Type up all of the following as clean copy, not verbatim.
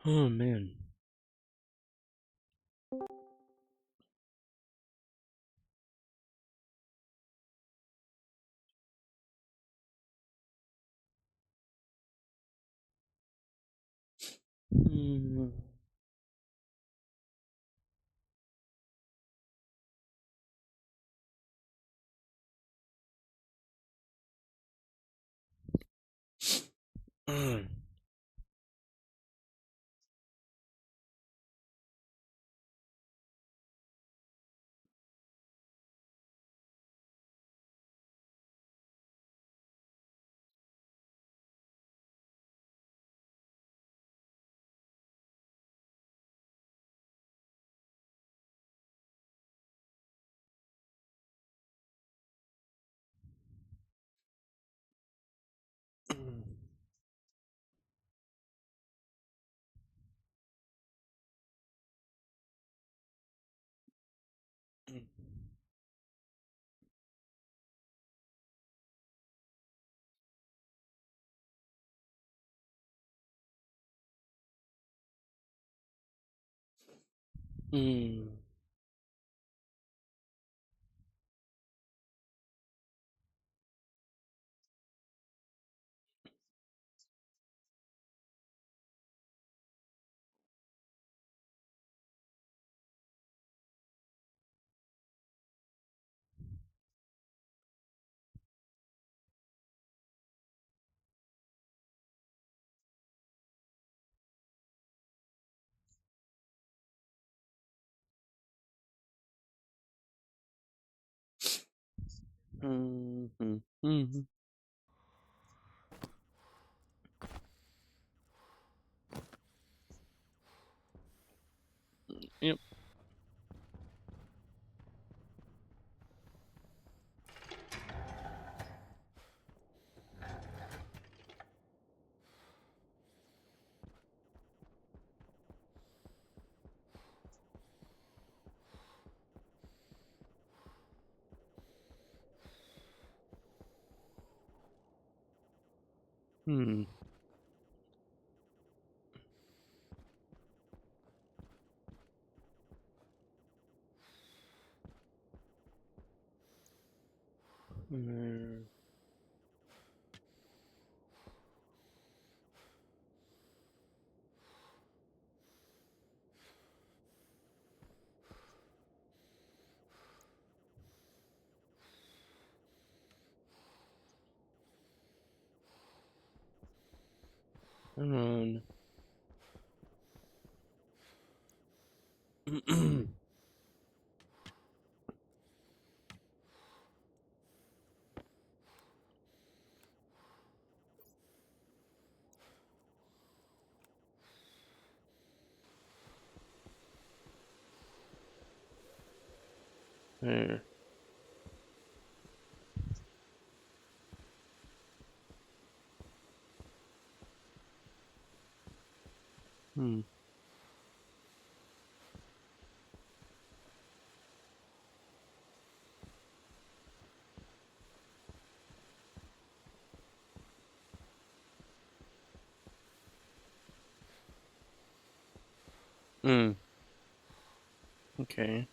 Oh man. Hmm. Hmm. Mhm. Mhm. Yep. Hmm. Hmm. Come on. There. Hmm. Hmm. Okay.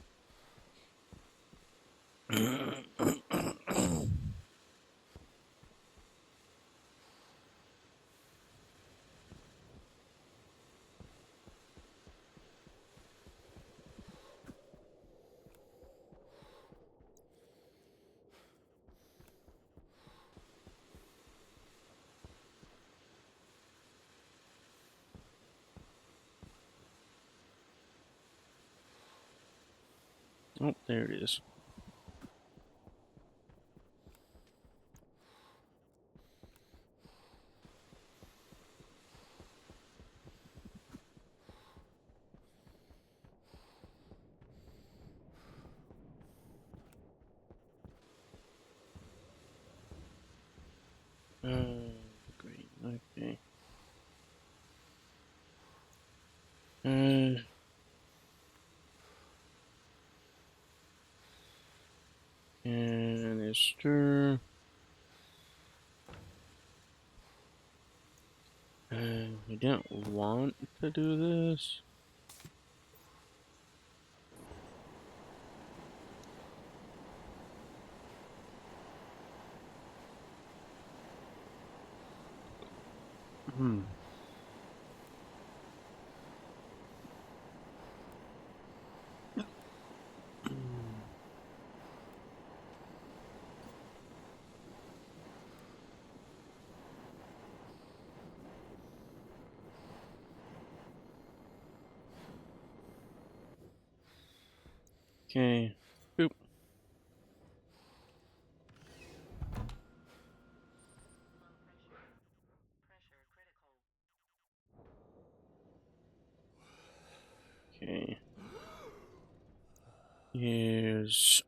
Oh, there it is. Great. Okay. Uh, Canister. I didn't want to do this. Hmm. Okay. Boop. Okay. Here's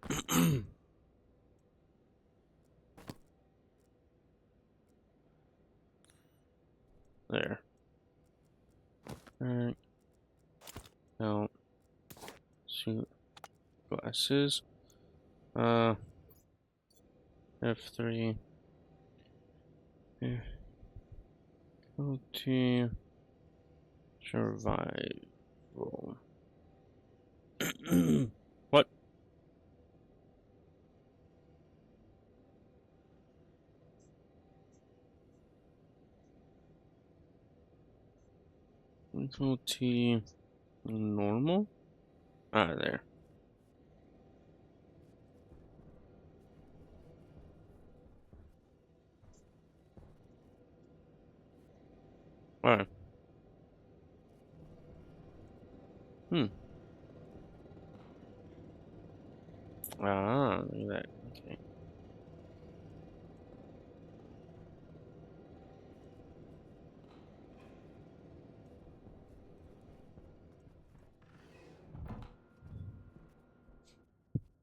there. Alright. Now shoot glasses. F3. Yeah. Go to survival. What? Control T. Normal? Ah, there. Alright. Hmm. Ah, look at that. Okay.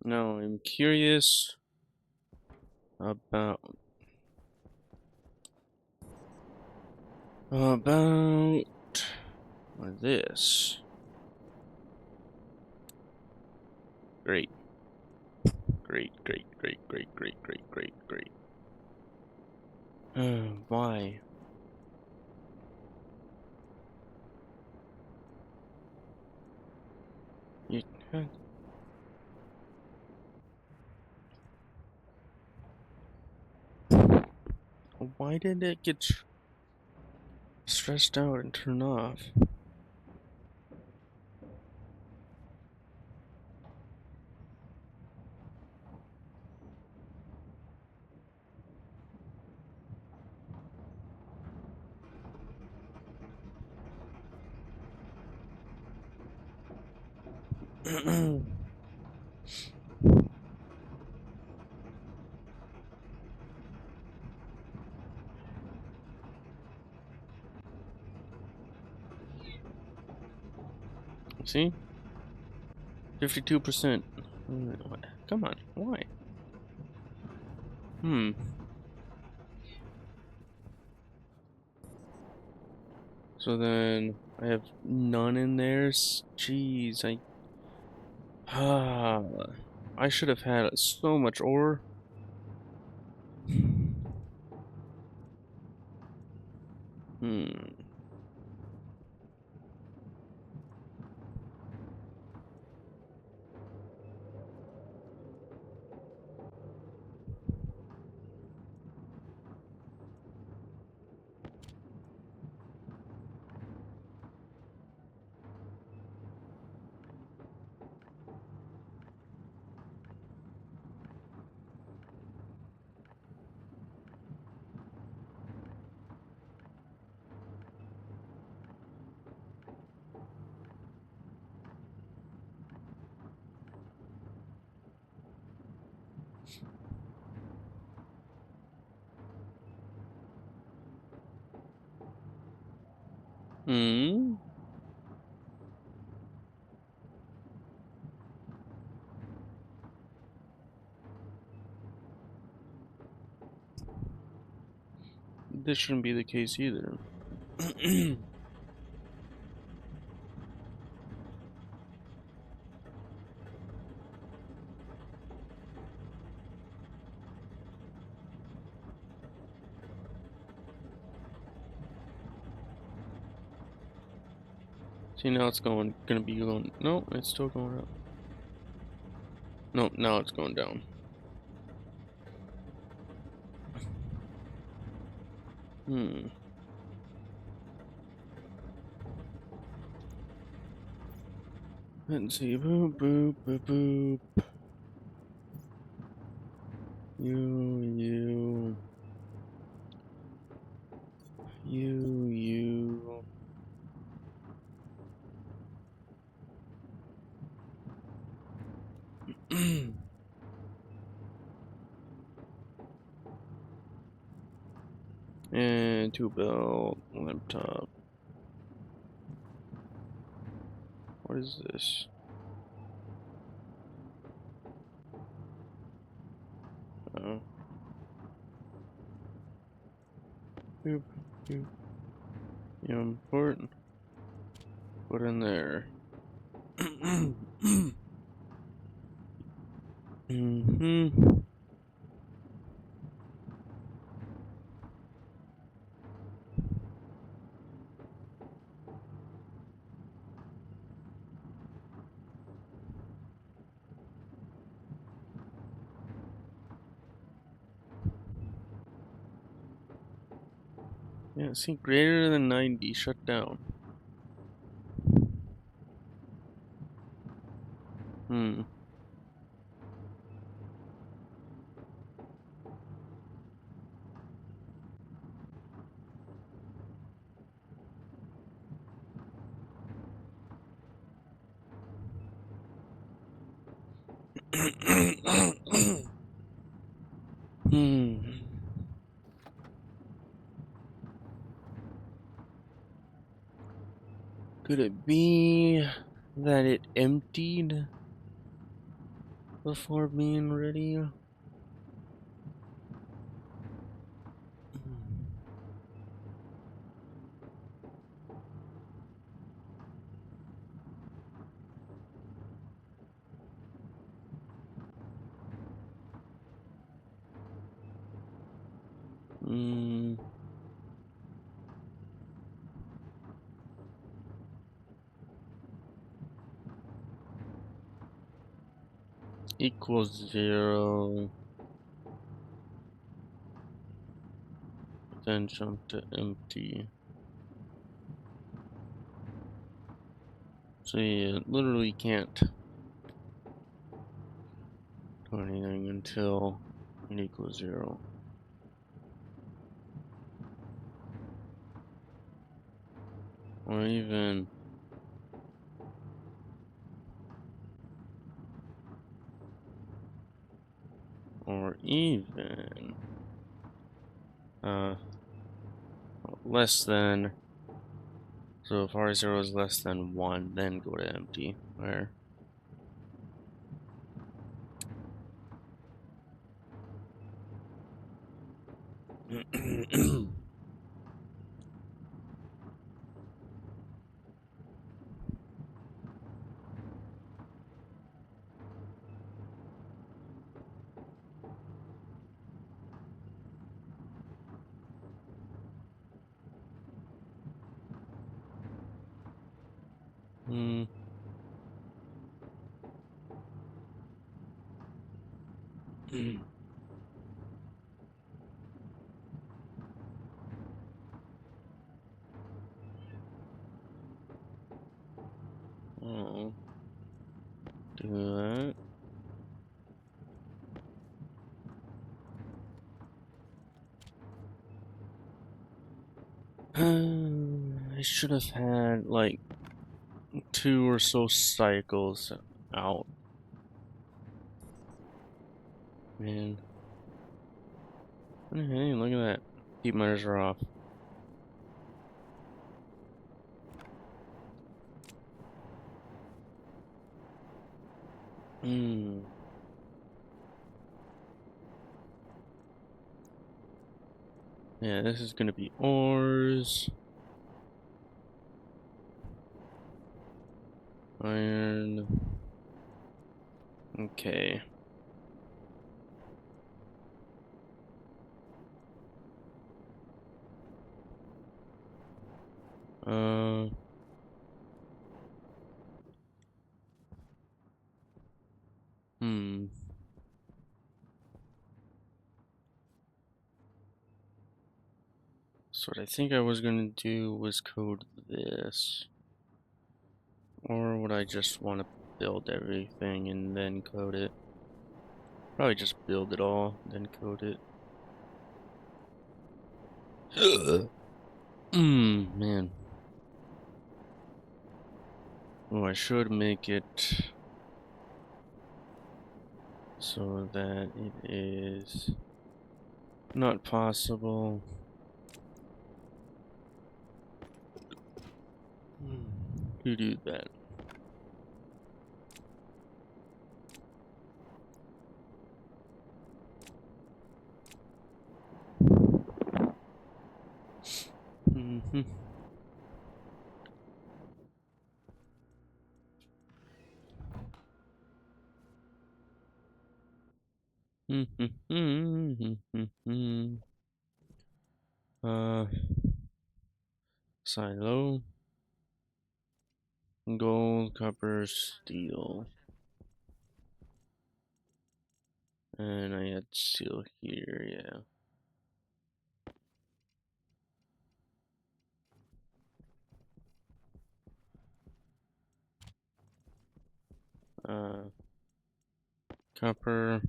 Now I'm curious about this. Great. Great, great, great, great, great, great, great, great. Why? You had... Why did it get stressed out and turn off? See? 52%. Come on, why? Hmm. So then I have none in there. Jeez, ah, I should have had so much ore. Hmm. Hmm. This shouldn't be the case either. See, now it's gonna be going. No, it's still going up. No, now it's going down. Hmm. Let's see. Boop, boop, boop, boop. You. And two belt laptop. What is this? Oh. Boop, boop. Important. Put in there. Mm-hmm. Yeah, see, greater than 90, shut down. Hmm. Hmm. Could it be that it emptied before being ready? Hmm. Equals 0. Then jump to empty. So you literally can't do anything until it equals 0. Or even or even uh less than, so if R0 is less than 1, then go to empty. Where hmm. Oh, do that. I should have had like 2 or so cycles out. Man. Hey, look at that. Heat miners are off. Hmm. Yeah, this is gonna be ores. Iron. Okay. Uh, So what I think I was gonna do was code this. Or would I just want to build everything and then code it? Probably just build it all, then code it. Man. Oh, I should make it so that it is not possible to do that. Mm-hmm. Uh, silo, gold, copper, steel, and I had steel here, yeah. Copper.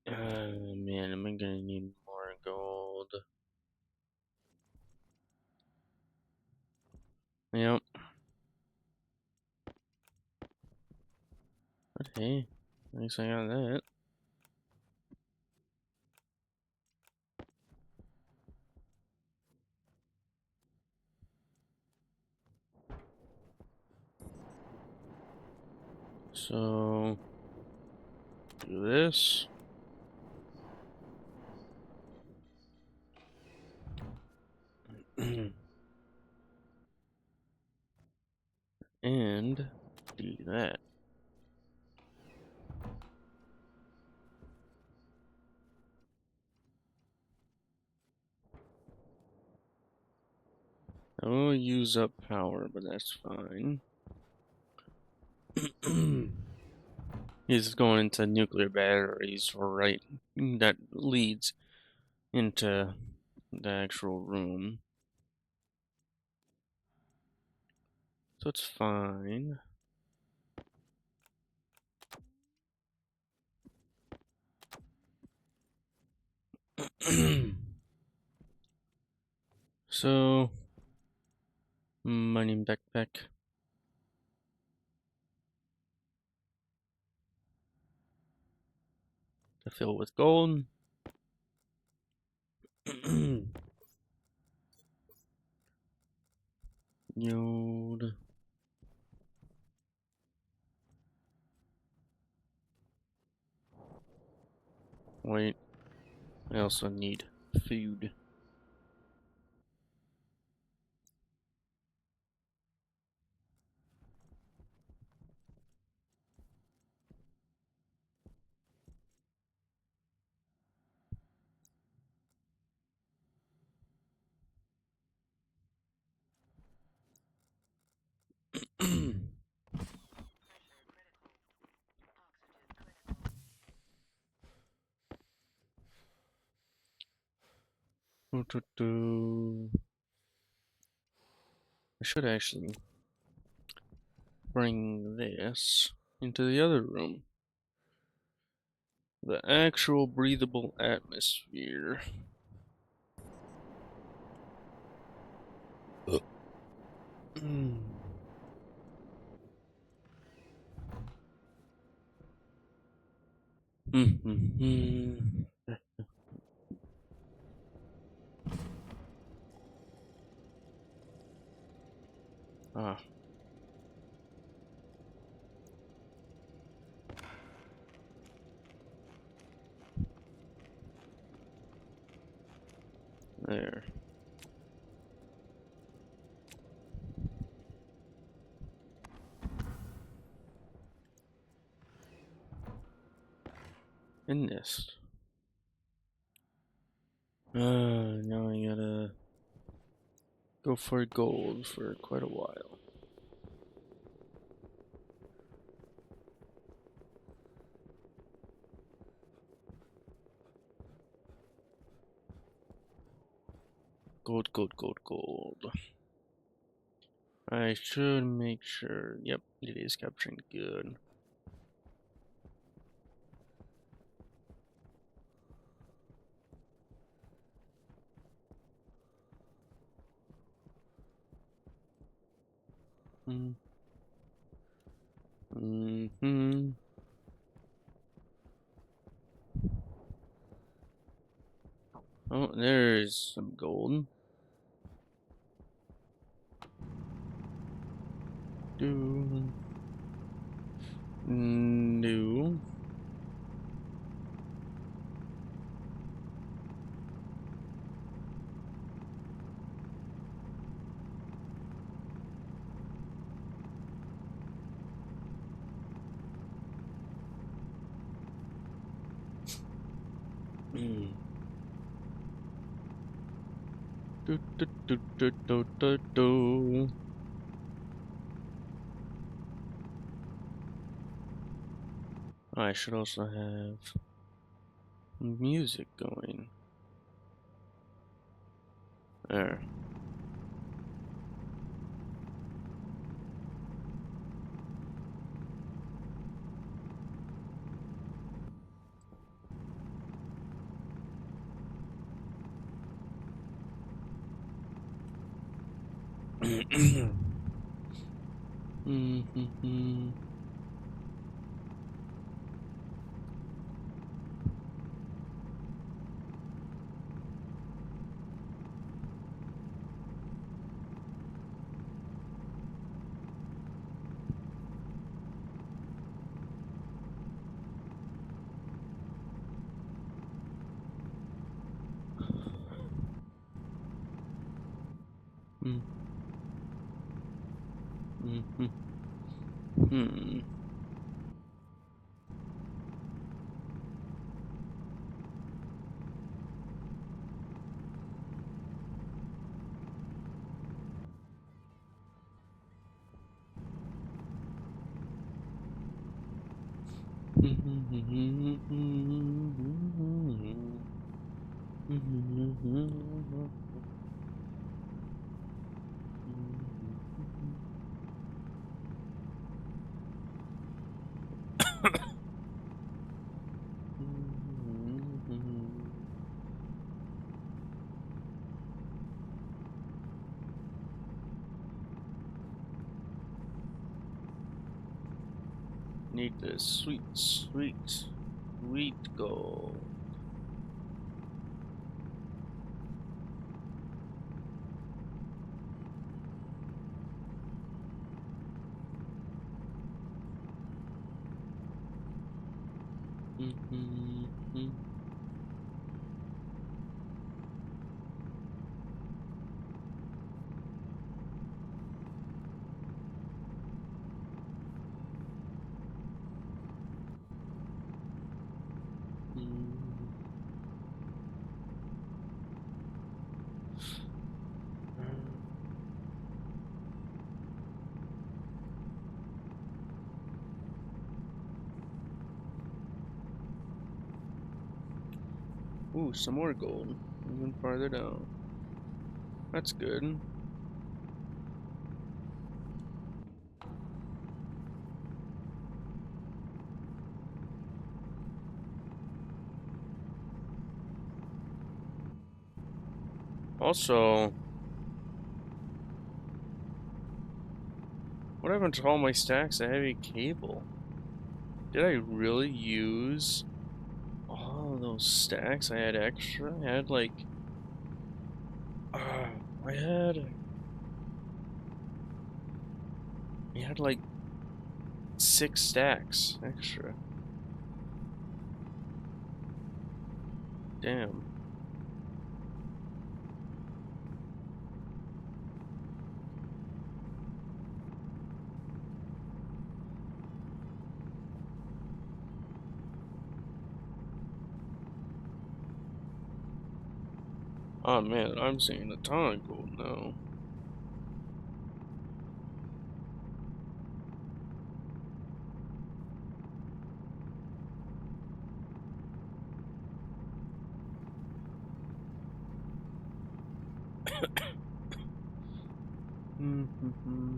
Man, am I gonna need more gold? Yep. But hey, at least I got that. So, do this. And do that. I will use up power, but that's fine. He's going into nuclear batteries, right? That leads into the actual room. So it's fine. So, mining backpack. To fill with gold. Yield. Wait, I also need food. I should actually bring this into the other room. The actual breathable atmosphere. Ah, there. In this. Now I gotta go for gold for quite a while. Gold, gold, gold, gold. I should make sure. Yep, it is capturing good. Mm-hmm. Oh, there's some gold. Do. No. Do, do, do, do, do, do, do. I should also have music going. There. Mm-hmm. Mm-hmm. Hmm. Need this sweet, sweet, sweet gold. Ooh, some more gold. Even farther down. That's good. Also, what happened to all my stacks of heavy cable? Did I really use all of those stacks I had extra? I had like, uh, I had, I had like 6 stacks extra. Damn. Oh man, I'm seeing a ton of gold now. Mm-hmm.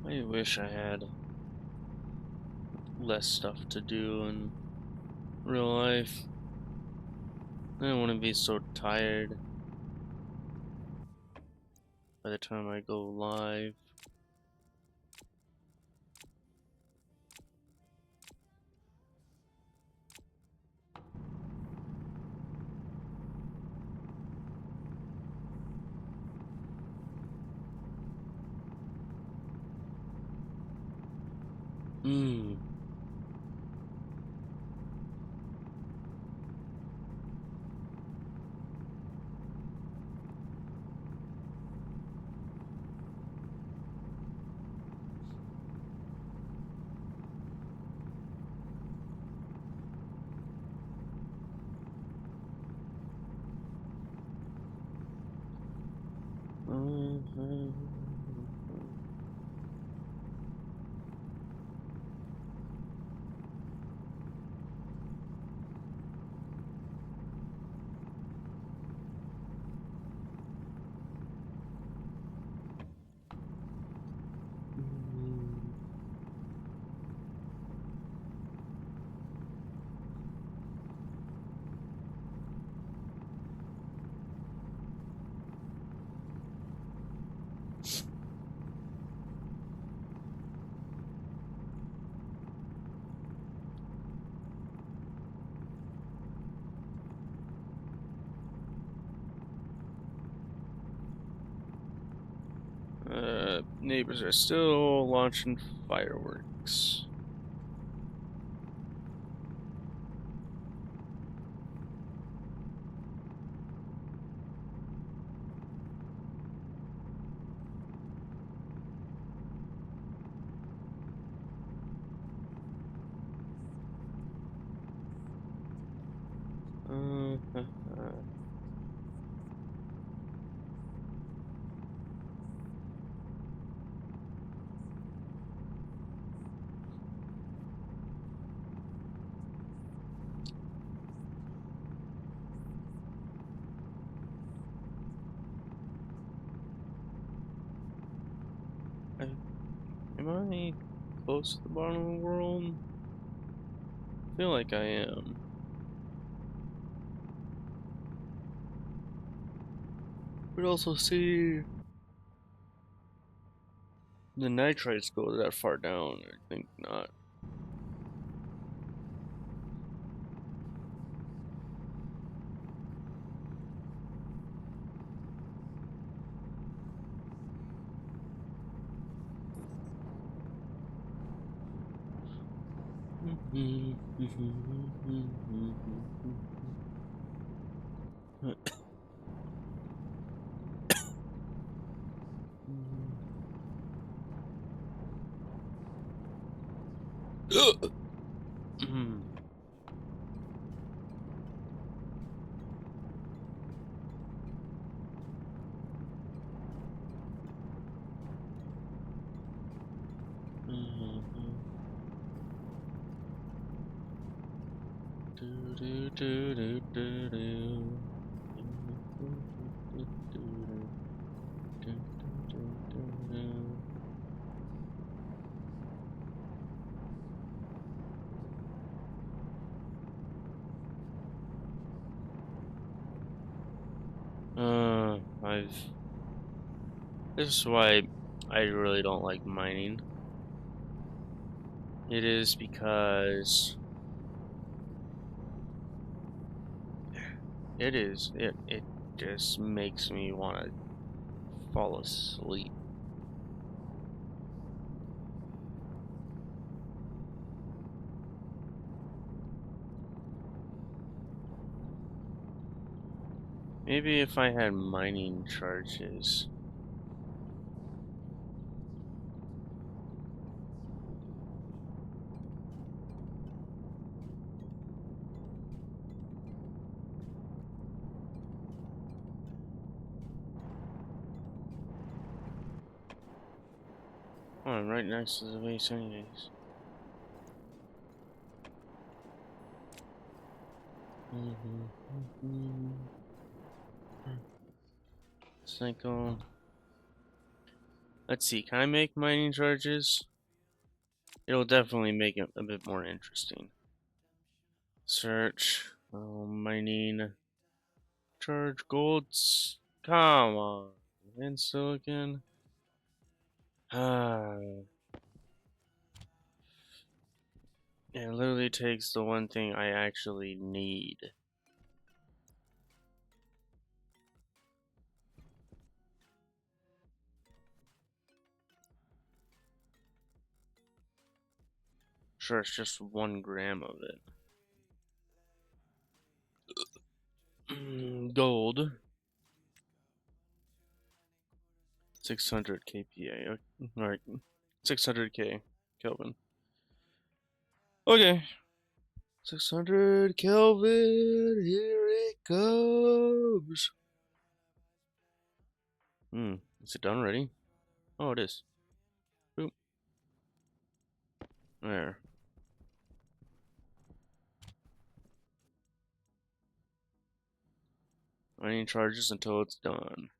I wish I had less stuff to do in real life. I don't want to be so tired by the time I go live. Mm. Neighbors are still launching fireworks. Am I close to the bottom of the world? I feel like I am. But also see the nitrites go that far down. I think not. I've. This is why I really don't like mining. It is because it just makes me want to fall asleep. Maybe if I had mining charges. Oh, I'm right next to the base anyways. Cycle. Let's see, can I make mining charges? It'll definitely make it a bit more interesting. Search. Mining. Charge golds. Come on. And silicon. It literally takes the one thing I actually need. Sure, it's just 1 gram of it. Gold. 600 kPa. Alright. 600k Kelvin. Okay. 600 Kelvin. Here it comes. Is it done already? Oh, it is. Boop. There. Mining charges until it's done.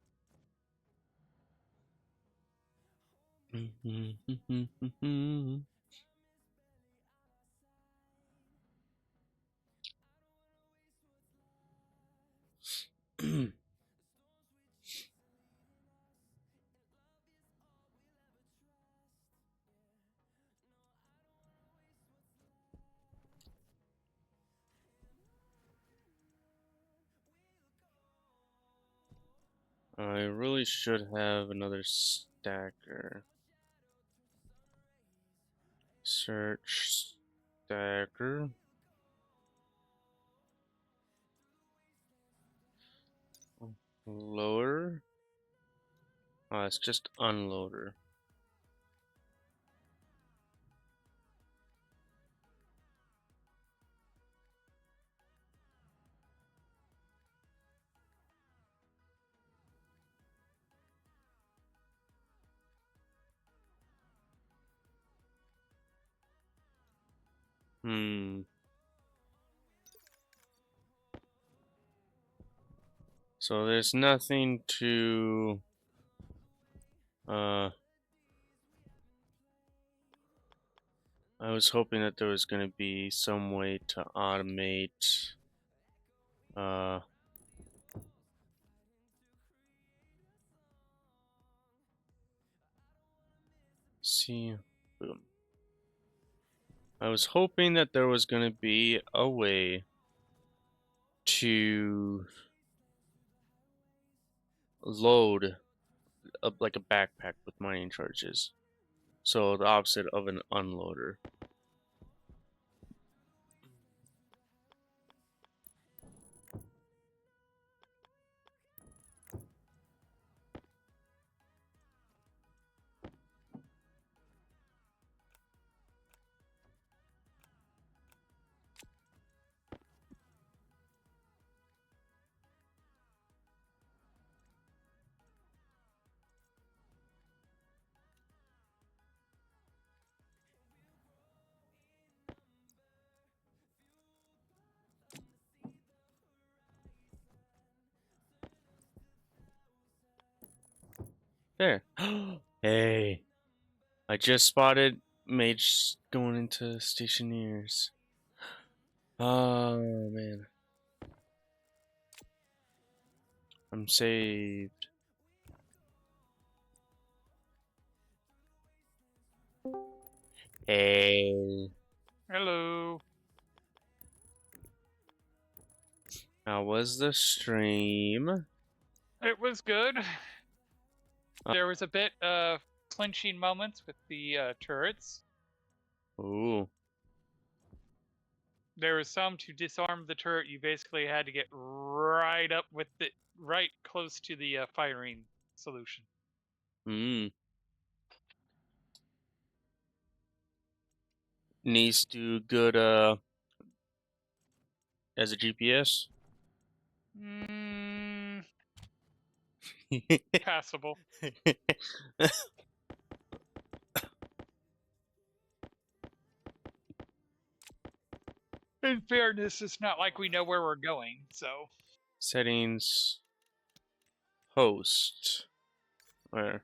I really should have another stacker. Search stacker. Lower. It's just unloader. So there's nothing to I was hoping that there was going to be some way to automate see, boom. I was hoping that there was going to be a way to load up like a backpack with mining charges. So the opposite of an unloader. There. Hey, I just spotted mage going into stationeers. Oh man, I'm saved. Hey, Hello. how was the stream? It was good. There was a bit of clinching moments with the turrets. Ooh. There was some to disarm the turret. You basically had to get right up with it, right close to the firing solution. Hmm. Needs to do good as a GPS. Passable. In fairness, it's not like we know where we're going, so. Settings. Host. Where?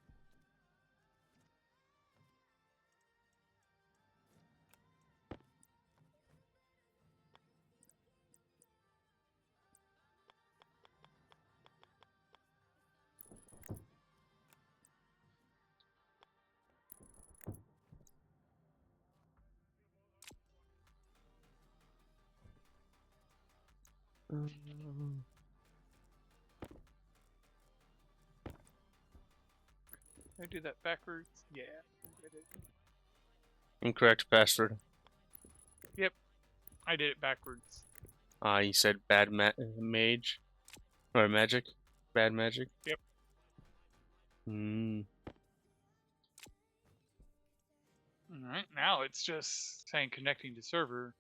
I do that backwards. Yeah. Incorrect password. Yep. I did it backwards. You said bad mage or magic. Bad magic. Yep. Hmm. Alright, now it's just saying connecting to server.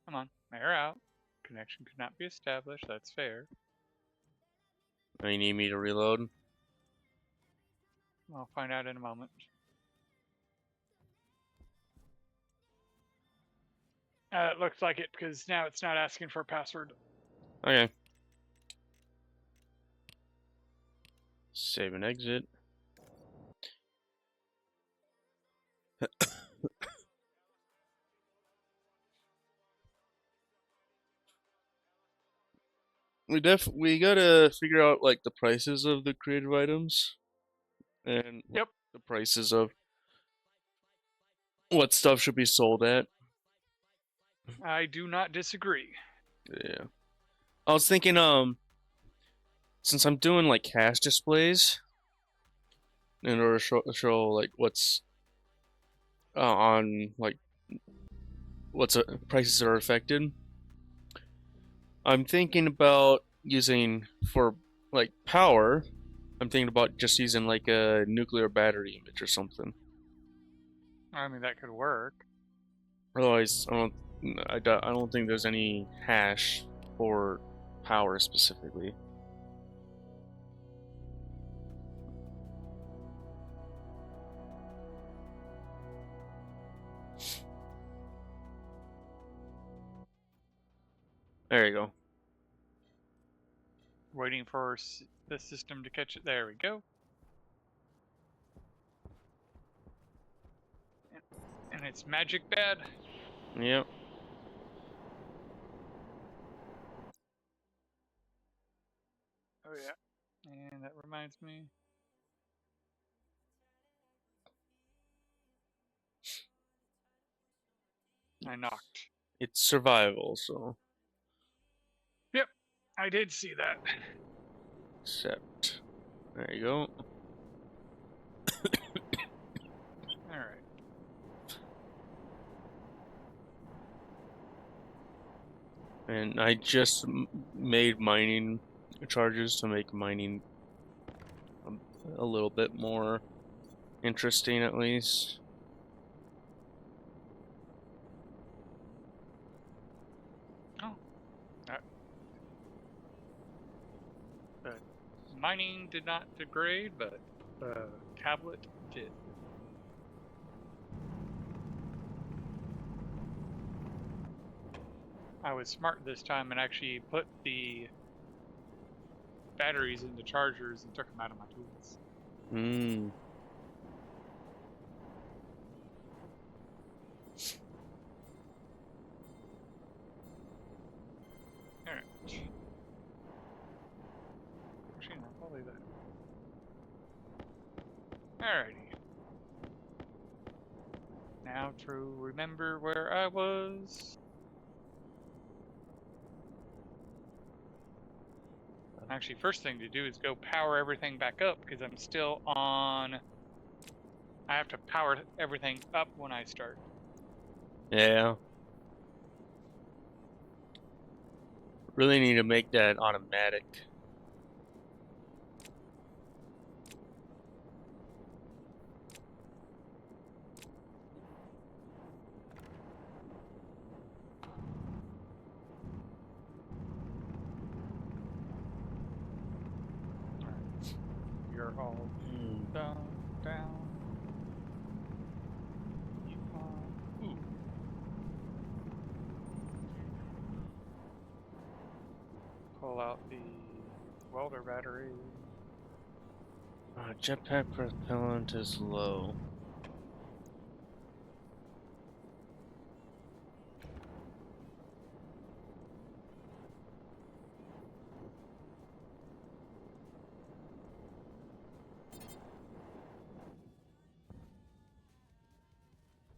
Come on, error out. Connection could not be established. That's fair. Oh, you need me to reload? I'll find out in a moment. It looks like it because now it's not asking for a password. Okay. Save and exit. We gotta figure out like the prices of the creative items and Yep. the prices of what stuff should be sold at. I do not disagree. Yeah. I was thinking since I'm doing like cash displays in order to show like what's on like what's prices are affected. I'm thinking about using for like power. I'm thinking about just using like a nuclear battery image or something. I mean, that could work. Otherwise, I don't think there's any hash for power specifically. There you go. Waiting for the system to catch it. There we go. And it's magic bad. Yep. Oh, yeah. And that reminds me. I knocked. It's survival, so Yep. I did see that. accept. There you go. Alright. And I just made mining charges to make mining a little bit more interesting, at least. Oh. The mining did not degrade, but the tablet did. I was smart this time and actually put the batteries into chargers and took them out of my tools. Hmm. Alright. Actually, no, I'll leave that. Alrighty. Now to remember where I was. Actually, first thing to do is go power everything back up because I'm still on. I have to power everything up when I start. Yeah. Really need to make that automatic. Alright. You're all down. You are. Ooh. Pull out the welder battery. Jetpack propellant is low.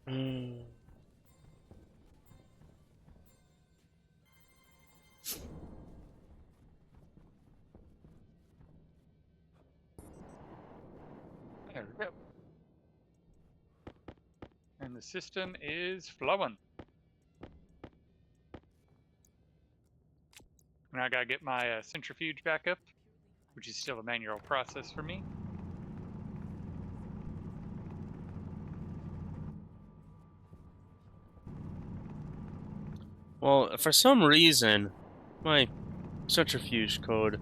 Hmm. There we go. And the system is flowing. Now I gotta get my centrifuge back up, which is still a manual process for me. Well, for some reason, my centrifuge code,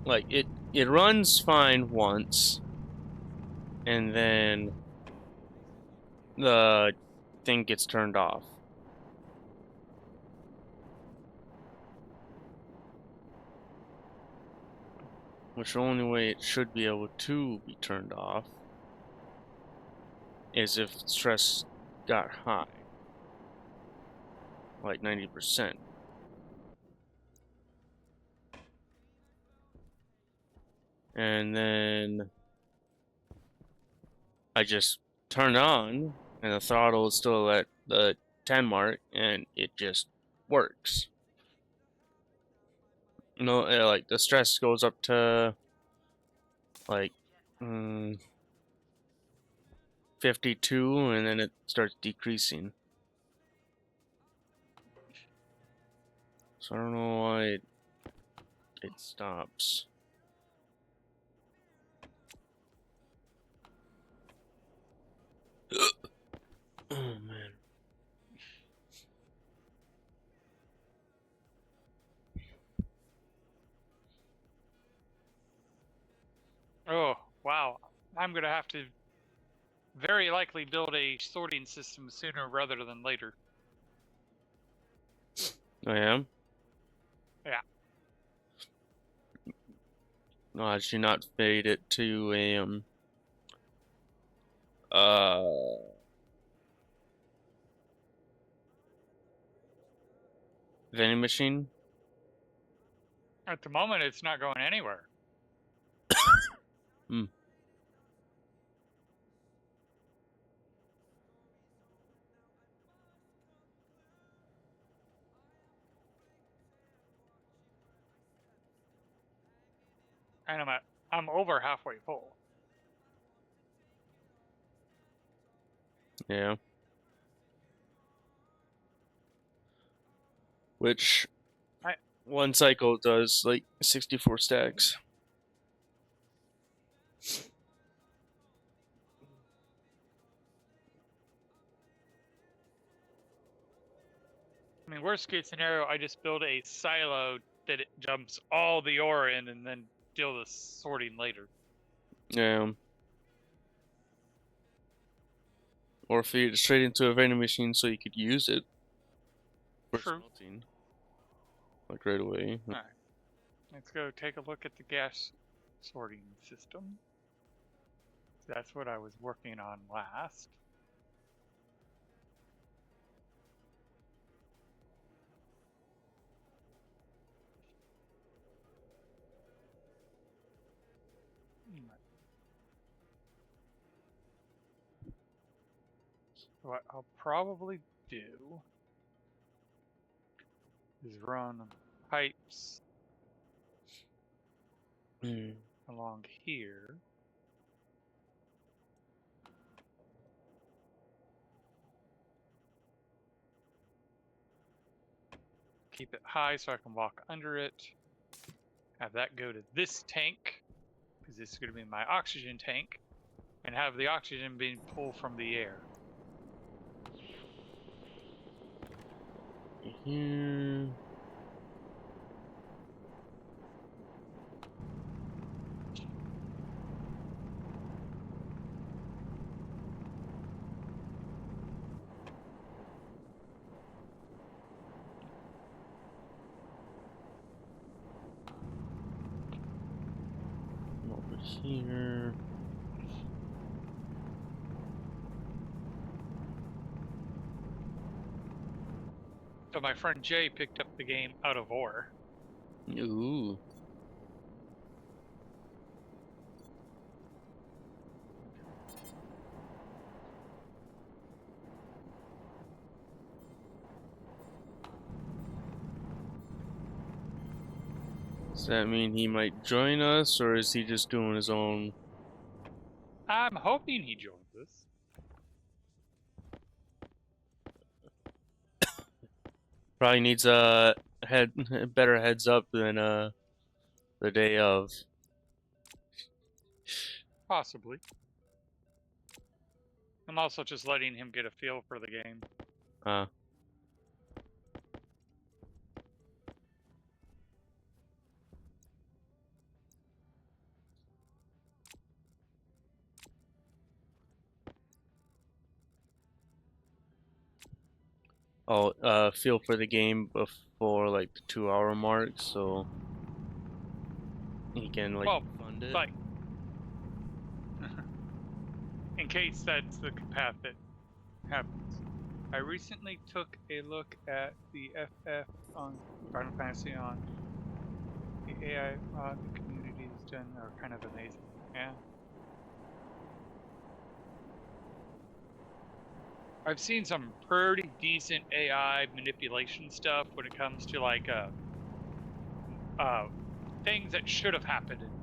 like it runs fine once, and then the thing gets turned off. Which the only way it should be able to be turned off is if stress got high, like 90%. And then I just turn on, and the throttle is still at the 10 mark, and it just works. No, like the stress goes up to like 52, and then it starts decreasing. So I don't know why it stops. Oh man. Oh, wow. I'm gonna have to very likely build a sorting system sooner rather than later. I am? Yeah. No, I should not fade it to a uh vending machine. At the moment, it's not going anywhere. Hmm. And I'm over halfway full. Yeah. Which I one cycle does like 64 stacks. I mean, worst case scenario, I just build a silo that it jumps all the ore in and then deal the sorting later. Yeah. Or feed it straight into a vending machine so you could use it for True. smelting. like right away. Alright. Let's go take a look at the gas sorting system. That's what I was working on last. What I'll probably do is run pipes Mm. along here. Keep it high so I can walk under it. Have that go to this tank, because this is going to be my oxygen tank, and have the oxygen being pulled from the air. Here. Over here. So my friend Jay picked up the game Out of Ore. Ooh. Does that mean he might join us, or is he just doing his own? I'm hoping he joins us. Probably needs a better heads up than the day of. Possibly. I'm also just letting him get a feel for the game. Feel for the game before like the 2 hour mark, so he can like fund it. Like, in case that's the path that happens. I recently took a look at the FF on Final Fantasy on the AI the community has done are kind of amazing. Yeah. I've seen some pretty decent AI manipulation stuff when it comes to like things that should have happened in the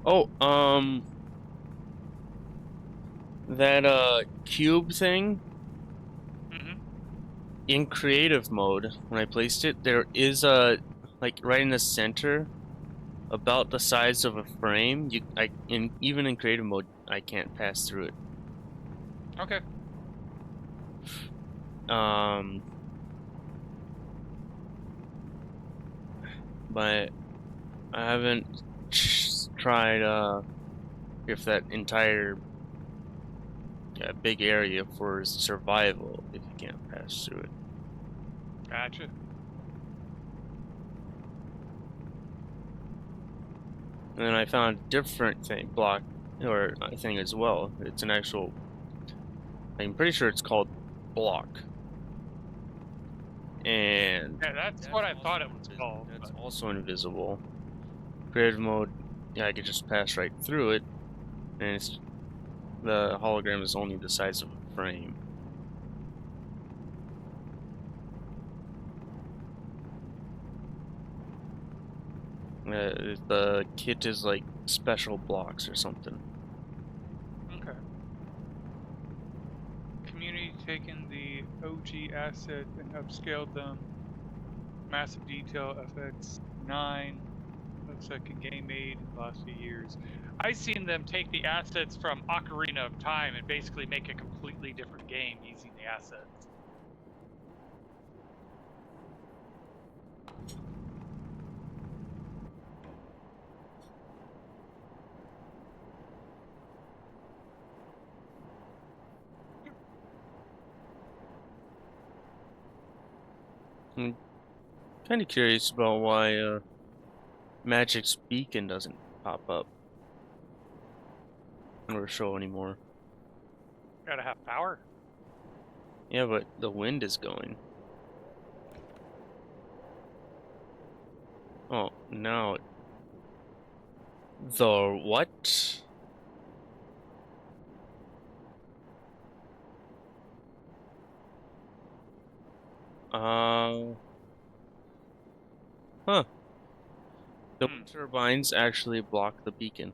movie. Oh, that cube thing in creative mode, when I placed it, there is a like right in the center, about the size of a frame. Even in creative mode, I can't pass through it. Okay. But I haven't tried if that entire big area for survival, if you can't pass through it. Gotcha. And then I found a different thing, thing as well. It's an actual, I'm pretty sure it's called block. And yeah, that's what I thought it was called. That's also invisible. Creative mode, yeah, I could just pass right through it, and the hologram is only the size of a frame. The kit is like special blocks or something. Okay. Community taken the OG asset and upscaled them. Massive detail FX 9. Looks like a game made in the last few years. I've seen them take the assets from Ocarina of Time and basically make a completely different game using the assets. I'm kind of curious about why Magic's beacon doesn't pop up or show anymore. Gotta have power. Yeah, but the wind is going. Oh, now the what? Uh, huh. The wind turbines actually block the beacon.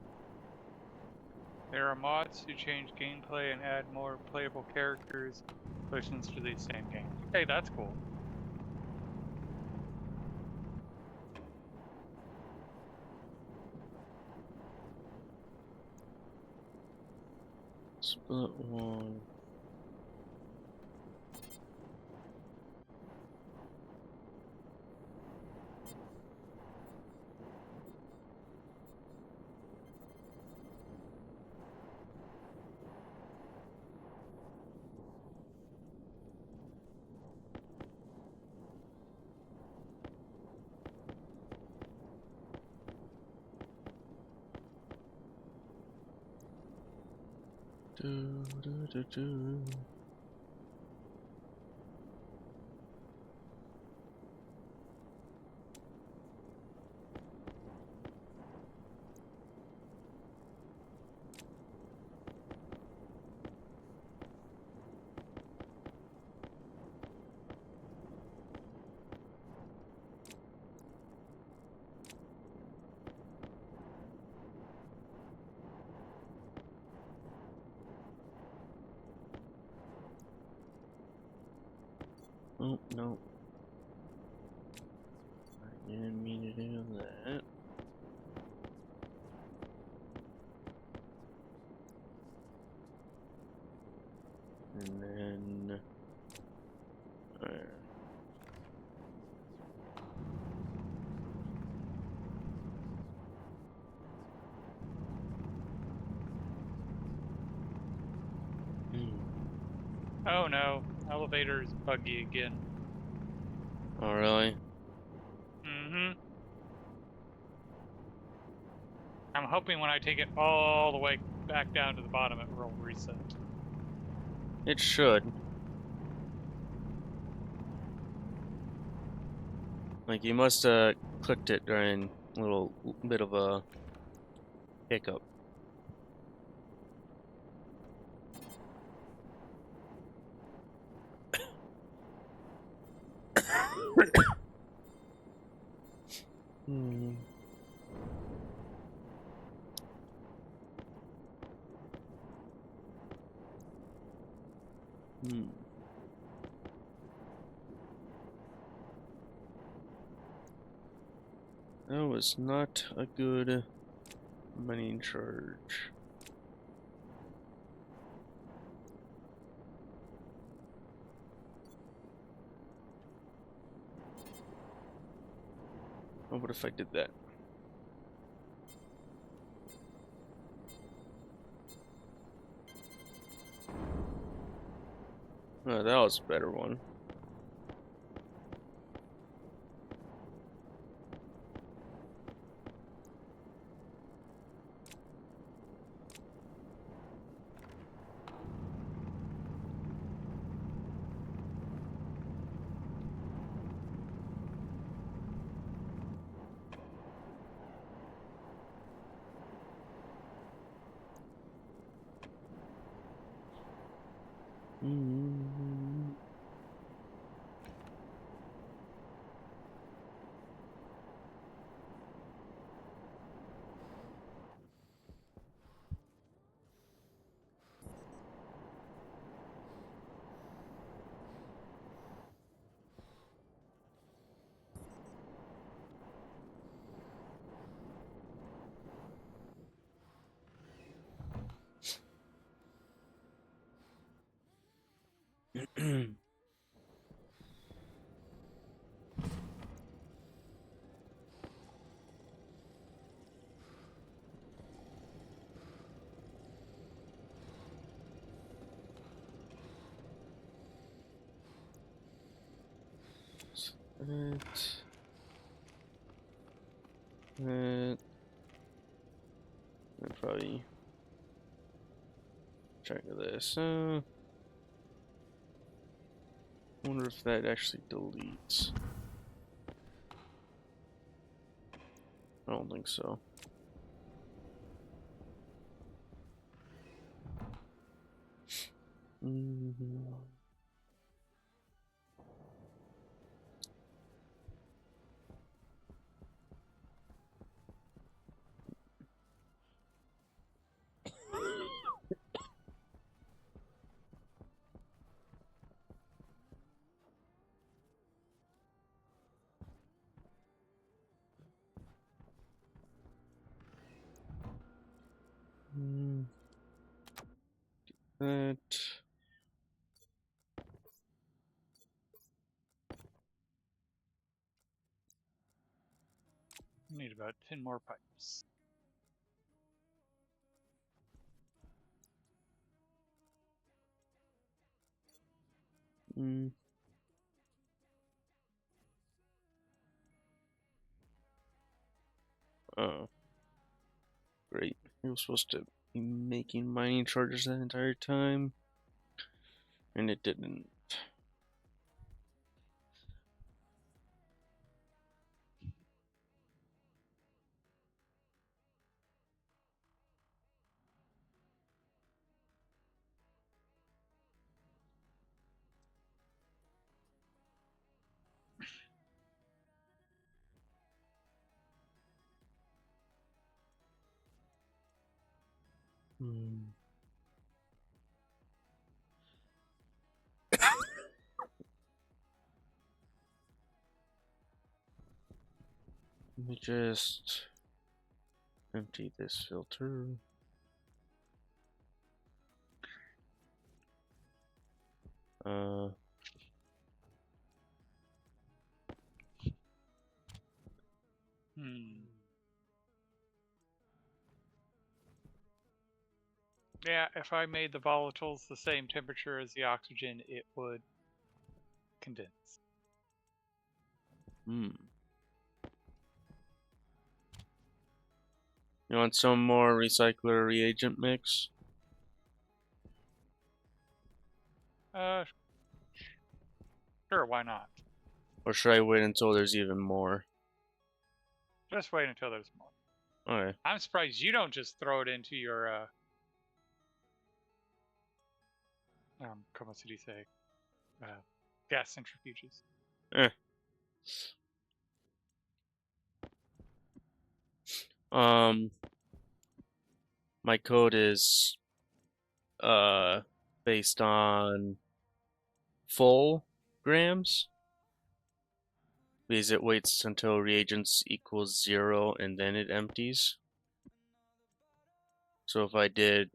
There are mods who change gameplay and add more playable characters, versions to the same game. Hey, that's cool. Split one. Do, do, do, do. Oh, no. I didn't mean to do that. And then... There. Oh no, elevator's buggy again. Oh, really? Mm-hmm. I'm hoping when I take it all the way back down to the bottom, it will reset. It should. Like, you must have clicked it during a little bit of a hiccup. Hmm. Hmm. That was not a good money charge. Oh, what if I did that? Oh, that was a better one. Mm. And probably check this. Wonder if that actually deletes. I don't think so. That. Need about 10 more pipes. Oh, great. He was supposed to be making mining charges that entire time, and it didn't. Let me just empty this filter. Yeah, if I made the volatiles the same temperature as the oxygen, it would condense. You want some more recycler reagent mix? Sure, why not? Or should I wait until there's even more? Just wait until there's more. Okay. I'm surprised you don't just throw it into your, como se dice, gas centrifuges. Eh. My code is based on full grams because it waits until reagents equals 0 and then it empties. So if I did,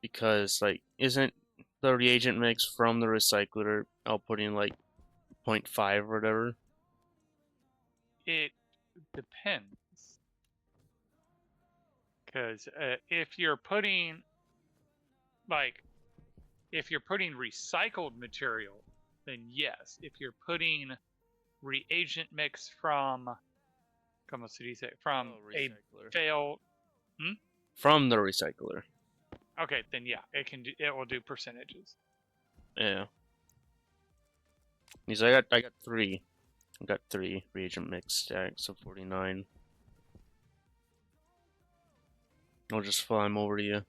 because like isn't the reagent mix from the recycler outputting like 0.5 or whatever? It depends. Because if you're putting, like, if you're putting recycled material, then yes. If you're putting reagent mix from, como se dice, from a failed, From the recycler. Okay, then yeah, it will do percentages. Yeah. Because I got three. I got 3 reagent mix stacks of 49. I'll just fly them over to you.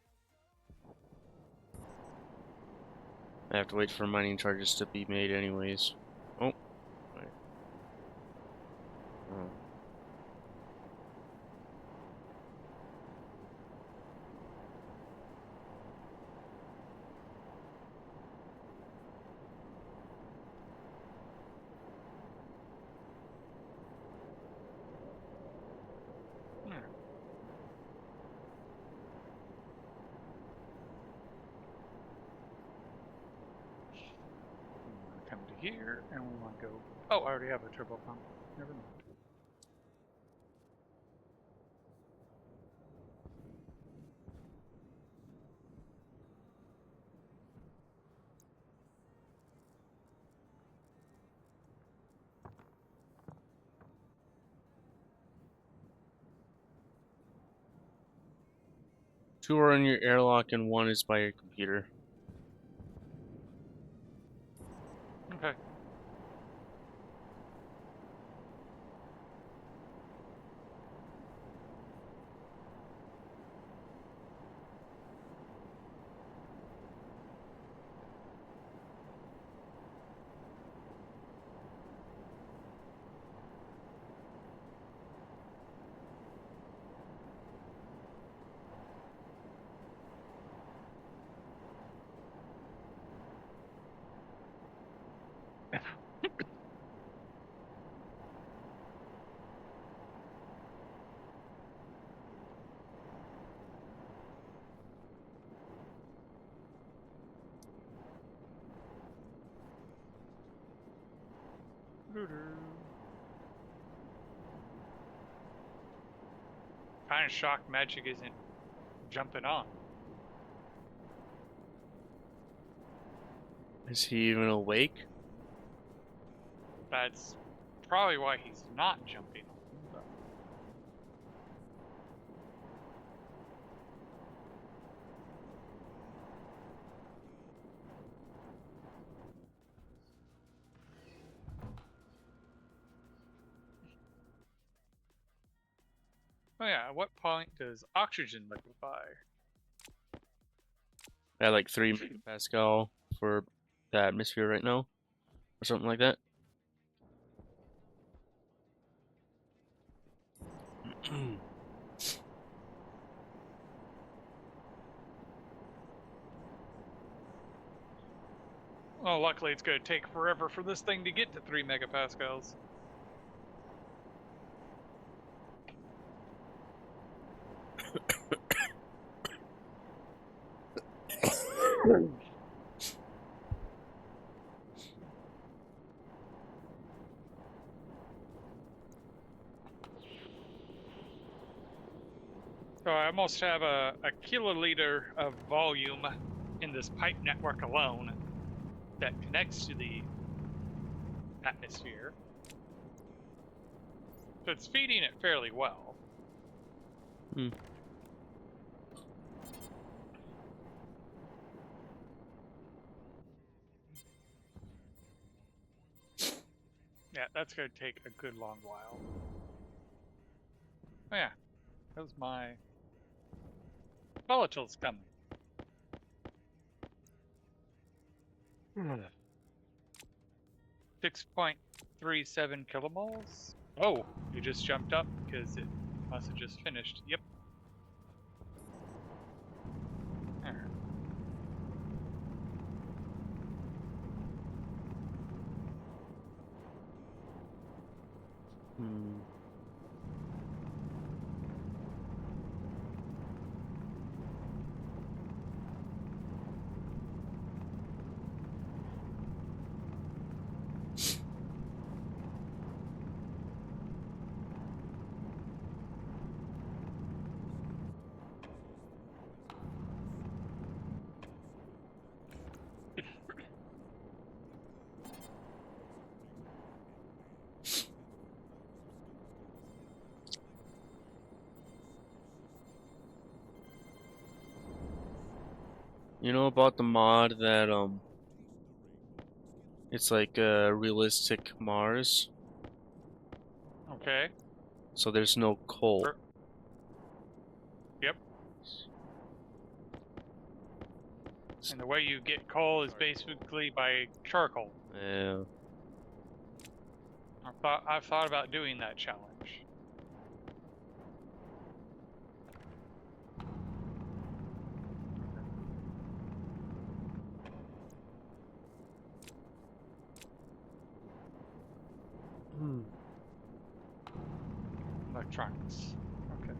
I have to wait for mining charges to be made anyways. Oh. Right. Oh. Come to here, and we want to go. Oh, I already have a turbo pump. Never mind. 2 are in your airlock and 1 is by your computer. Okay. Kind of shocked Magic isn't jumping on. Is he even awake? That's probably why he's not jumping on. But... Oh yeah, at what point does oxygen liquefy? At like 3 megapascal for the atmosphere right now, or something like that. Oh, luckily it's going to take forever for this thing to get to 3 megapascals. So I almost have a kiloliter of volume in this pipe network alone that connects to the atmosphere. So it's feeding it fairly well. Hmm. Yeah, that's going to take a good long while. Oh yeah, that was my volatiles coming. 6.37 kilomoles. Oh, you just jumped up because it must have just finished. Yep. Alright. Hmm. You know about the mod that it's like a realistic Mars, Okay. so there's no coal. Yep. And the way you get coal is basically by charcoal. Yeah. I've thought about doing that challenge. Hmm. Electronics. Okay.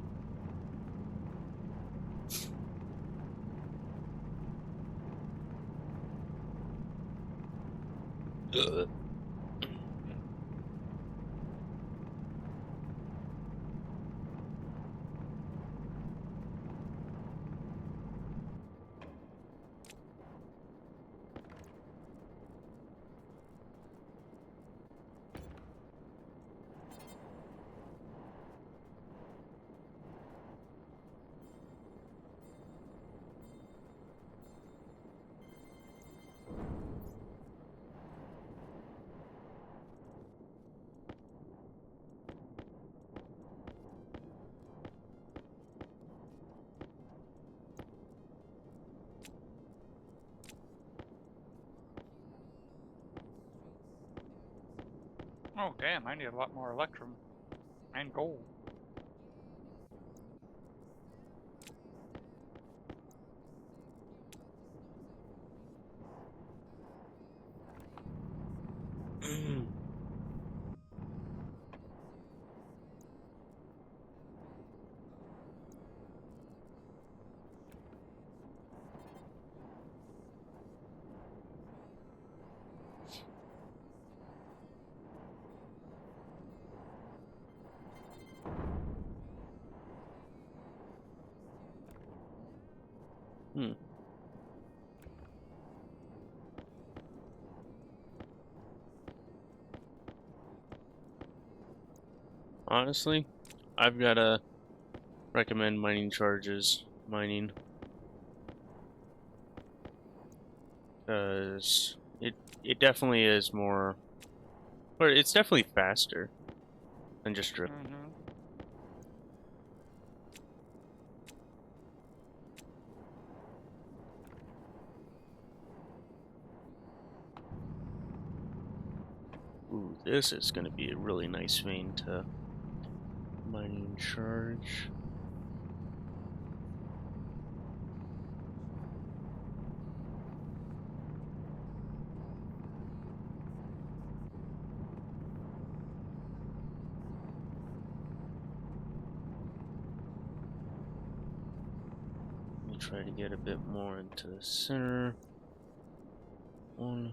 Ugh. Oh, damn, I need a lot more electrum and gold. Hmm. Honestly, I've gotta recommend mining charges mining because it definitely is more, but it's definitely faster than just drift. Mm-hmm. Ooh, this is gonna be a really nice vein to mining charge. Let me try to get a bit more into the center. One.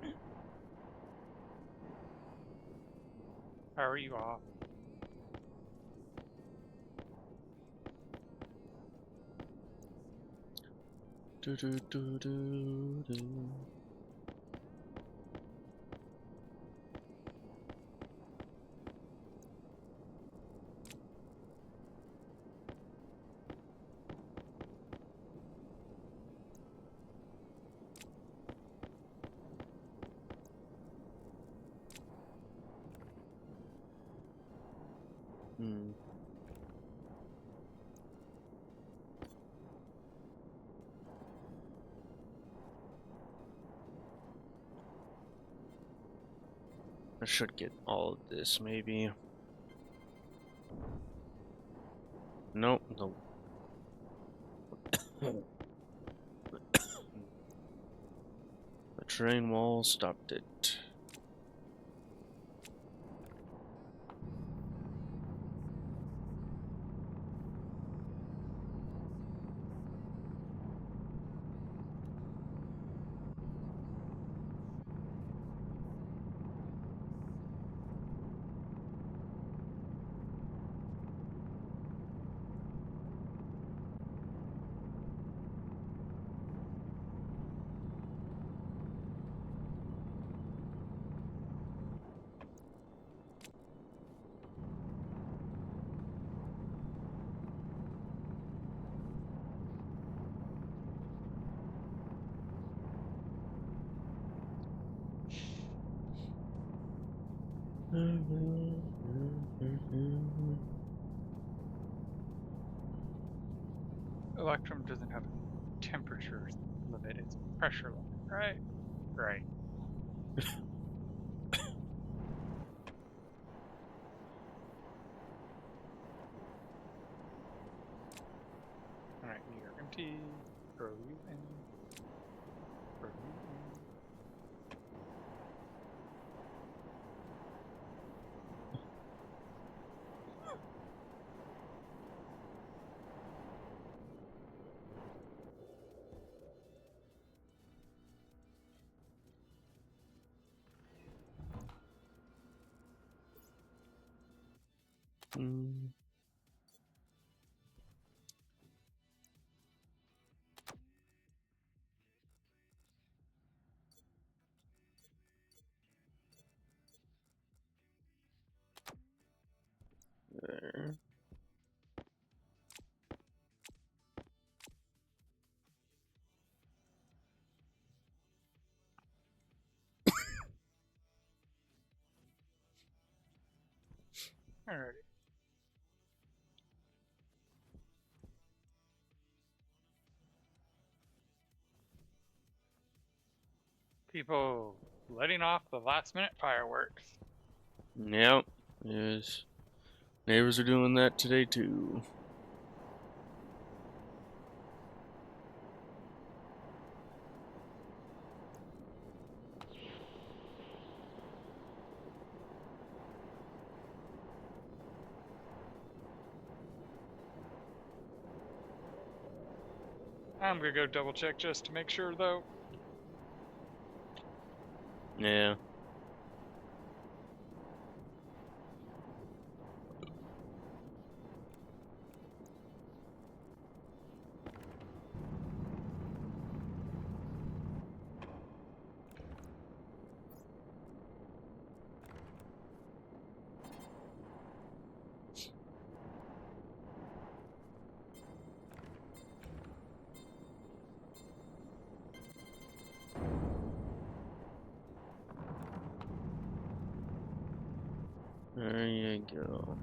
Hmm. How are you off? Do do do do do. Hmm. I should get all of this, maybe. Nope, nope. The terrain wall stopped it. Electrum doesn't have a temperature limit, it's a pressure limit, right? Right. Alright, you're empty. Throw you in. Throw you in. Hmm. There. Alrighty. People letting off the last minute fireworks. Yep. Yes. Neighbors are doing that today too. I'm gonna go double check just to make sure though. Yeah. There you go.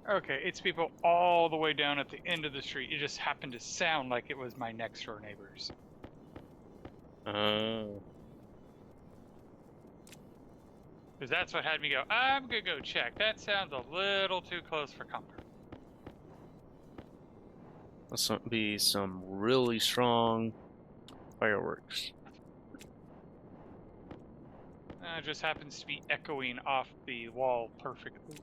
Okay, it's people all the way down at the end of the street. It just happened to sound like it was my next door neighbors. Oh. Because that's what had me go, I'm gonna go check. That sounds a little too close for comfort. That's gonna be some really strong fireworks. It just happens to be echoing off the wall perfectly.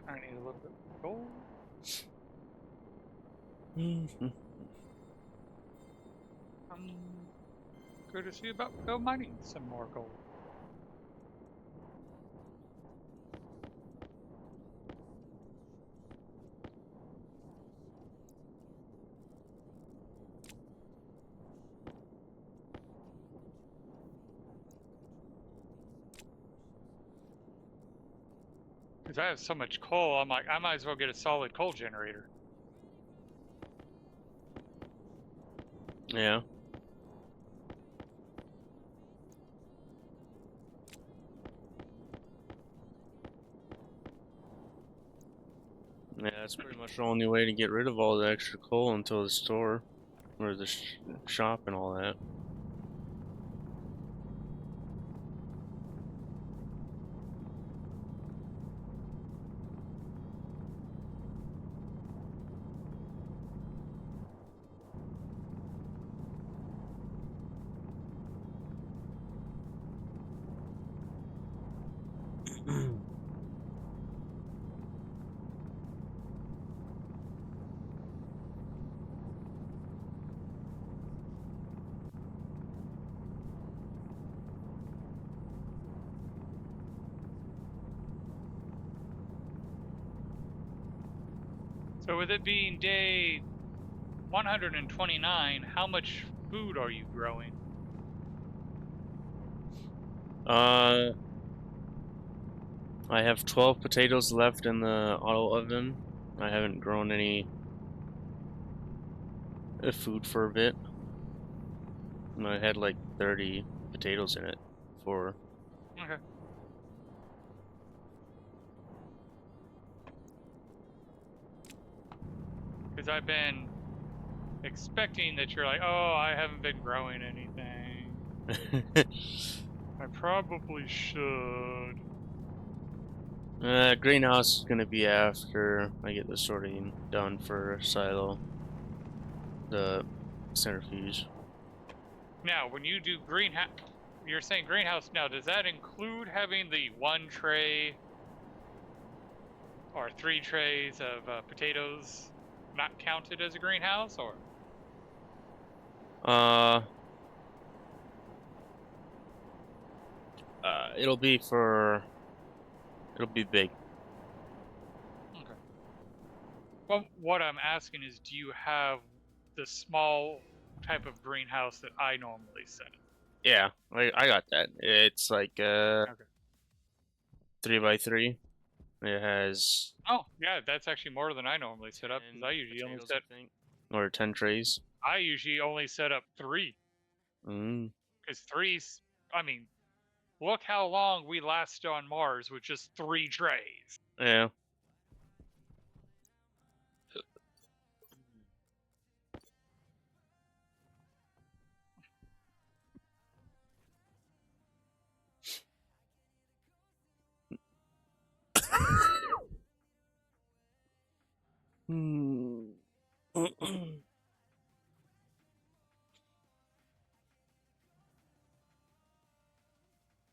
I need a little bit of gold. I'm good to see about go mining some more gold. Because I have so much coal, I'm like, I might as well get a solid coal generator. Yeah. Yeah, that's pretty much the only way to get rid of all the extra coal until the store or the shop and all that. So with it being day 129, how much food are you growing? I have 12 potatoes left in the auto oven. I haven't grown any food for a bit. And I had like 30 potatoes in it for. Okay. Because I've been expecting that you're like, oh, I haven't been growing anything. I probably should. Greenhouse is gonna be after I get the sorting done for silo. The centrifuge. Now, when you do greenhouse, you're saying greenhouse now, does that include having the 1 tray or 3 trays of potatoes not counted as a greenhouse, or? Uh, it'll be for. It'll be big. Okay. Well, what I'm asking is, do you have the small type of greenhouse that I normally set up? Yeah, I got that. It's like Okay. 3x3. It has Oh, yeah, that's actually more than I normally set up because 10 potatoes, I think, or 10 trays. I usually only set up 3 Mm, because three's. I mean, look how long we lasted on Mars with just 3 trays. yeah. Hmm.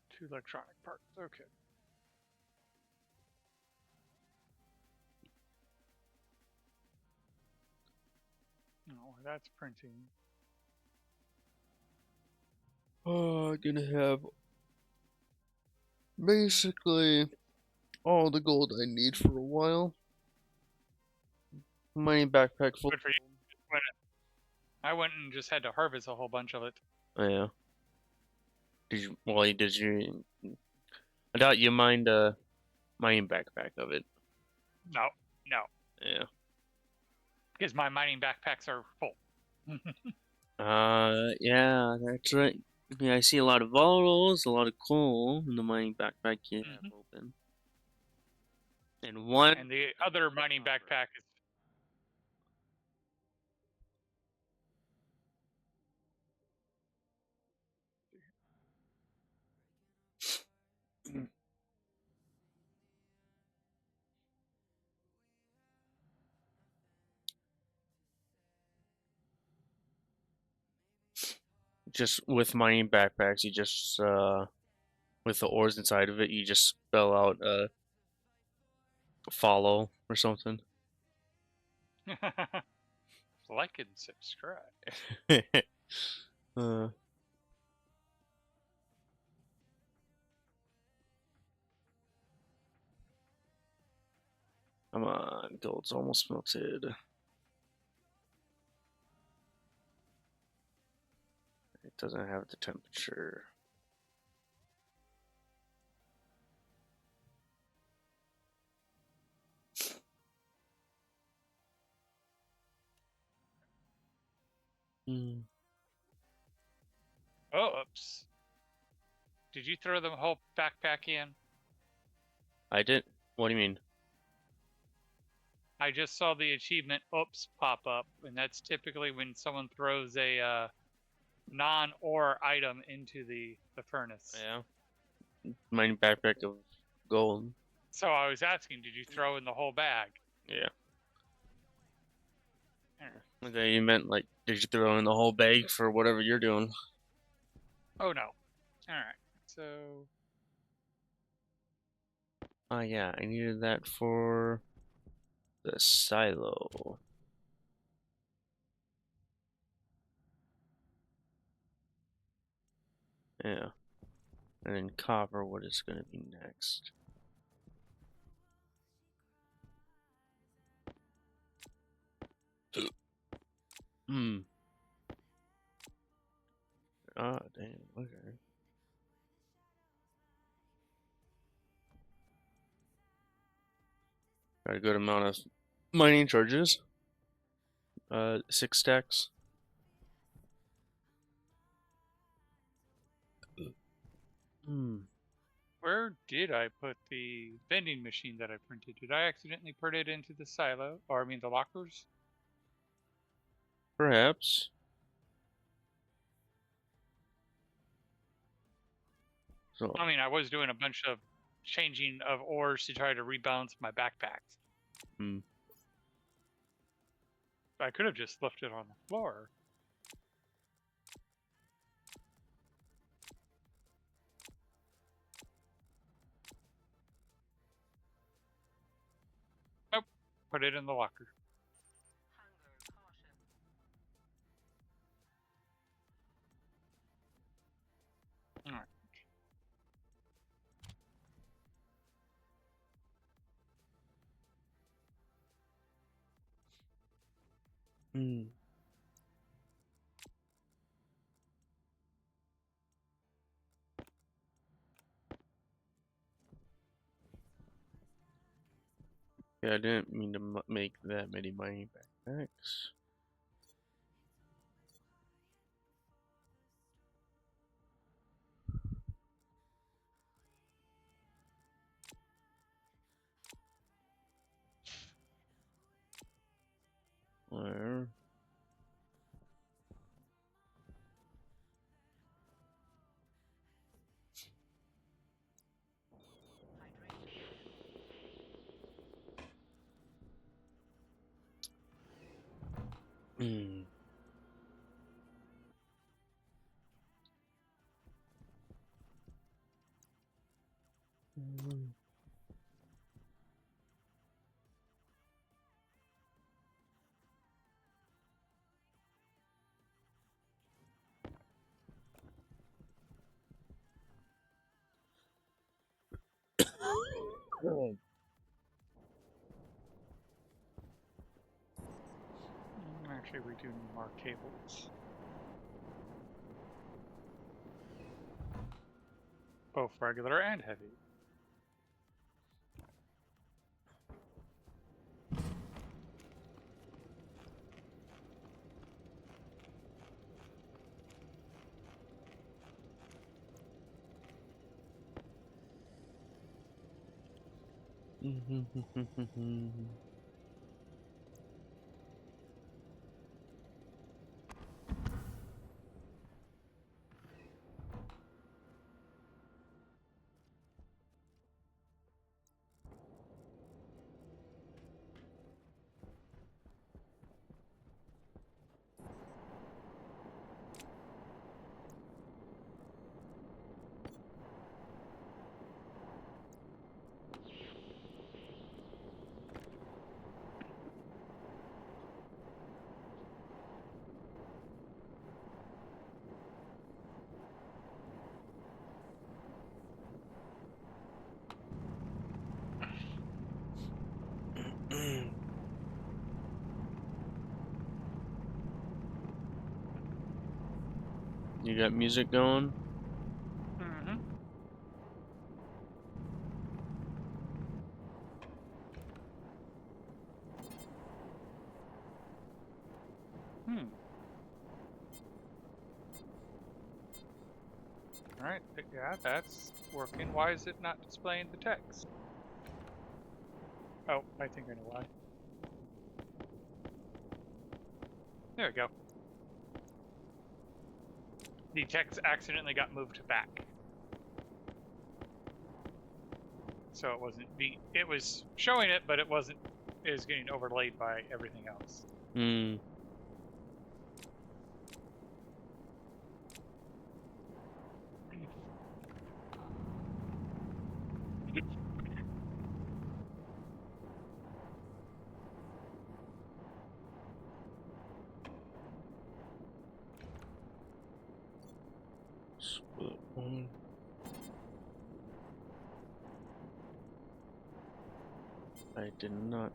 2 electronic parts. Okay. No, that's printing. Oh, I'm gonna have basically all the gold I need for a while. Mining backpack full. Good for you. I went and just had to harvest a whole bunch of it. Yeah. Did you? Well, did you? I doubt you mind mining backpack of it. No, no, Yeah. because my mining backpacks are full. Yeah, that's right. Yeah, I see a lot of volatiles, a lot of coal in the mining backpack you have Mhm. open, and one And the a other bit of mining copper. backpack is. Just with mining backpacks, you just with the ores inside of it, you just spell out follow or something. Like and subscribe. uh, Come on, gold's almost melted. It doesn't have the temperature. Hmm. Oh, oops. Did you throw the whole backpack in? I did. What do you mean? I just saw the achievement oops pop up, and that's typically when someone throws a non-ore item into the furnace. Yeah, mining backpack of gold. So I was asking, did you throw in the whole bag? Yeah. Alright. Okay, you meant like, did you throw in the whole bag for whatever you're doing? Oh no. Alright. So Oh yeah, I needed that for the silo. Yeah. And then copper, what is going to be next? Hmm. Ah, damn. Okay. Got a good amount of mining charges. 6 stacks. Hmm. where did I put the vending machine that I printed? Did I accidentally put it into the silo? Or I mean the lockers? Perhaps. So, I mean, I was doing a bunch of changing of ores to try to rebalance my backpacks. hmm. I could have just left it on the floor. Nope. Put it in the locker. Hmm. Yeah, I didn't mean to make that many mining backpacks. Where? Hmm. Actually, we do need more cables. Both regular and heavy. You got music going? Mm-hmm. Hmm. Alright, yeah, that's working. Why is it not displaying the text? Oh, I think I know why. There we go. The text accidentally got moved back. So it wasn't it was showing it, but it wasn't, it was getting overlaid by everything else. Hmm. Split one. I did not.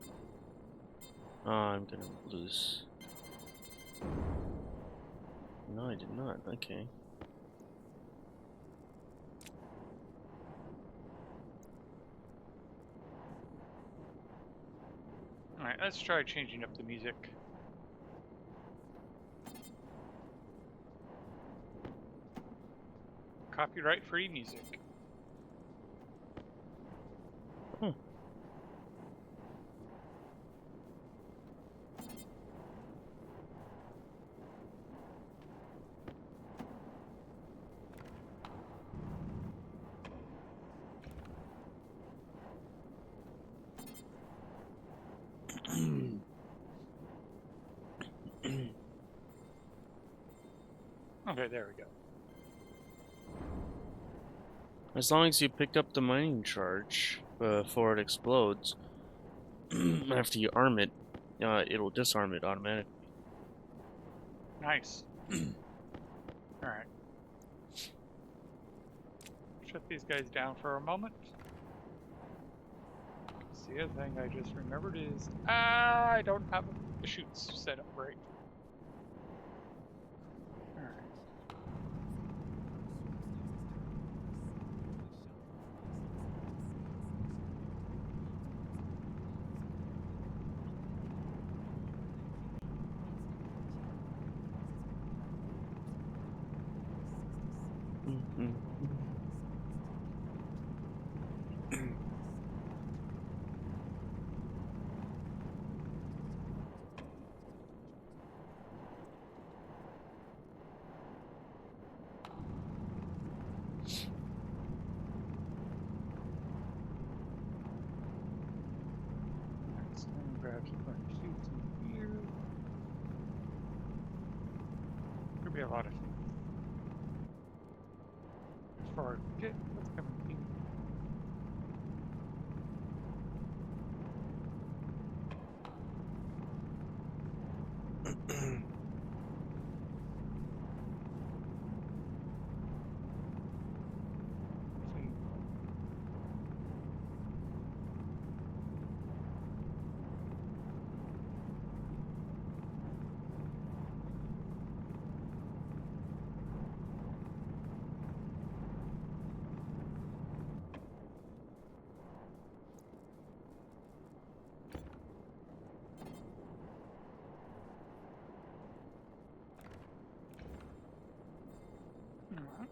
Oh, I'm gonna lose. No, I did not. Okay. Alright, let's try changing up the music. Copyright-free music. Huh. Okay, there we go. As long as you picked up the mining charge before it explodes, after you arm it, it'll disarm it automatically. Nice. Alright. Shut these guys down for a moment. The other thing I just remembered is I don't have the chutes set up right. Alright. Let's grab some chutes in here. Could be a lot of things. As far as get what's coming in. Alright.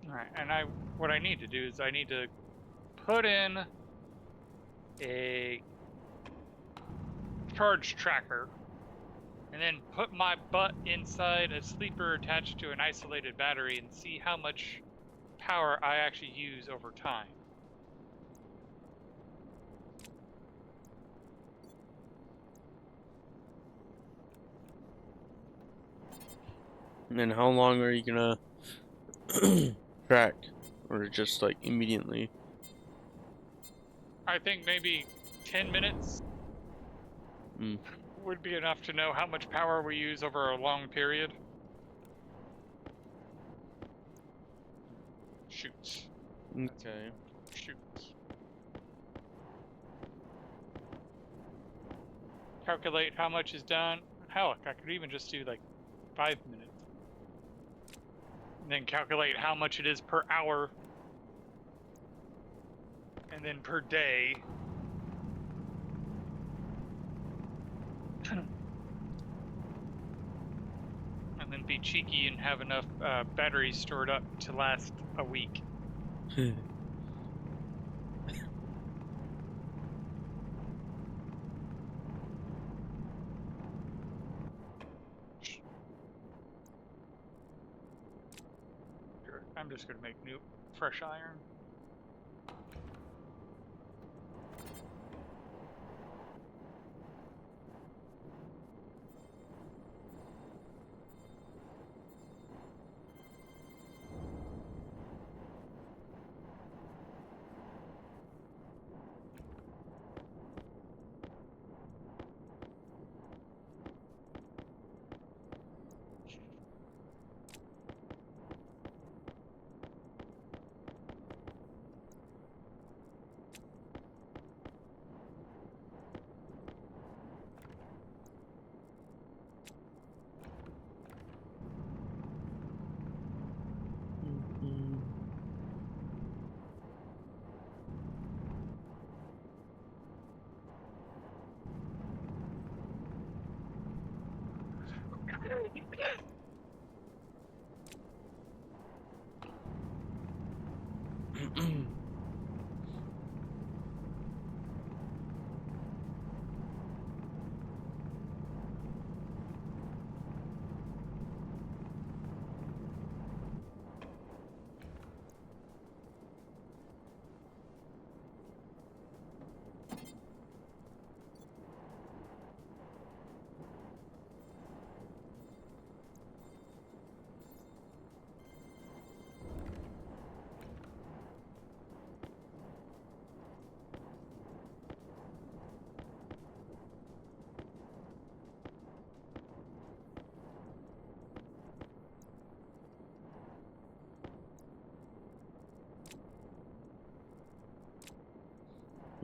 Alright, and what I need to do is I need to put in a charge tracker and then put my butt inside a sleeper attached to an isolated battery and see how much power I actually use over time. And then how long are you gonna track? Or just like immediately? I think maybe 10 minutes Mm. would be enough to know how much power we use over a long period. Shoots. Okay. Shoots. Calculate how much is done. Hell, I could even just do like 5 minutes. And then calculate how much it is per hour. And then per day. And then be cheeky and have enough batteries stored up to last a week. I'm just gonna make new fresh iron.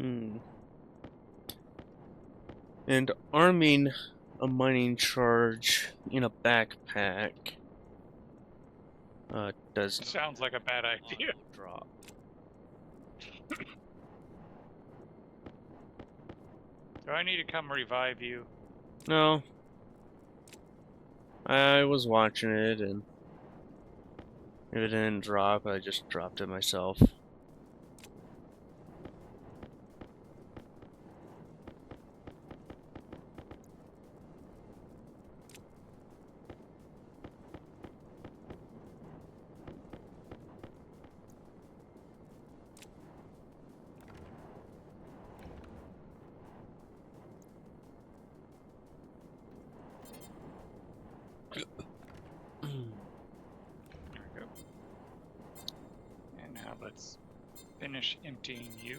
Hmm. And arming a mining charge in a backpack does not Sounds like a bad idea. auto drop. Do I need to come revive you? No, I was watching it, and if it didn't drop, I just dropped it myself. There we go. And now let's finish emptying you.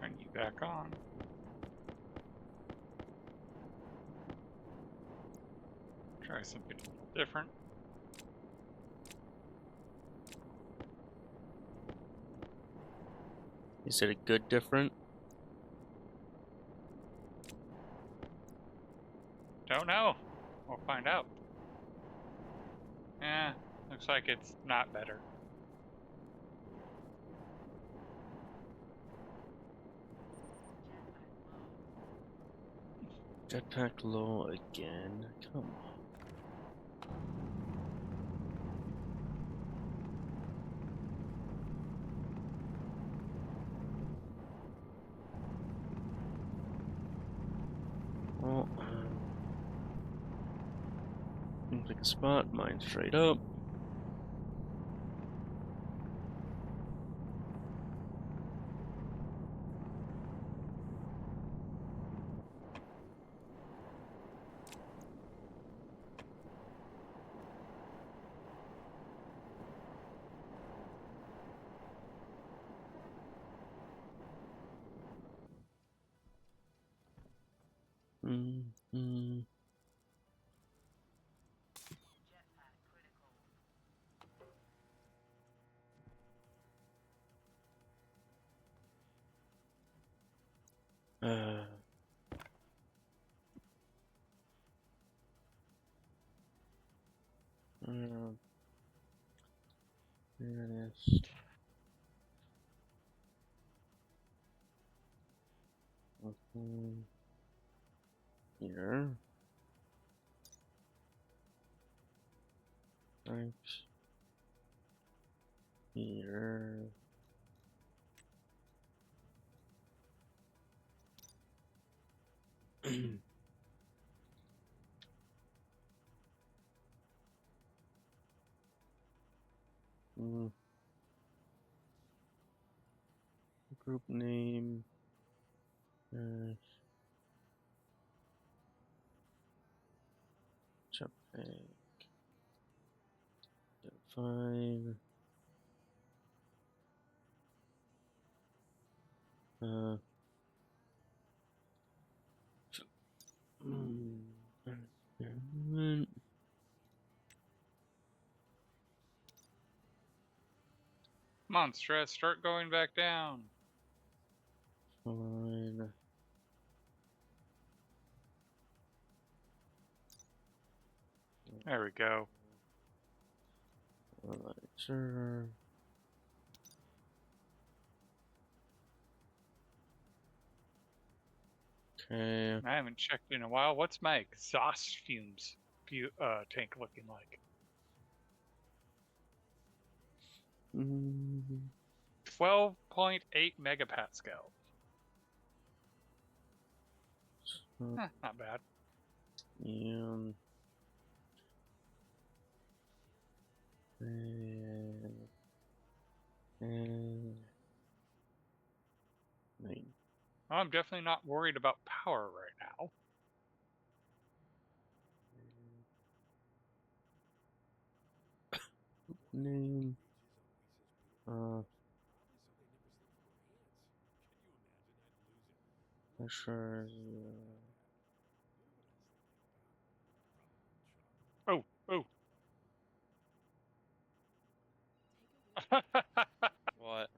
Turn you back on. Try something a little different. Is it a good different? Don't know. We'll find out. Eh, looks like it's not better. Jetpack low again. Come on. Well, pick a spot, mine straight up. Mm-hmm. Uh, there it is. Here. Right. Here. Mm, Group name. Jetpack. Define. Uh. Experiment. Come on, Stress, start going back down. Fine. There we go. Sure. Okay. I haven't checked in a while. What's my exhaust fumes tank looking like? 12.8 megapascal. Not bad. And name. I'm definitely not worried about power right now. Name. Pressure. Oh, oh. What?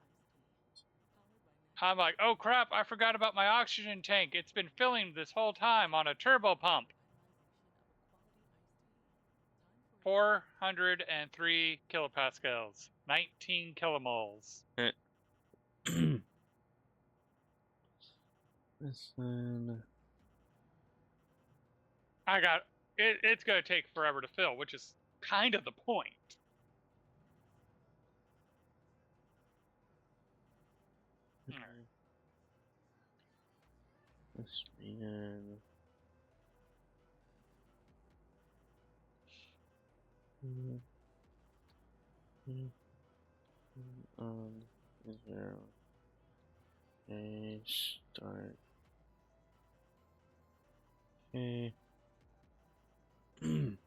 I'm like, oh crap, I forgot about my oxygen tank. It's been filling this whole time on a turbo pump. 403 kilopascals, 19 kilomoles. This one. I got it. It's going to take forever to fill, which is kind of the point. This man. Zero. Okay, start. Okay. And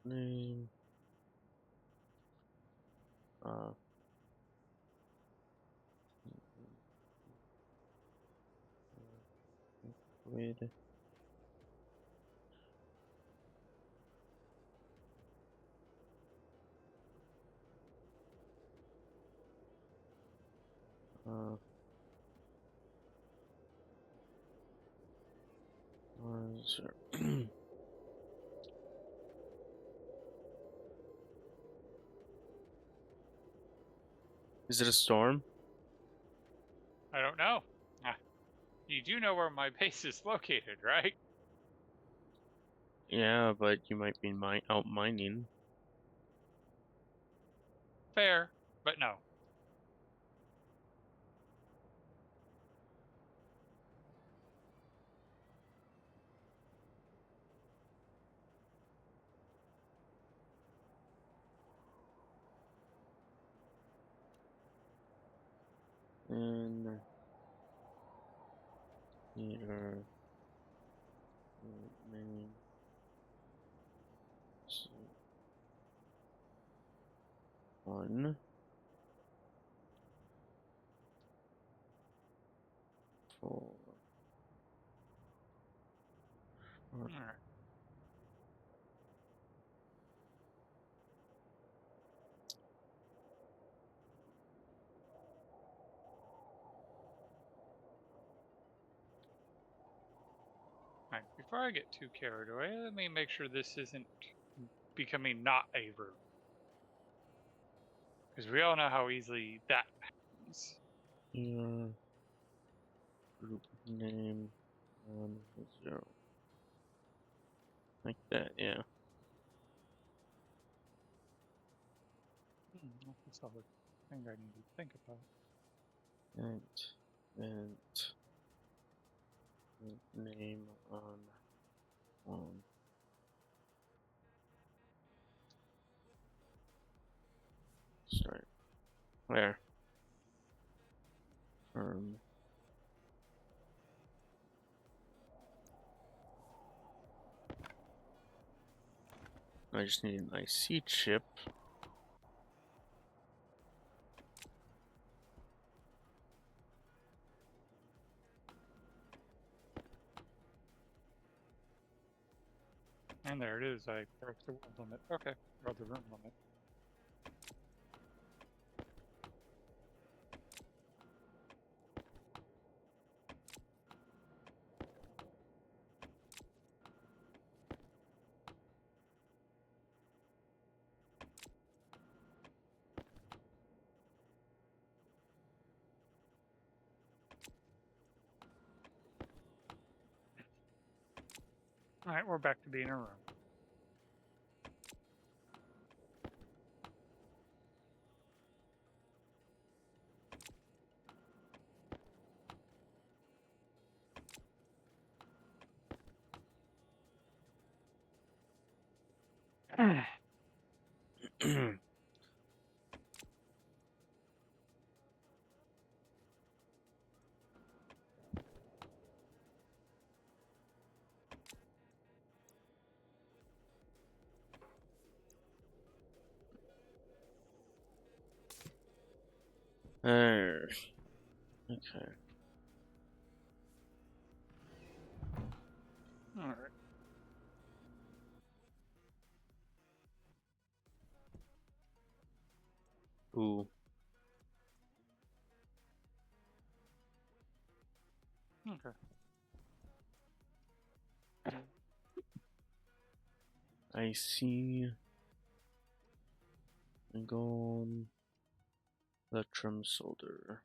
name. Wait. Sure. Is it a storm? I don't know. You do know where my base is located, right? Yeah, but you might be out mining. Fair, but no. And here, name. One. Four. All right. All right, before I get too carried away, let me make sure this isn't becoming not a verb. Because we all know how easily that happens. Here, group name 0. Like that, yeah. That's all the thing I need to think about. And name on start. Where? I just need an IC chip. And there it is. I broke the world limit. Okay, or the room limit. All right, we're back to being a room. There. Okay. All right. Ooh. Okay. I see. Gold. Electrum solder.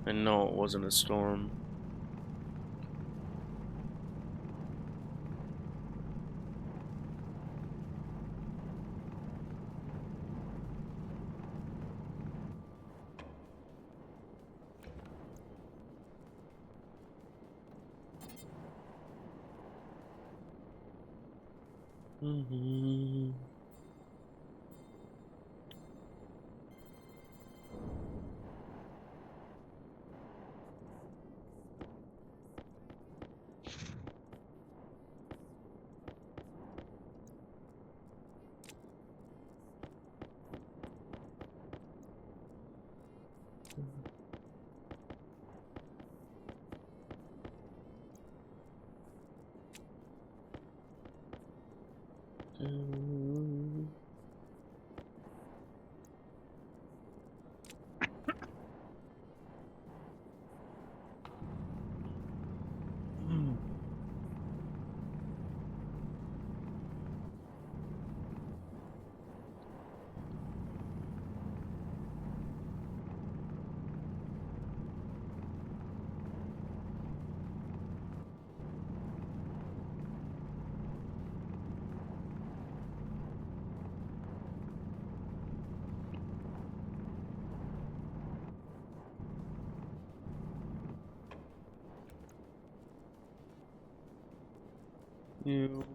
And no, it wasn't a storm. You.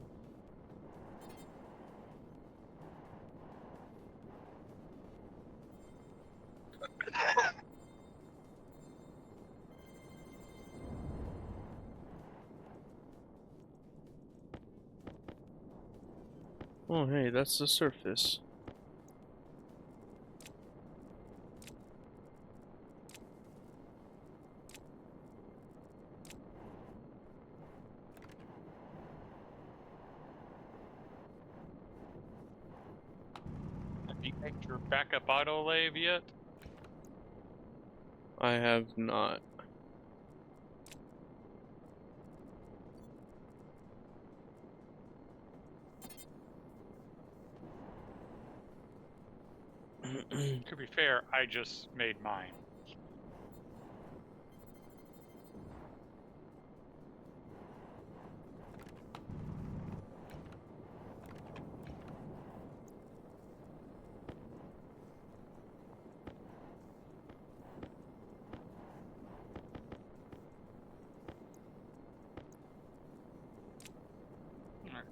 Oh, hey, that's the surface. Have you made your backup auto lathe yet? I have not. To be fair, I just made mine. All right.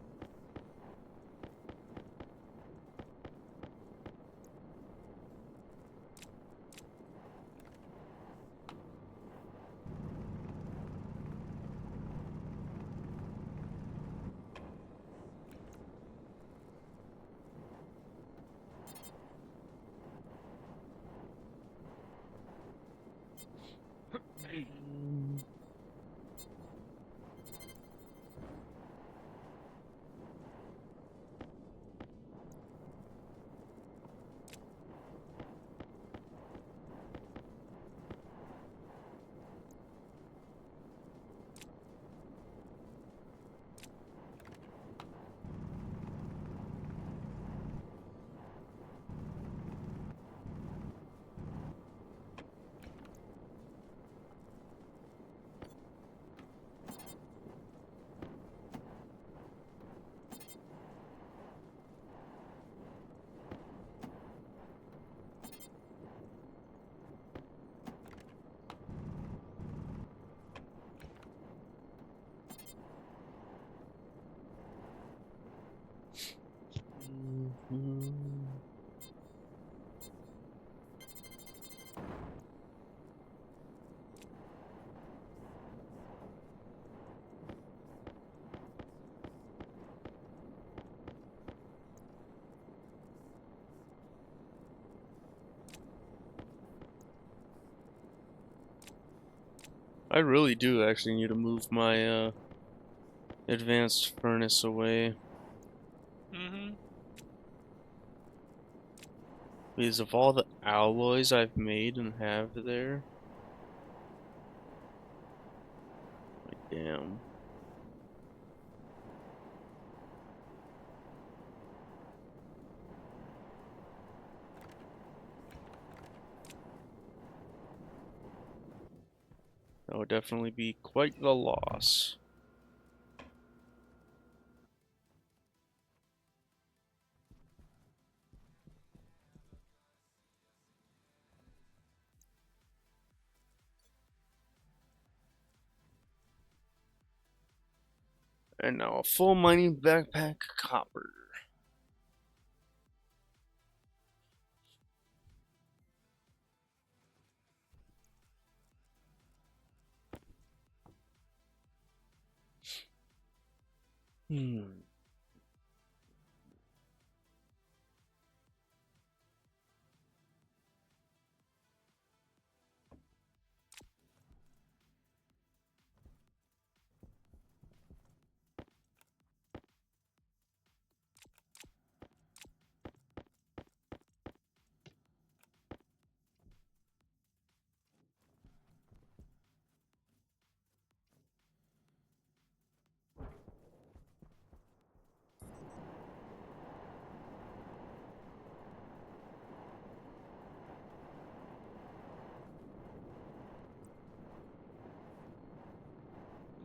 I really do actually need to move my advanced furnace away. Mm-hmm. Because of all the alloys I've made and have there. Like, damn. That would definitely be quite the loss. And now a full mining backpack copper. Hmm.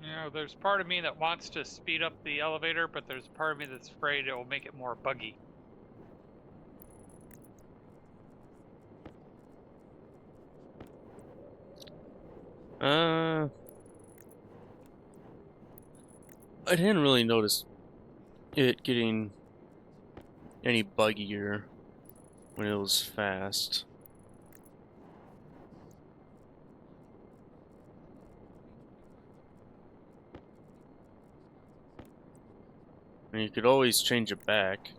You know, there's part of me that wants to speed up the elevator, but there's part of me that's afraid it will make it more buggy. I didn't really notice it getting any buggier when it was fast. And you could always change it back.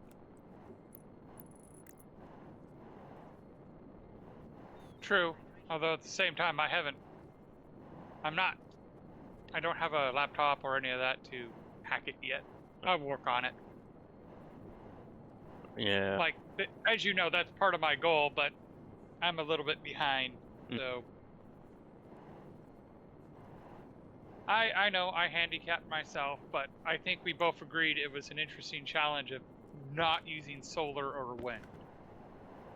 True, although at the same time I don't have a laptop or any of that to hack it yet. I'll work on it. Yeah. Like, as you know, that's part of my goal, but I'm a little bit behind, Mm. so I know I handicapped myself, but I think we both agreed it was an interesting challenge of not using solar or wind.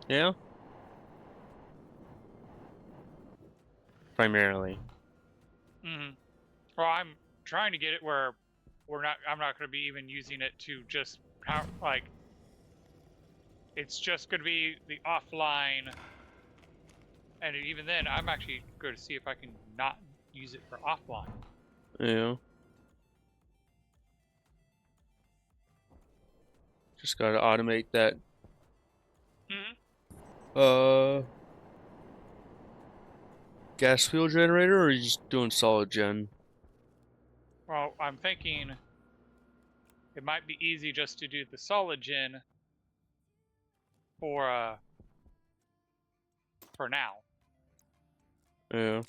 Yeah. Primarily. Mm-hmm. Well, I'm trying to get it where I'm not going to be even using it to just power, like, it's just going to be the offline. And even then, I'm actually going to see if I can not use it for offline. Yeah. Just gotta automate that. Mm-hmm. Gas fuel generator, or are you just doing solid gen? Well, I'm thinking it might be easy just to do the solid gen for now. Yeah.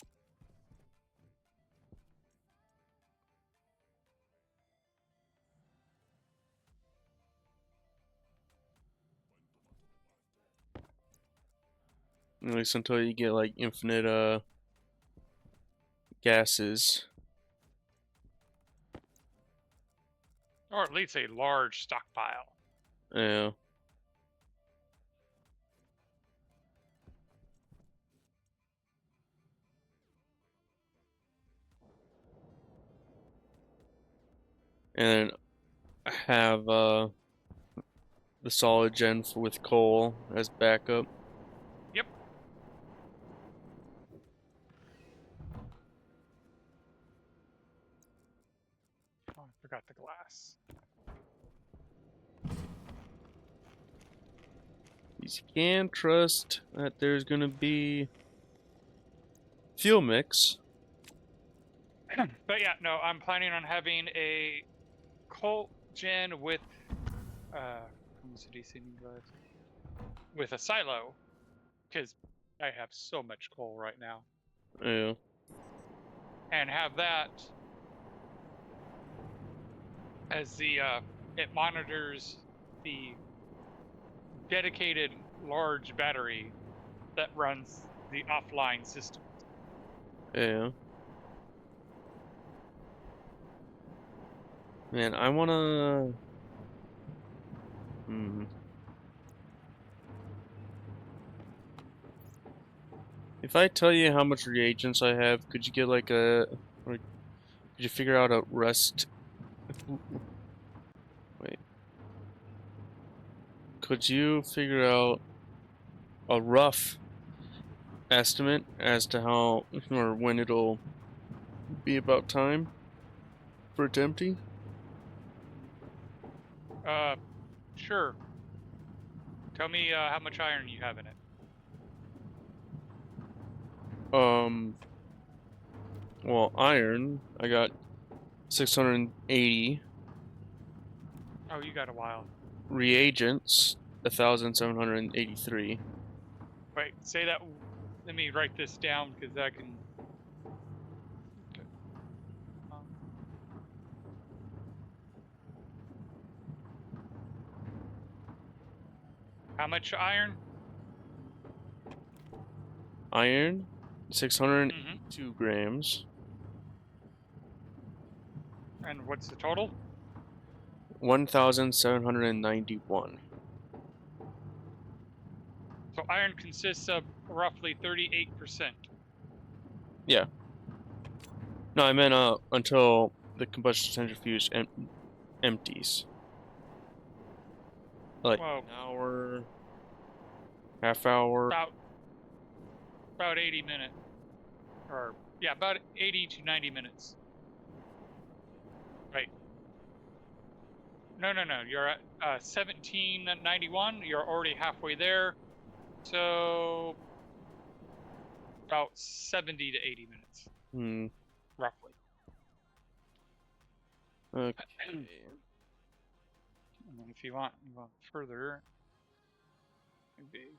At least until you get like infinite gases. Or at least a large stockpile. Yeah. And have the solid gen with coal as backup. Yep. Oh, I forgot the glass. You can trust that there's gonna be fuel mix. But yeah, no, I'm planning on having a coal gen with with a silo, because I have so much coal right now. Yeah. and have that as the it monitors the dedicated large battery that runs the offline system. Yeah. Man, I wanna. If I tell you how much reagents I have, could you get like a, or could you figure out a rust? Wait. Could you figure out a rough estimate as to how or when it'll be about time for it to empty? Sure. Tell me how much iron you have in it. Well, iron, I got 680. Oh, you got a while. Reagents, 1,783. Wait, say that. Let me write this down because I can. Okay. How much iron? Iron, 682 grams. And what's the total? 1,791. So iron consists of roughly 38%. Yeah. No, I meant until the combustion centrifuge empties. Like Well, an hour, half hour. about 80 minutes, or yeah, about 80 to 90 minutes. Right. No. You're at 1791. You're already halfway there. So about 70 to 80 minutes, roughly. Okay. And if you want further, maybe.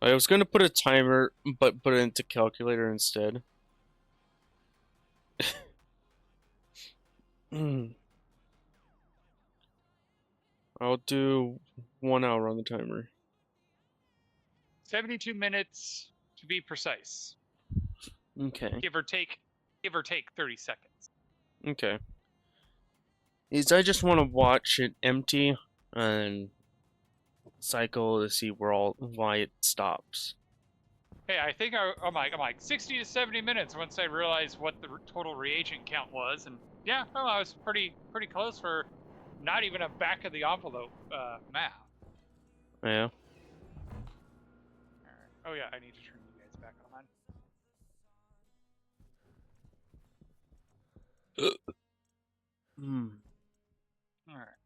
I was gonna put a timer, but put it into calculator instead. I'll do 1 hour on the timer. 72 minutes to be precise. Okay. Give or take 30 seconds. Okay. I just want to watch it empty and cycle to see why it stops. Hey, I think I'm like 60 to 70 minutes once I realized what the total reagent count was, and yeah, no, I was pretty close for not even a back of the envelope math. Yeah. All right. Oh yeah, I need to turn you guys back on. All right.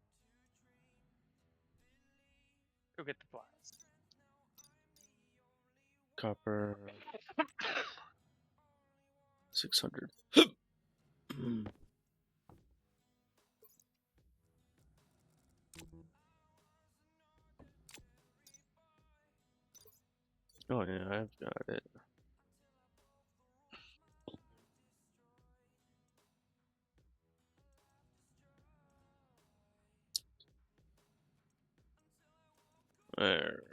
Go get the files. Copper 600. Oh yeah, I've got it. There.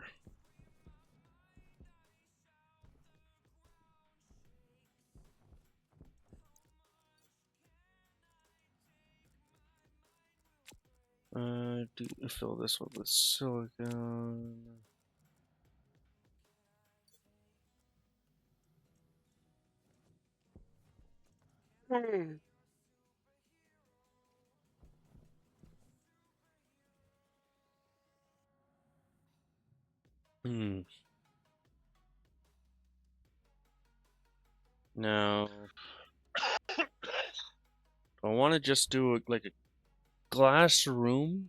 Do fill this one with silicone. Hmm. Now, I want to just do like a glass room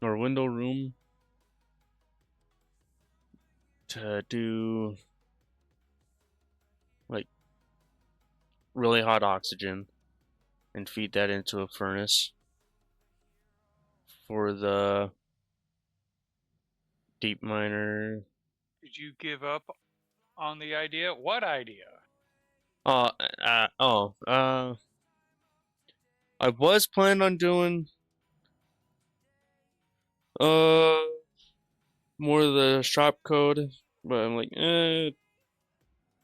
or window room to do like really hot oxygen and feed that into a furnace for the deep miner. Did you give up on the idea? What idea? I was planning on doing uh more of the shop code, but I'm like, He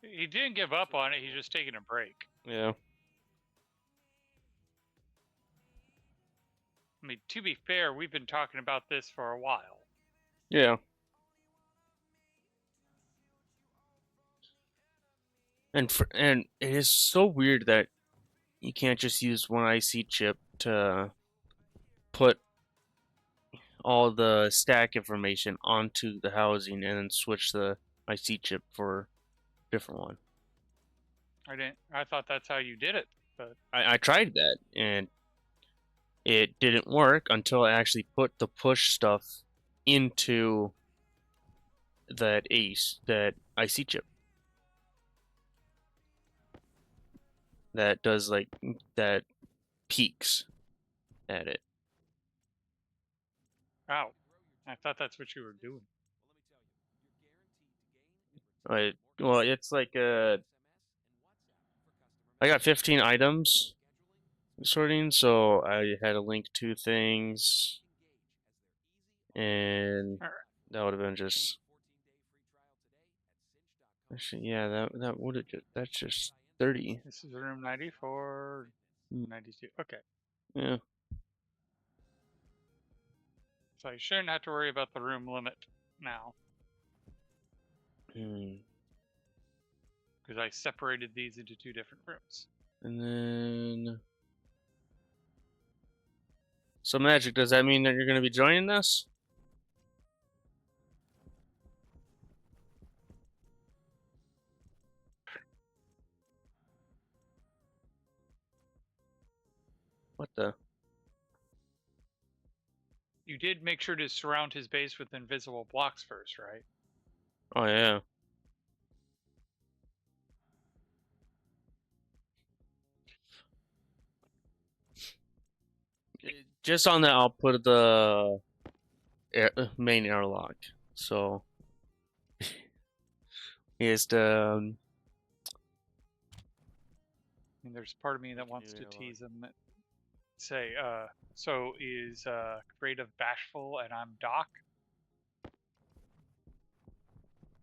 didn't give up on it. He's just taking a break. yeah, I mean, to be fair, we've been talking about this for a while. yeah. And it is so weird that you can't just use one IC chip to put all the stack information onto the housing and then switch the IC chip for a different one. I thought that's how you did it, but I tried that and it didn't work until I actually put the push stuff into that IC chip that does like that peaks at it. ow. I thought that's what you were doing. Well, it's like I got 15 items sorting, so I had to link two things, and that would have been just actually, yeah, that would have that's just 30. This is room 94, 92. Okay. Yeah. So you shouldn't have to worry about the room limit now. Hmm. Because I separated these into two different rooms. And then so Magic, does that mean that you're going to be joining this? What the? You did make sure to surround his base with invisible blocks first, right? Oh yeah. Just on the output of the main airlock. So is the I mean, there's part of me that wants to tease him. Say, so is Creative Bashful and I'm Doc?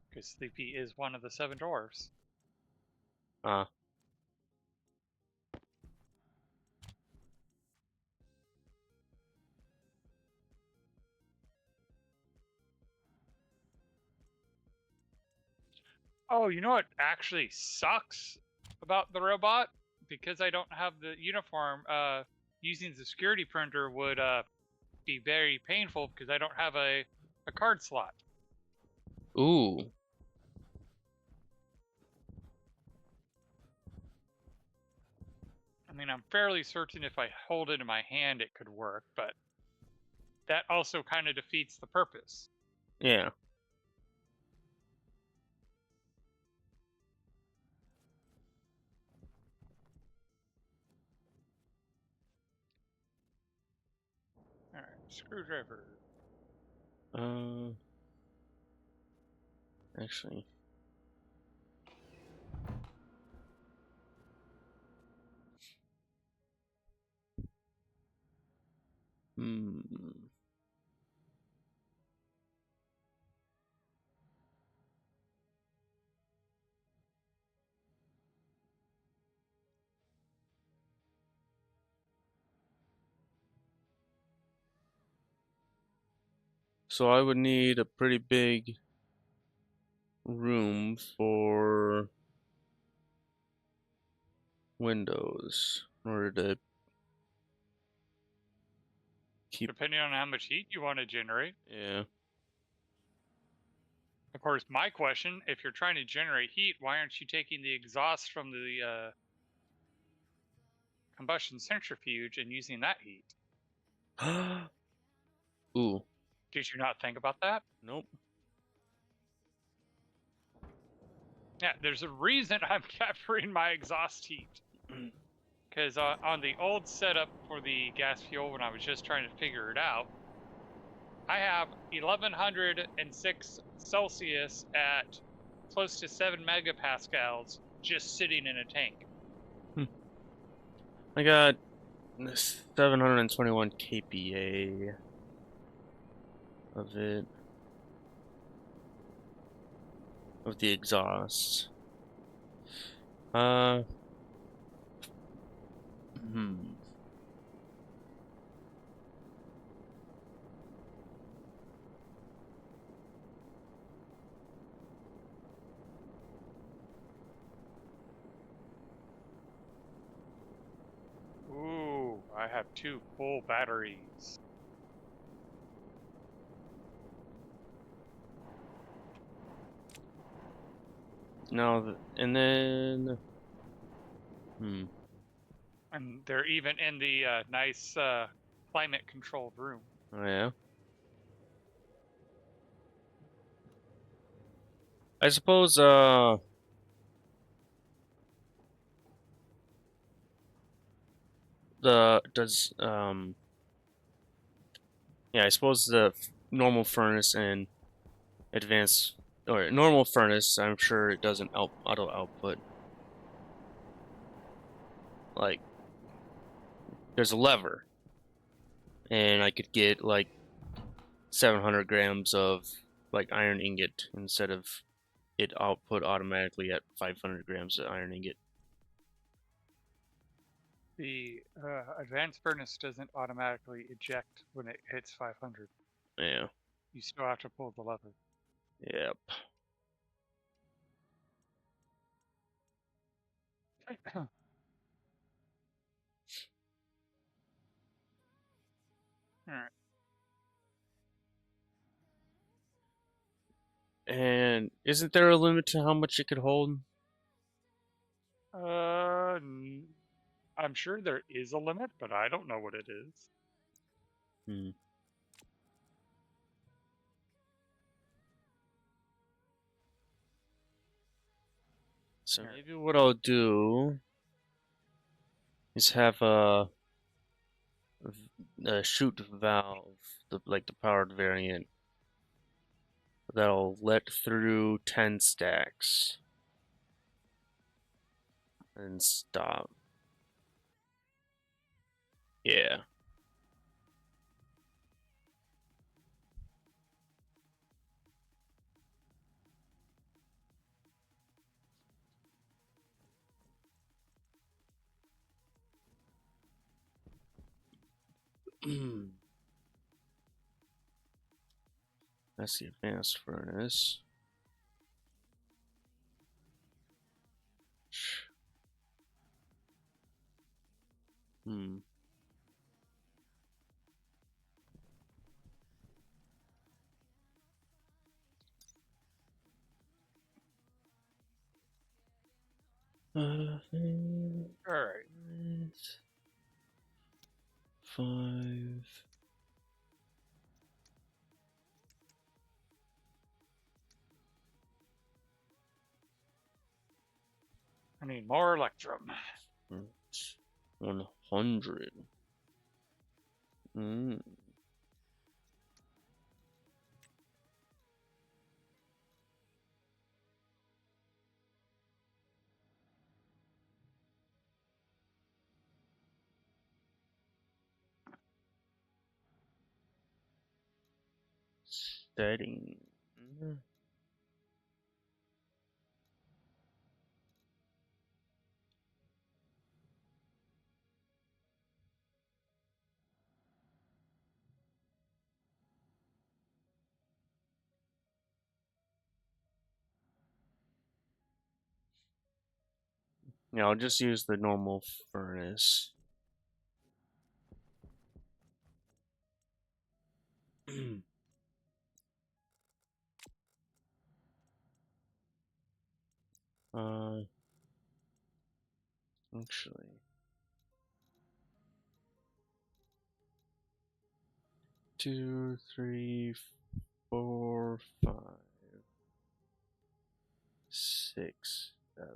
Because Sleepy is one of the 7 dwarves. Oh, you know what actually sucks about the robot? Because I don't have the uniform, using the security printer would be very painful because I don't have a card slot. Ooh. I mean, I'm fairly certain if I hold it in my hand it could work, but that also kind of defeats the purpose. Yeah. Alright, screwdriver. Actually. Hmm. So I would need a pretty big room for windows in order to keep. Depending on how much heat you want to generate. Yeah. Of course, my question, if you're trying to generate heat, why aren't you taking the exhaust from the combustion centrifuge and using that heat? Ooh. Did you not think about that? Nope. Yeah, there's a reason I'm capturing my exhaust heat. Because on the old setup for the gas fuel, when I was just trying to figure it out, I have 1106 Celsius at close to 7 megapascals just sitting in a tank. I got 721 kPa of it. Of the exhaust. Uh, hmm. Ooh, I have 2 full batteries. No, and then, And they're even in the nice climate-controlled room. oh yeah. I suppose, yeah, I suppose the normal furnace and advanced, or normal furnace, I'm sure it doesn't auto output. Like, there's a lever, and I could get like 700 grams of like iron ingot instead of it output automatically at 500 grams of iron ingot. The advanced furnace doesn't automatically eject when it hits 500. Yeah. You still have to pull the lever. Yep. Alright. And isn't there a limit to how much it could hold? I'm sure there is a limit, but I don't know what it is. Hmm. So Here. maybe what I'll do is have a chute valve, like the powered variant, that'll let through 10 stacks and stop. Yeah. That's the advanced furnace. Hmm. Alright. 5. I need more electrum. 100. Mm. Setting. Yeah, I'll just use the normal furnace. uh, actually, 2, 3, 4, 5, 6, 7.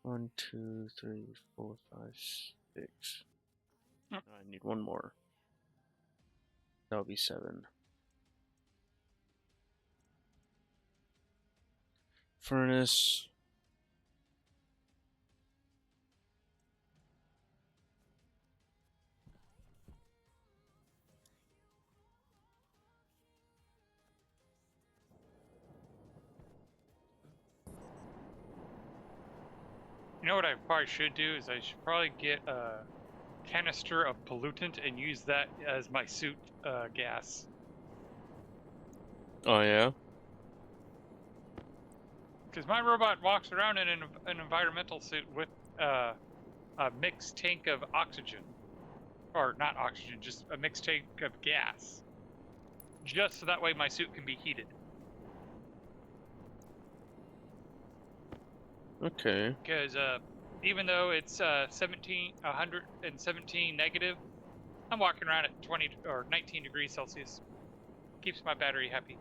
1, 2, 3, 4, 5, 6. I need one more. That would be 7. Furnace. You know what I probably should do is I should probably get a canister of pollutant and use that as my suit gas. Oh yeah. Because my robot walks around in an environmental suit with a mixed tank of oxygen. Or not oxygen, just a mixed tank of gas. Just so that way my suit can be heated. Okay. Because even though it's 117 negative, I'm walking around at 20 or 19 degrees Celsius. Keeps my battery happy.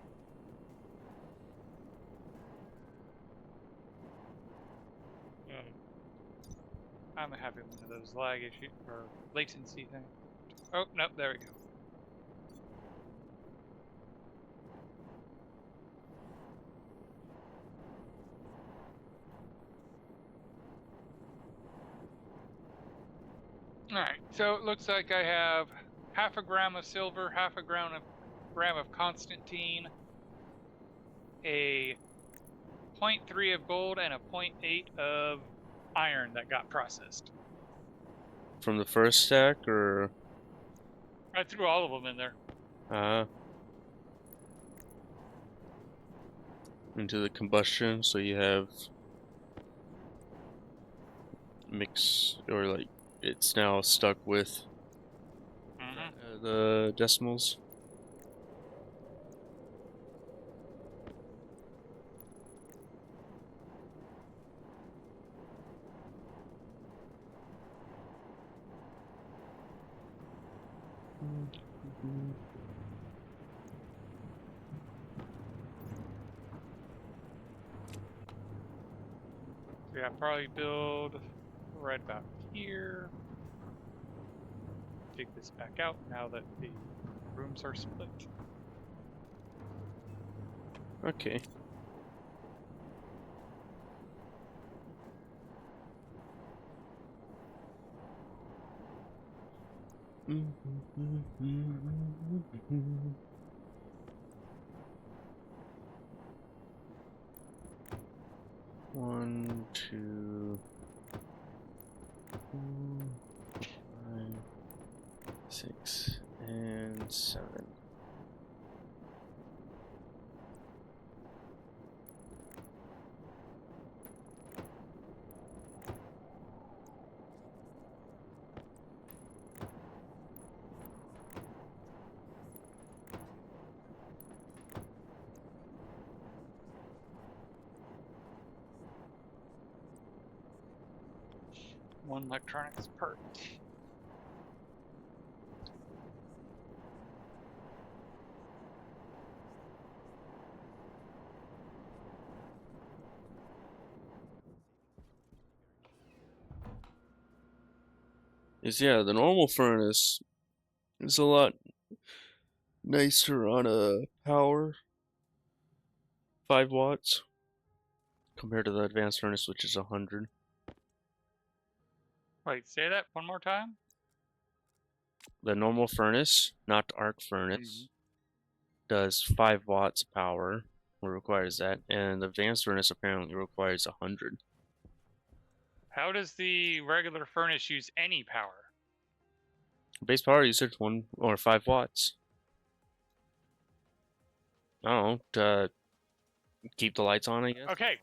I'm having one of those lag issue or latency things. Oh, nope, there we go. Alright, so it looks like I have half a gram of silver, half a gram of Constantine, a 0.3 of gold, and a 0.8 of iron that got processed. From the first stack, or? I threw all of them in there. Into the combustion, so you have mix, or like it's now stuck with the decimals. So yeah, probably build right about here. Take this back out now that the rooms are split. Okay. One, two, 4, 5, 6, and 7. One electronics part. Yeah, the normal furnace is a lot nicer on a power, 5 watts, compared to the advanced furnace, which is 100. Wait, say that one more time? The normal furnace, not the arc furnace, does 5 watts of power, or requires that, and the advanced furnace apparently requires 100. How does the regular furnace use any power? Base power usage 1 or 5 watts. I don't know, to keep the lights on, I guess. Okay.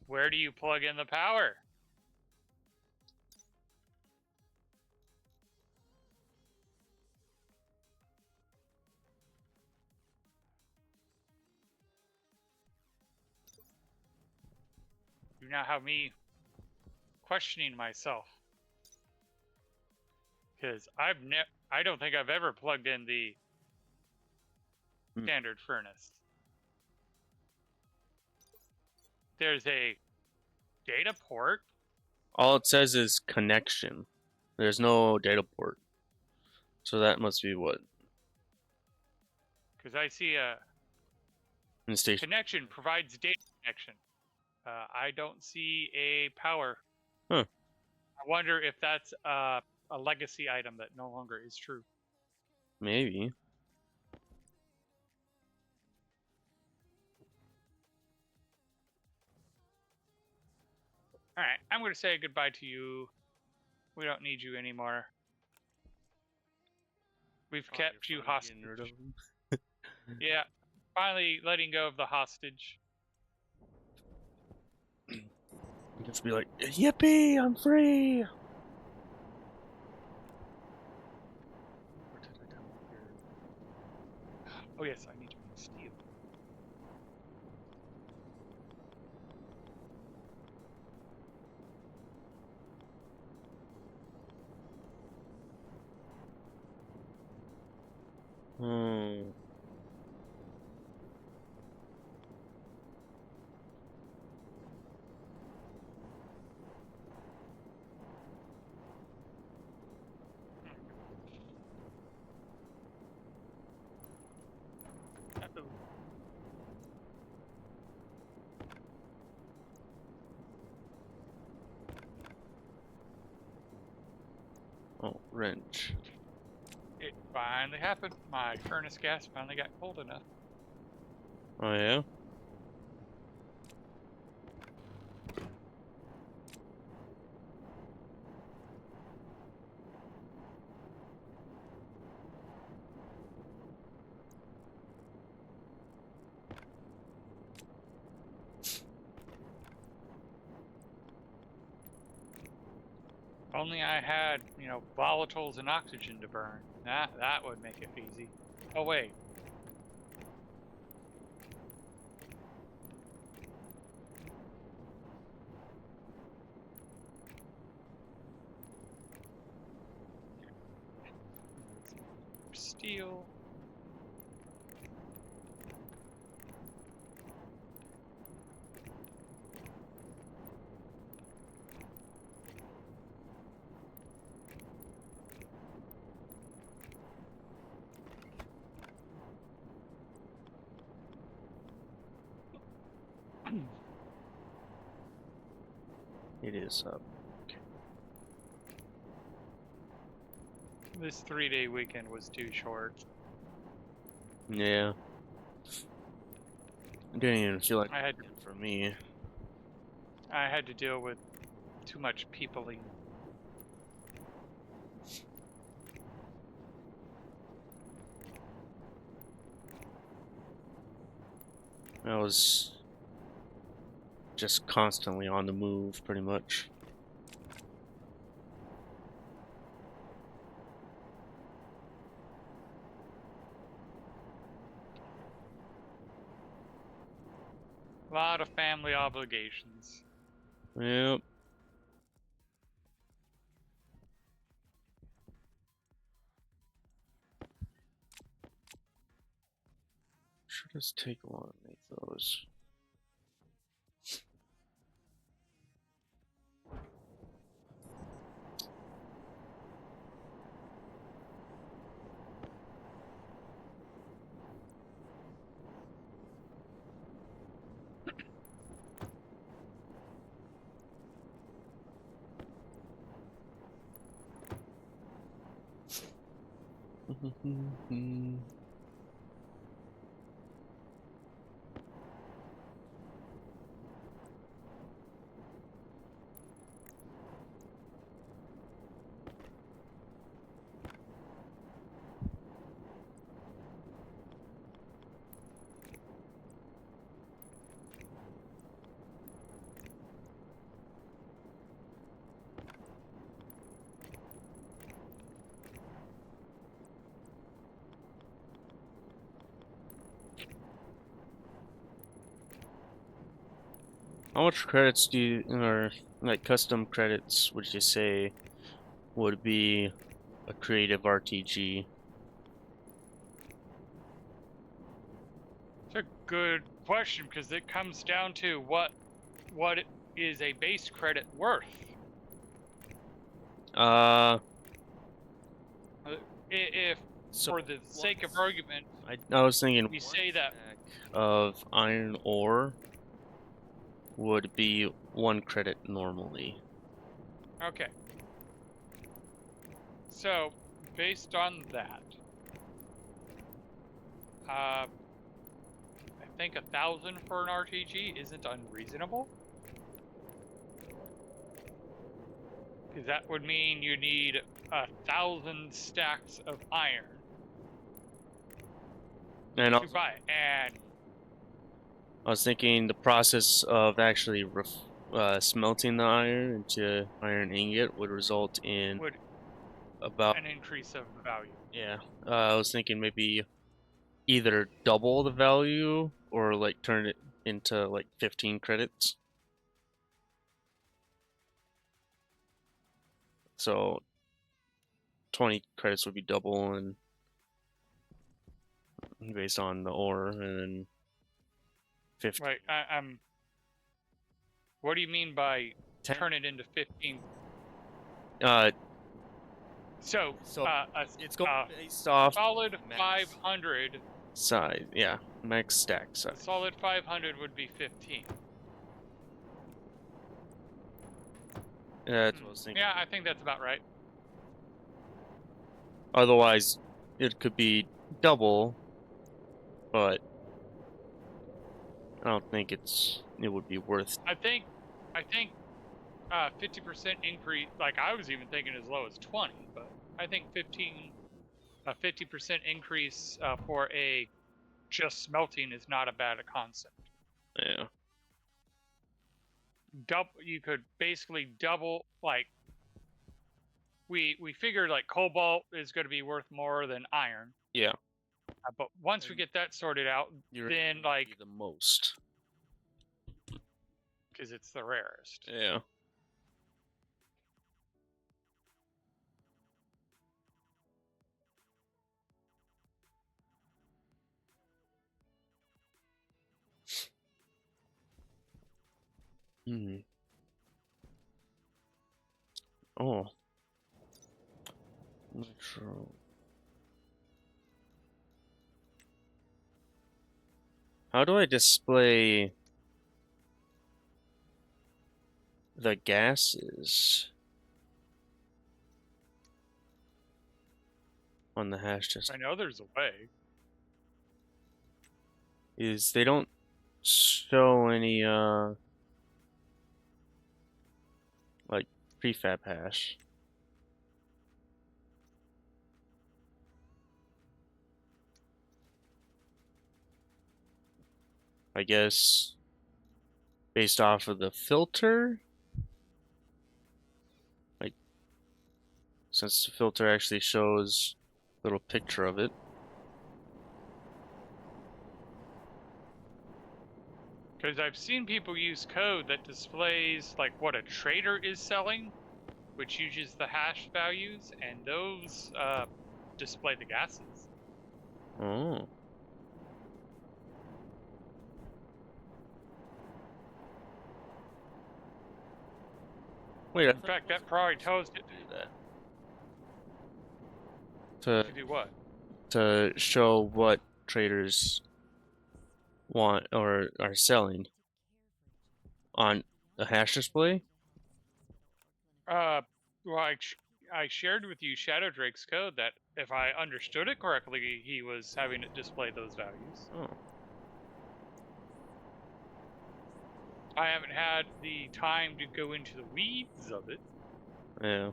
Where do you plug in the power? You now have me questioning myself. Because I don't think I've ever plugged in the standard furnace. There's a data port. All it says is connection. There's no data port. So that must be what? Because I see a In the station. connection provides data connection. I don't see a power. Huh. I wonder if that's a legacy item that no longer is true. Maybe. All right, I'm going to say goodbye to you. We don't need you anymore. We've Oh, kept you're you finally getting hostage. rid of them. Yeah, finally letting go of the hostage. Just be like, yippee, I'm free! What did I do here? Oh yes, I need to make steel. Hmm. Uh-oh. Oh, wrench. It finally happened. My furnace gas finally got cold enough. Oh, yeah? Only I had, volatiles and oxygen to burn. That would make it easy. Oh wait. Steel. It is up. This 3-day weekend was too short. Yeah. I didn't even feel like I had it for me. to deal with too much peopling. I was just constantly on the move, pretty much. A lot of family obligations. Yep. Sure does take a while to make those. How much credits do you, or like custom credits, would you say would be a creative RTG? It's a good question because it comes down to what is a base credit worth. Uh, If So for the sake of argument, I was thinking we one say that. stack of iron ore would be 1 credit normally. Okay. So, based on that, I think 1,000 for an RTG isn't unreasonable. Because that would mean you need 1,000 stacks of iron And to buy it. And I was thinking the process of actually smelting the iron into iron ingot would result in would about, an increase of value. yeah, I was thinking maybe either double the value or like turn it into like 15 credits. So 20 credits would be double and based on the ore, and then 50. Right. I'm. What do you mean by 10. turn it into 15? Uh, So, so a it's going based off solid max 500. size. Yeah, max stack A size. solid 500 would be 15. That's what I was thinking. Yeah, I think that's about right. Otherwise, it could be double, but I don't think it would be worth. I think 50% increase. Like I was even thinking as low as 20, but I think 50% increase for a just smelting is not a bad concept. Yeah. You could basically double, like we figured like cobalt is going to be worth more than iron. Yeah. But once we get that sorted out, then like the most. because it's the rarest. Yeah. Hmm. Oh. Nitro. How do I display the gases on the hash I display? know there's a way. Is they don't show any like prefab hash. I guess based off of the filter, like since the filter actually shows a little picture of it. Because I've seen people use code that displays like what a trader is selling, which uses the hash values, and those display the gases. Oh. Wait, In fact, that probably tells it do that. to do what? To show what traders want or are selling on the hash display. Well, I shared with you Shadow Drake's code that if I understood it correctly, he was having it display those values. Oh. I haven't had the time to go into the weeds of it. Yeah.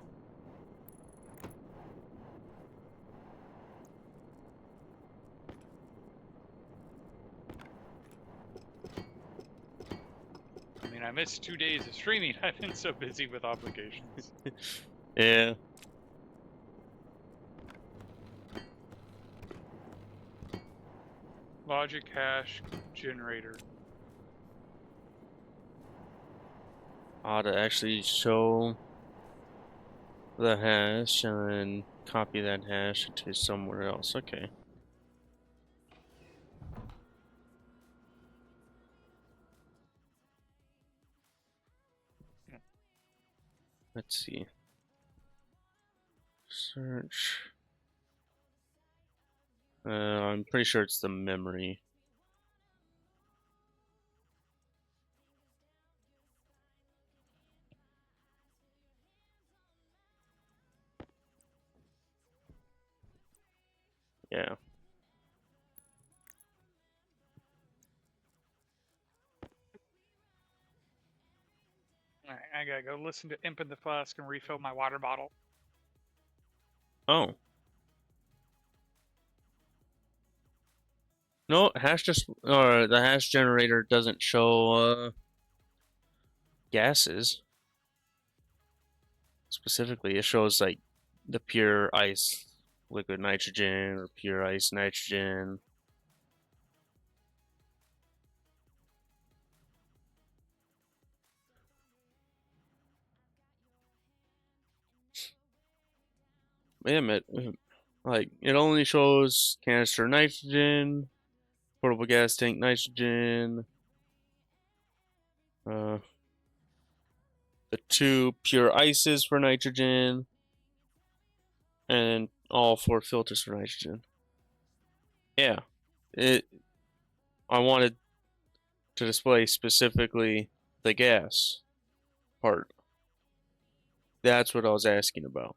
I mean, I missed 2 days of streaming. I've been so busy with obligations. Yeah. Logic hash generator. Ought to actually show the hash and then copy that hash to somewhere else. Okay. Let's see. Search. I'm pretty sure it's the memory. Yeah. Alright, I gotta go listen to Imp in the Flask and refill my water bottle. Oh. No, the hash generator doesn't show gases specifically. It shows like the pure ice liquid nitrogen or pure ice nitrogen. Damn it. Like it only shows canister nitrogen, portable gas tank nitrogen, uh the two pure ices for nitrogen, and all four filters for nitrogen. Yeah. It I wanted to display specifically the gas part. That's what I was asking about.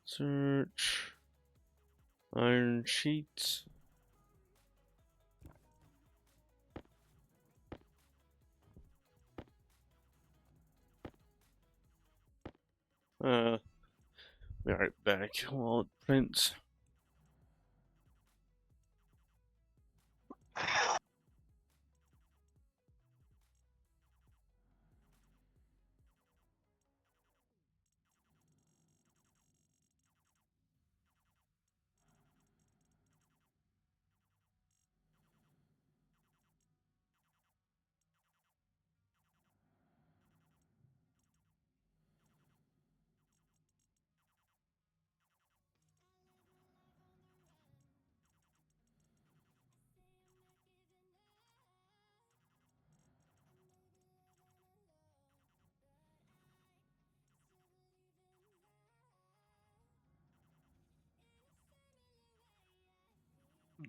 Search iron sheets. Be right back while it prints.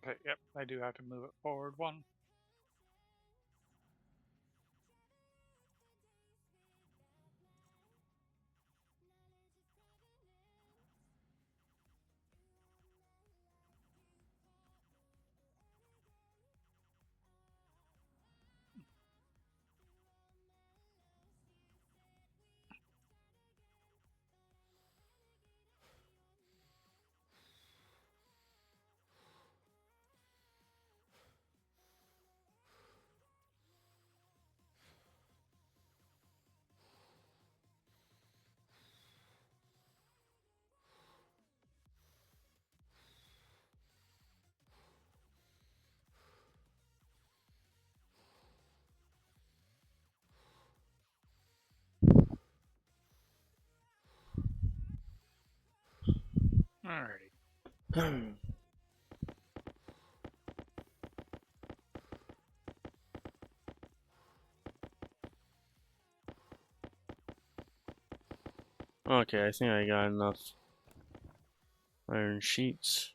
Okay, yep, I do have to move it forward one. Alrighty. Okay, I think I got enough iron sheets.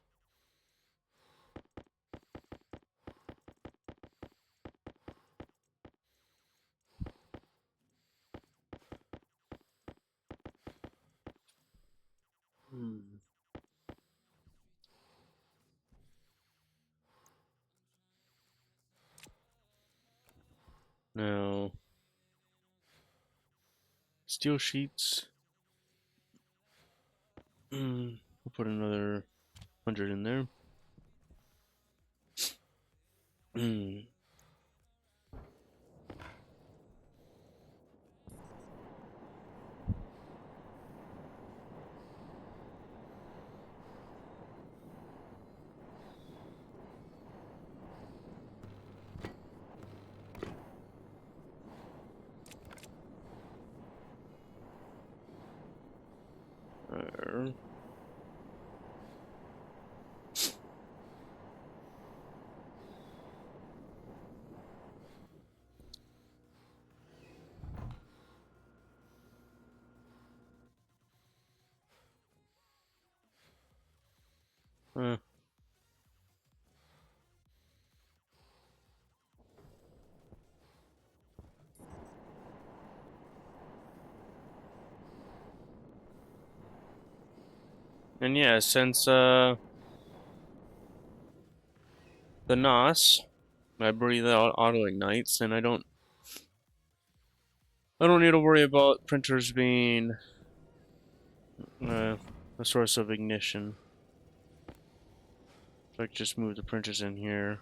Hmm. Now, steel sheets. We'll put another 100 in there. There. Uh, and yeah, since the NOS, I breathe out auto ignites, and I don't need to worry about printers being a source of ignition. So I can just move the printers in here.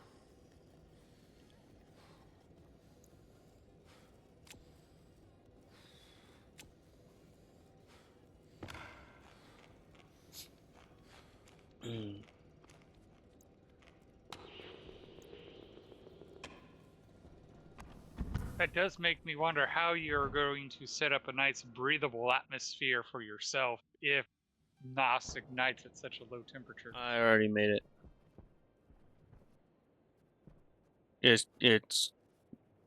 That does make me wonder how you're going to set up a nice breathable atmosphere for yourself if NOS ignites at such a low temperature. I already made it. It's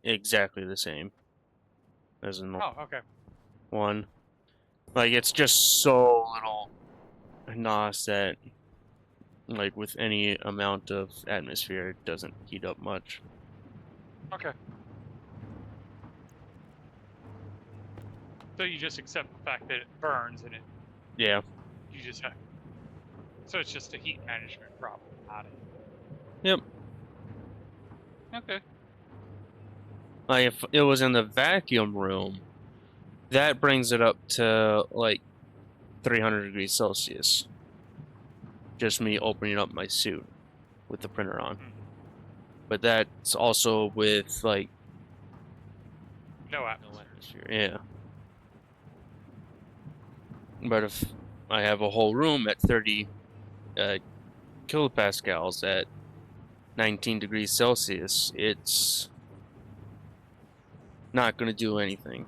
exactly the same as a normal Oh, okay. one. Like, it's just so little NOS that, like, with any amount of atmosphere, it doesn't heat up much. Okay. So you just accept the fact that it burns and Yeah. you just have. So it's just a heat management problem, not it. Yep. Okay. Like, if it was in the vacuum room, that brings it up to, like, 300 degrees Celsius. Just me opening up my suit with the printer on. But that's also with, like, No no atmosphere. atmosphere. Yeah. But if I have a whole room at 30 kilopascals at 19 degrees Celsius, it's not going to do anything.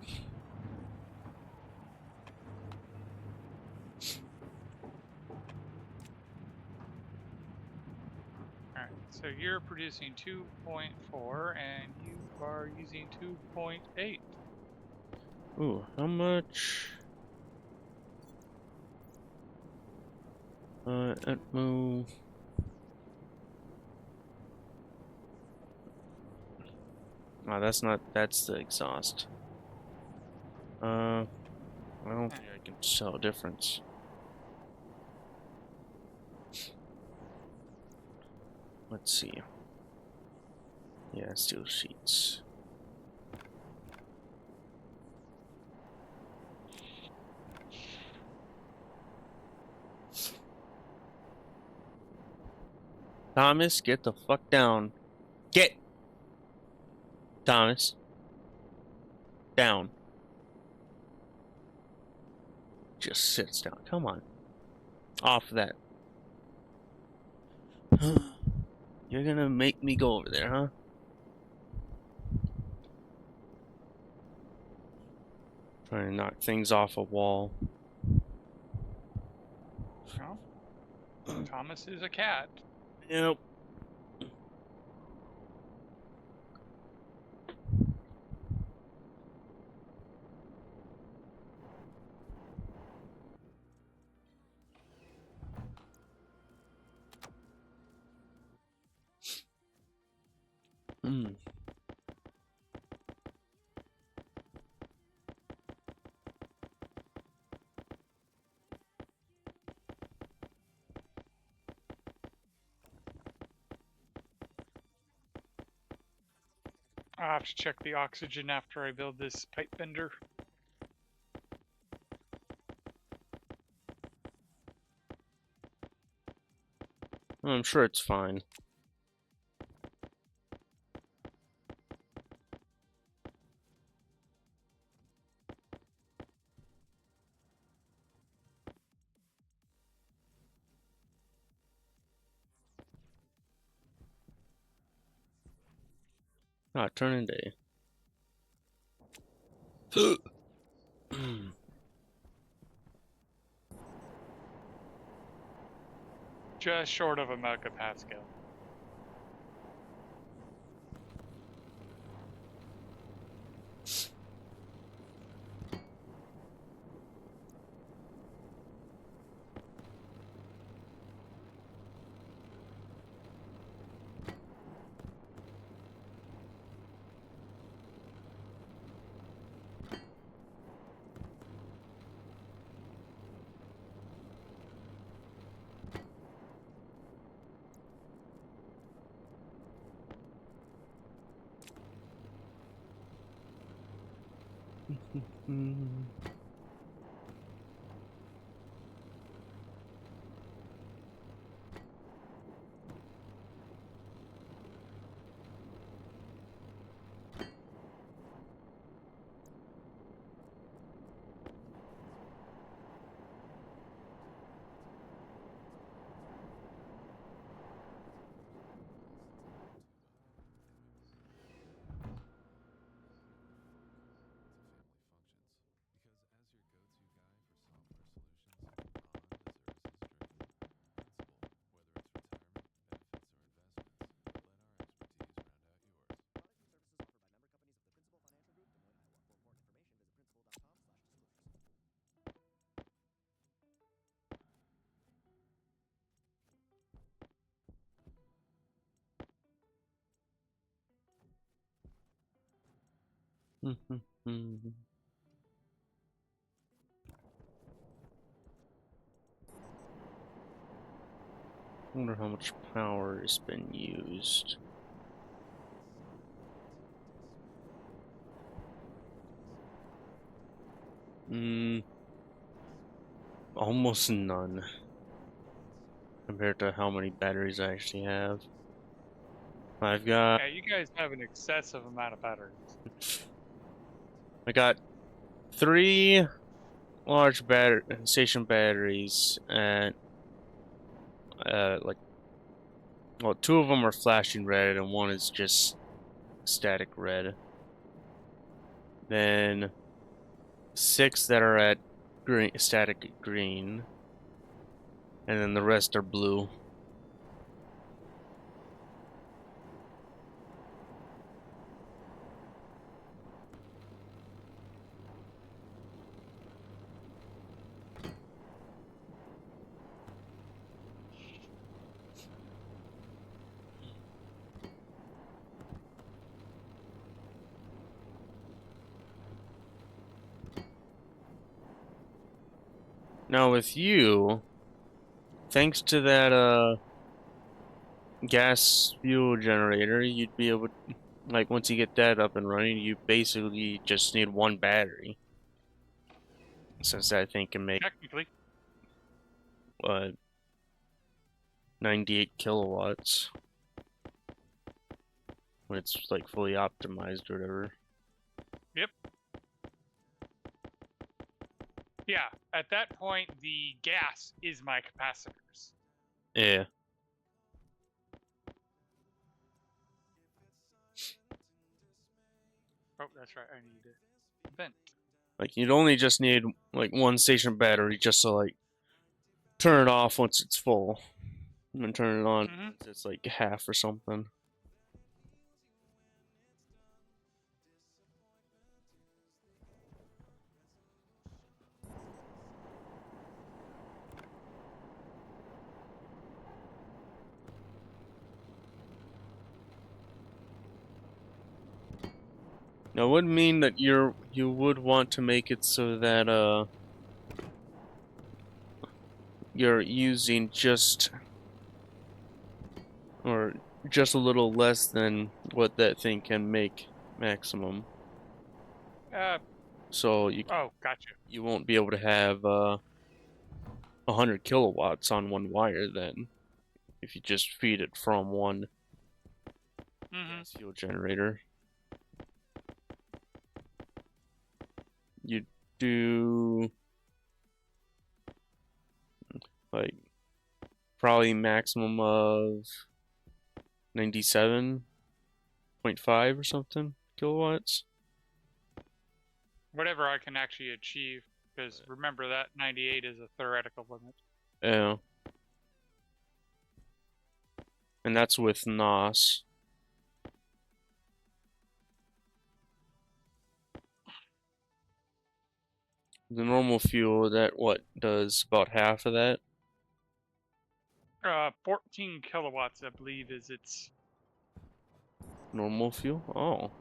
Alright, so you're producing 2.4 and you are using 2.8. Ooh, how much? Atmo. Oh, that's the exhaust. I don't think I can tell a difference. Let's see. Yeah, steel sheets. Thomas, get the fuck down. Get! Thomas. Down. Just sits down. Come on. Off that. You're gonna make me go over there, huh? Trying to knock things off a wall. No? Thomas is a cat. Yep. Mm. I'll have to check the oxygen after I build this pipe bender. I'm sure it's fine. Ah, turning day. just short of a megapascal. Mm. Wonder how much power has been used. Almost none compared to how many batteries I actually have. I've got Yeah, you guys have an excessive amount of batteries. I got 3 large station batteries, and like, well, 2 of them are flashing red, and 1 is just static red. Then 6 that are at static green, and then the rest are blue. Now with you, thanks to that gas fuel generator, you'd be able to, like, once you get that up and running, you basically just need 1 battery. Since that thing can make Technically. 98 kilowatts when it's like fully optimized or whatever. Yep. Yeah, at that point, the gas is my capacitors. Yeah. Oh, that's right, I need to vent. Like, you'd only just need like 1 station battery just to like turn it off once it's full, and then turn it on once it's like half or something. Now, it would mean that you would want to make it so that you're using just a little less than what that thing can make maximum. So Oh, gotcha. you won't be able to have 100 kilowatts on 1 wire then, if you just feed it from 1 gas fuel generator. You do like probably maximum of 97.5 or something kilowatts. Whatever I can actually achieve, because remember that 98 is a theoretical limit. Yeah. And that's with NOS. The normal fuel, that what does about half of that? 14 kilowatts, I believe, is its. Normal fuel? Oh.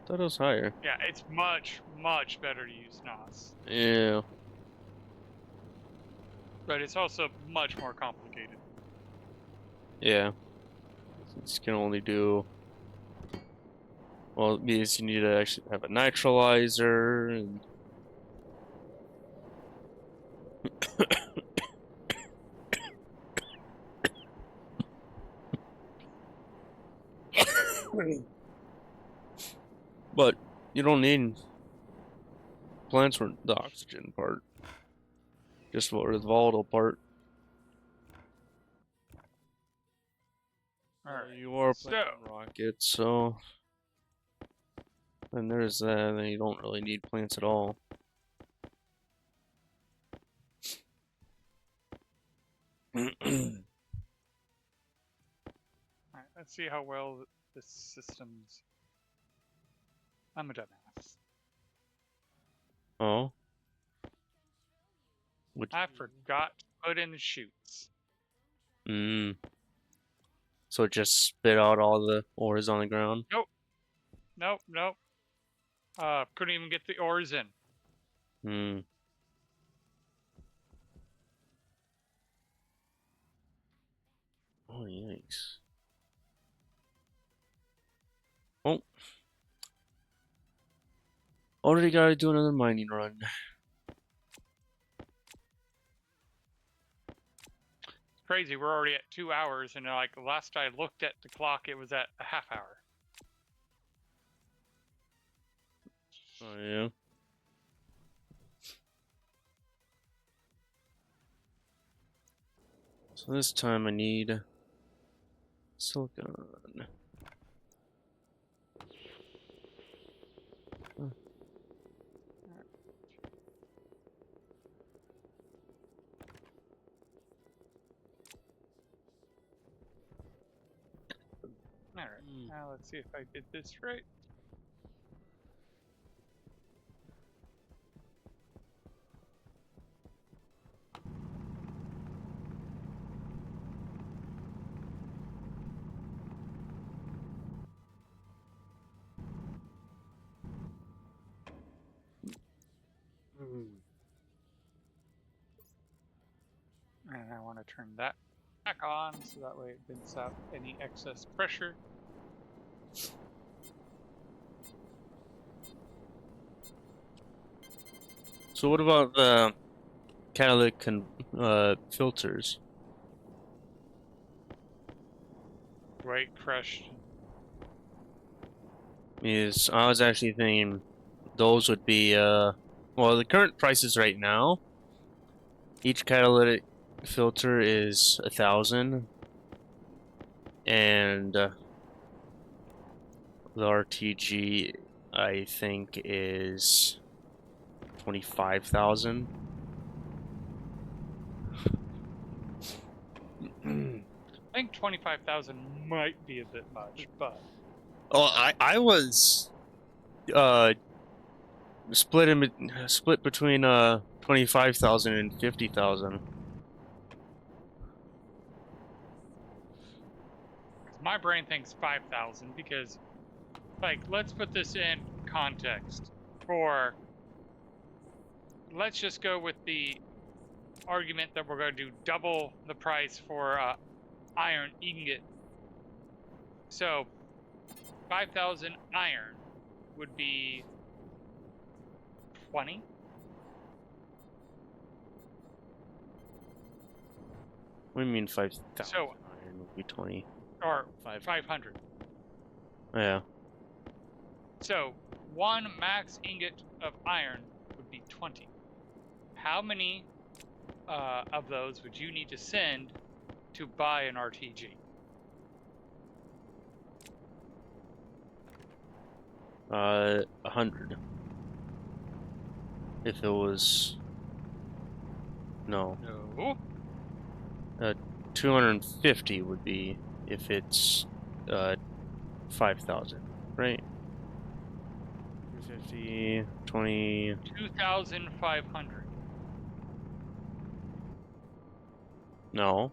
Thought it was higher. Yeah, it's much, much better to use NOS. Yeah. But it's also much more complicated. Yeah. This can only do. Well, it means you need to actually have a neutralizer and. But you don't need plants for the oxygen part, just for the volatile part. Alright, You are so planting rockets, so then there's that. Then you don't really need plants at all. alright, let's see how well this system's. I'm a dumbass. Oh, which? I forgot to put in the chutes. Mm. So it just spit out all the ores on the ground. Nope. Couldn't even get the ores in. Hmm. Oh, yikes. Oh. Already gotta do another mining run. Crazy, we're already at 2 hours, and like last I looked at the clock, it was at a half hour. Oh, yeah. So this time I need silicon. Alright, now let's see if I did this right. And I want to turn that back on so that way it vents out any excess pressure. So what about the catalytic filters? Right, crushed. Is I was actually thinking those would be well, the current prices right now, each catalytic filter is 1,000, and the RTG I think is 25,000. I think 25,000 might be a bit much, but Oh, I was split between 25,000 and 50,000. my brain thinks 5,000 because, like, let's put this in context. Let's just go with the argument that we're going to do double the price for iron ingot. So 5,000 iron would be 20. What do you mean 5,000 So iron would be 20? or 500. Yeah. So one max ingot of iron would be 20. How many of those would you need to send to buy an RTG? Uh, 100. If it was... No. No. 250 would be if it's 5,000, right? 250, 20. 2,500. No.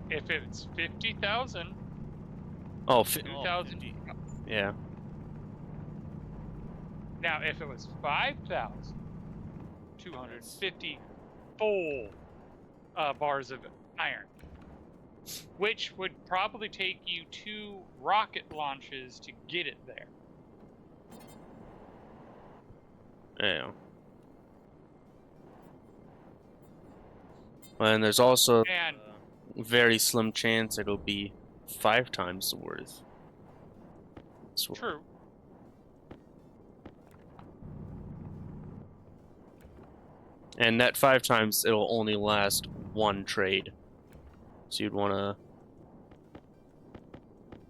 If it's 50,000, Oh, 2,000. 50. Yeah. Now, if it was 5,250 full bars of iron, which would probably take you 2 rocket launches to get it there. Yeah. And there's also And a very slim chance it'll be 5 times the worth. true. And that 5 times it'll only last one trade. So you'd want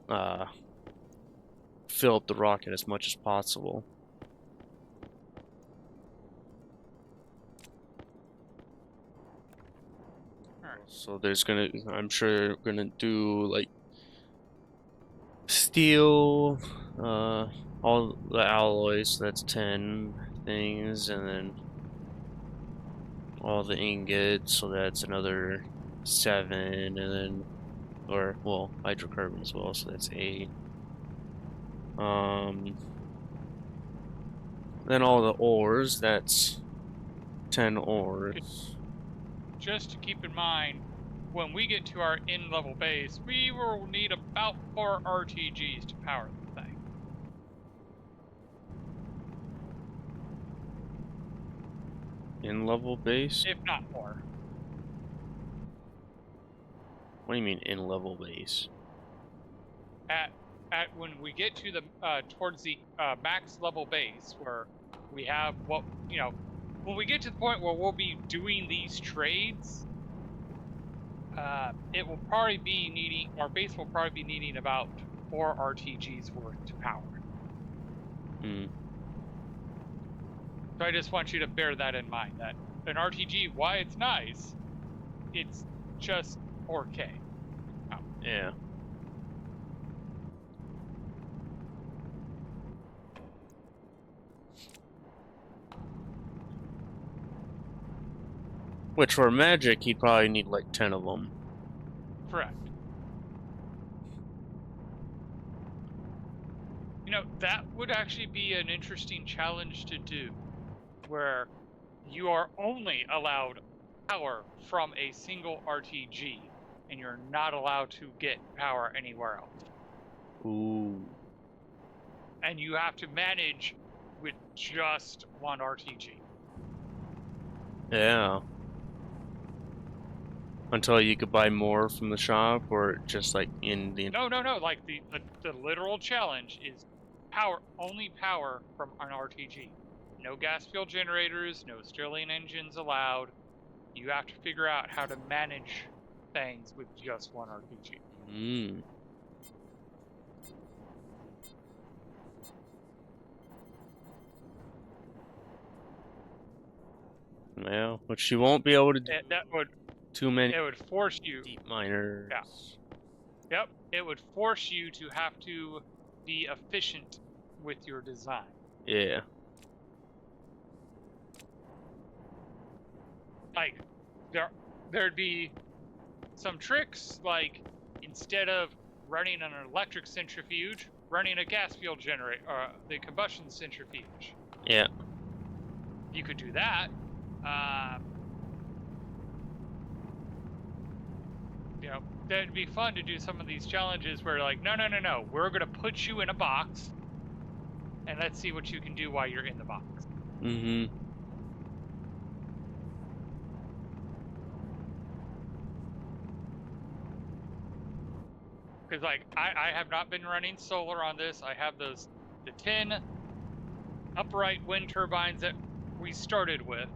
to fill up the rocket as much as possible. Alright. So there's I'm sure gonna do like steel, all the alloys, so that's 10 things, and then all the ingots, so that's another 7, and then, well, hydrocarbon as well, so that's 8. Then all the ores, that's 10 ores. Just to keep in mind, when we get to our in-level base, we will need about 4 RTGs to power the thing. In-level base? If not more. What do you mean in-level base? When we get to the towards the max level base, where we have when we get to the point where we'll be doing these trades, it will probably be needing, our base will probably be needing about 4 RTGs worth to power. So I just want you to bear that in mind, that an RTG, why it's nice, it's just 4K. Oh. Yeah. Which for magic, he'd probably need like 10 of them. Correct. You know, that would actually be an interesting challenge to do, where you are only allowed power from a single RTG, and you're not allowed to get power anywhere else. Ooh. And you have to manage with just one RTG. Yeah. Until you could buy more from the shop, or just like in the... No. Like the literal challenge is only power from an RTG. No gas fuel generators, no Stirling engines allowed. You have to figure out how to manage things with just one RPG. Yeah, which you won't be able to do. That would Too many. It would force you. Deep miners. Yeah. Yep. It would force you to have to be efficient with your design. Yeah. Like, there'd be some tricks, like instead of running an electric centrifuge, running a gas fuel generator, or the combustion centrifuge. Yeah. You could do that. You know, that'd be fun to do some of these challenges where, like, no, we're gonna put you in a box, and let's see what you can do while you're in the box. Because, like, I have not been running solar on this. I have the 10 upright wind turbines that we started with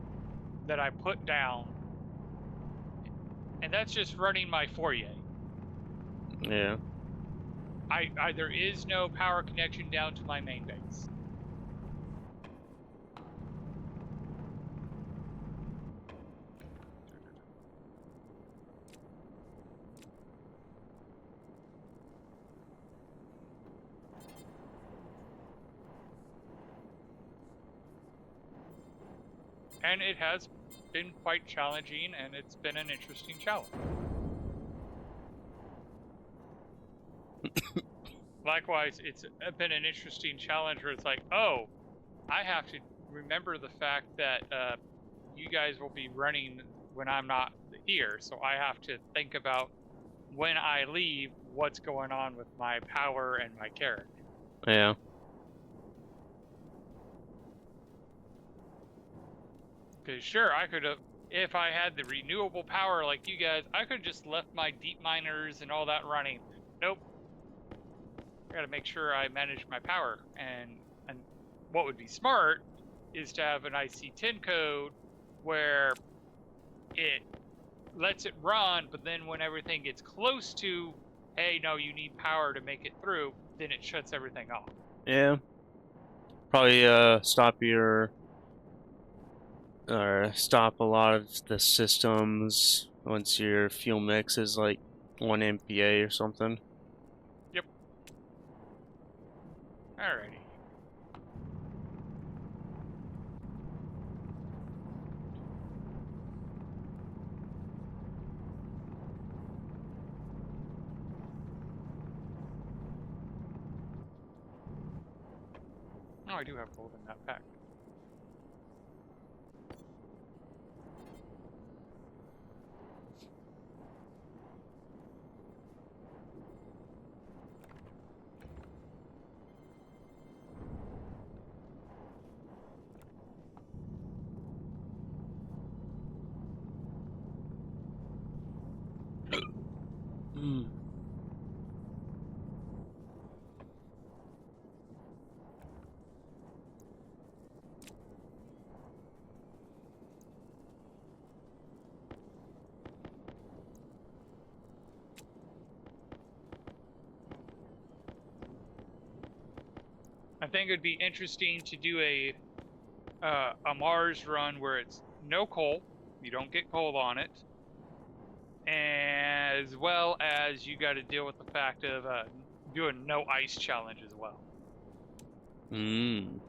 that I put down, and that's just running my foyer. Yeah. There is no power connection down to my main base. And it has been quite challenging, and it's been an interesting challenge. Likewise, it's been an interesting challenge where it's like, oh, I have to remember the fact that you guys will be running when I'm not here, so I have to think about when I leave what's going on with my power and my character. Yeah. Because sure, I could have, if I had the renewable power like you guys, I could have just left my deep miners and all that running. Nope. I gotta make sure I manage my power. And what would be smart is to have an IC10 code where it lets it run, but then when everything gets close to, hey, no, you need power to make it through, then it shuts everything off. Yeah. Probably stop your or stop a lot of the systems once your fuel mix is like 1 MPa or something. Yep. Alrighty. Oh, I do have gold in that pack. Hmm. I think it would be interesting to do a Mars run where it's no coal, you don't get coal on it, as well as you got to deal with the fact of doing no ice challenge as well. Hmm.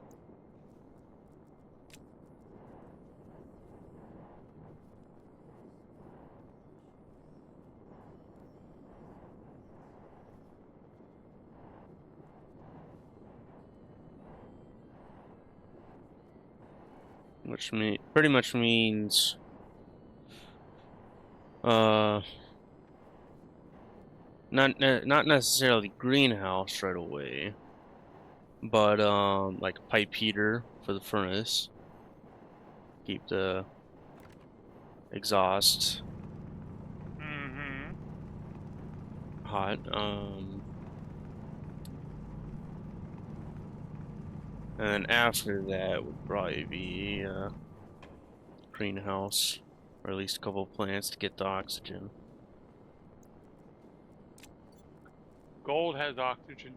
Which pretty much means not necessarily greenhouse right away, but like a pipe heater for the furnace. Keep the exhaust hot. And then after that would probably be greenhouse, or at least a couple of plants to get the oxygen. Gold has oxygen.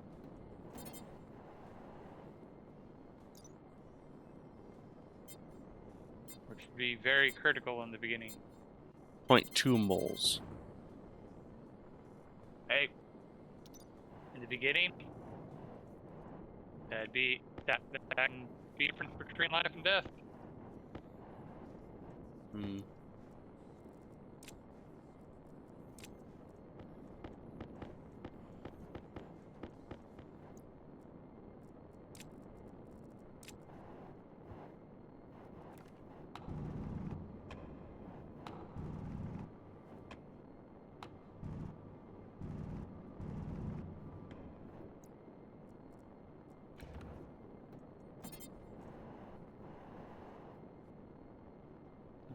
Which would be very critical in the beginning. 0.2 moles. Hey, in the beginning, that can be different between life and death. Hmm.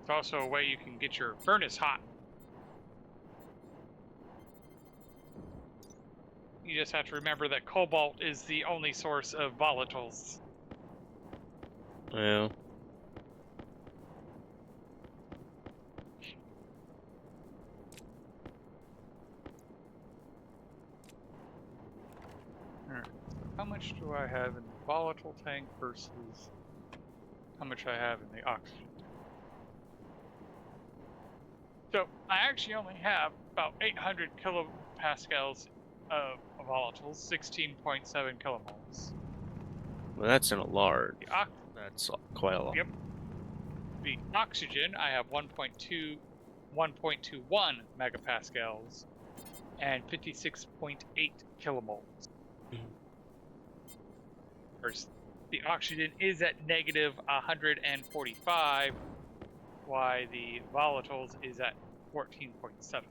It's also a way you can get your furnace hot. You just have to remember that cobalt is the only source of volatiles. Yeah. Alright, how much do I have in the volatile tank versus how much I have in the oxygen? So I actually only have about 800 kilopascals of volatiles, 16.7 kilomoles. Well, that's in a large. The That's quite a lot. Yep. The oxygen, I have 1.21 megapascals and 56.8 kilomoles. First, the oxygen is at negative 145, while the volatiles is at 14.7.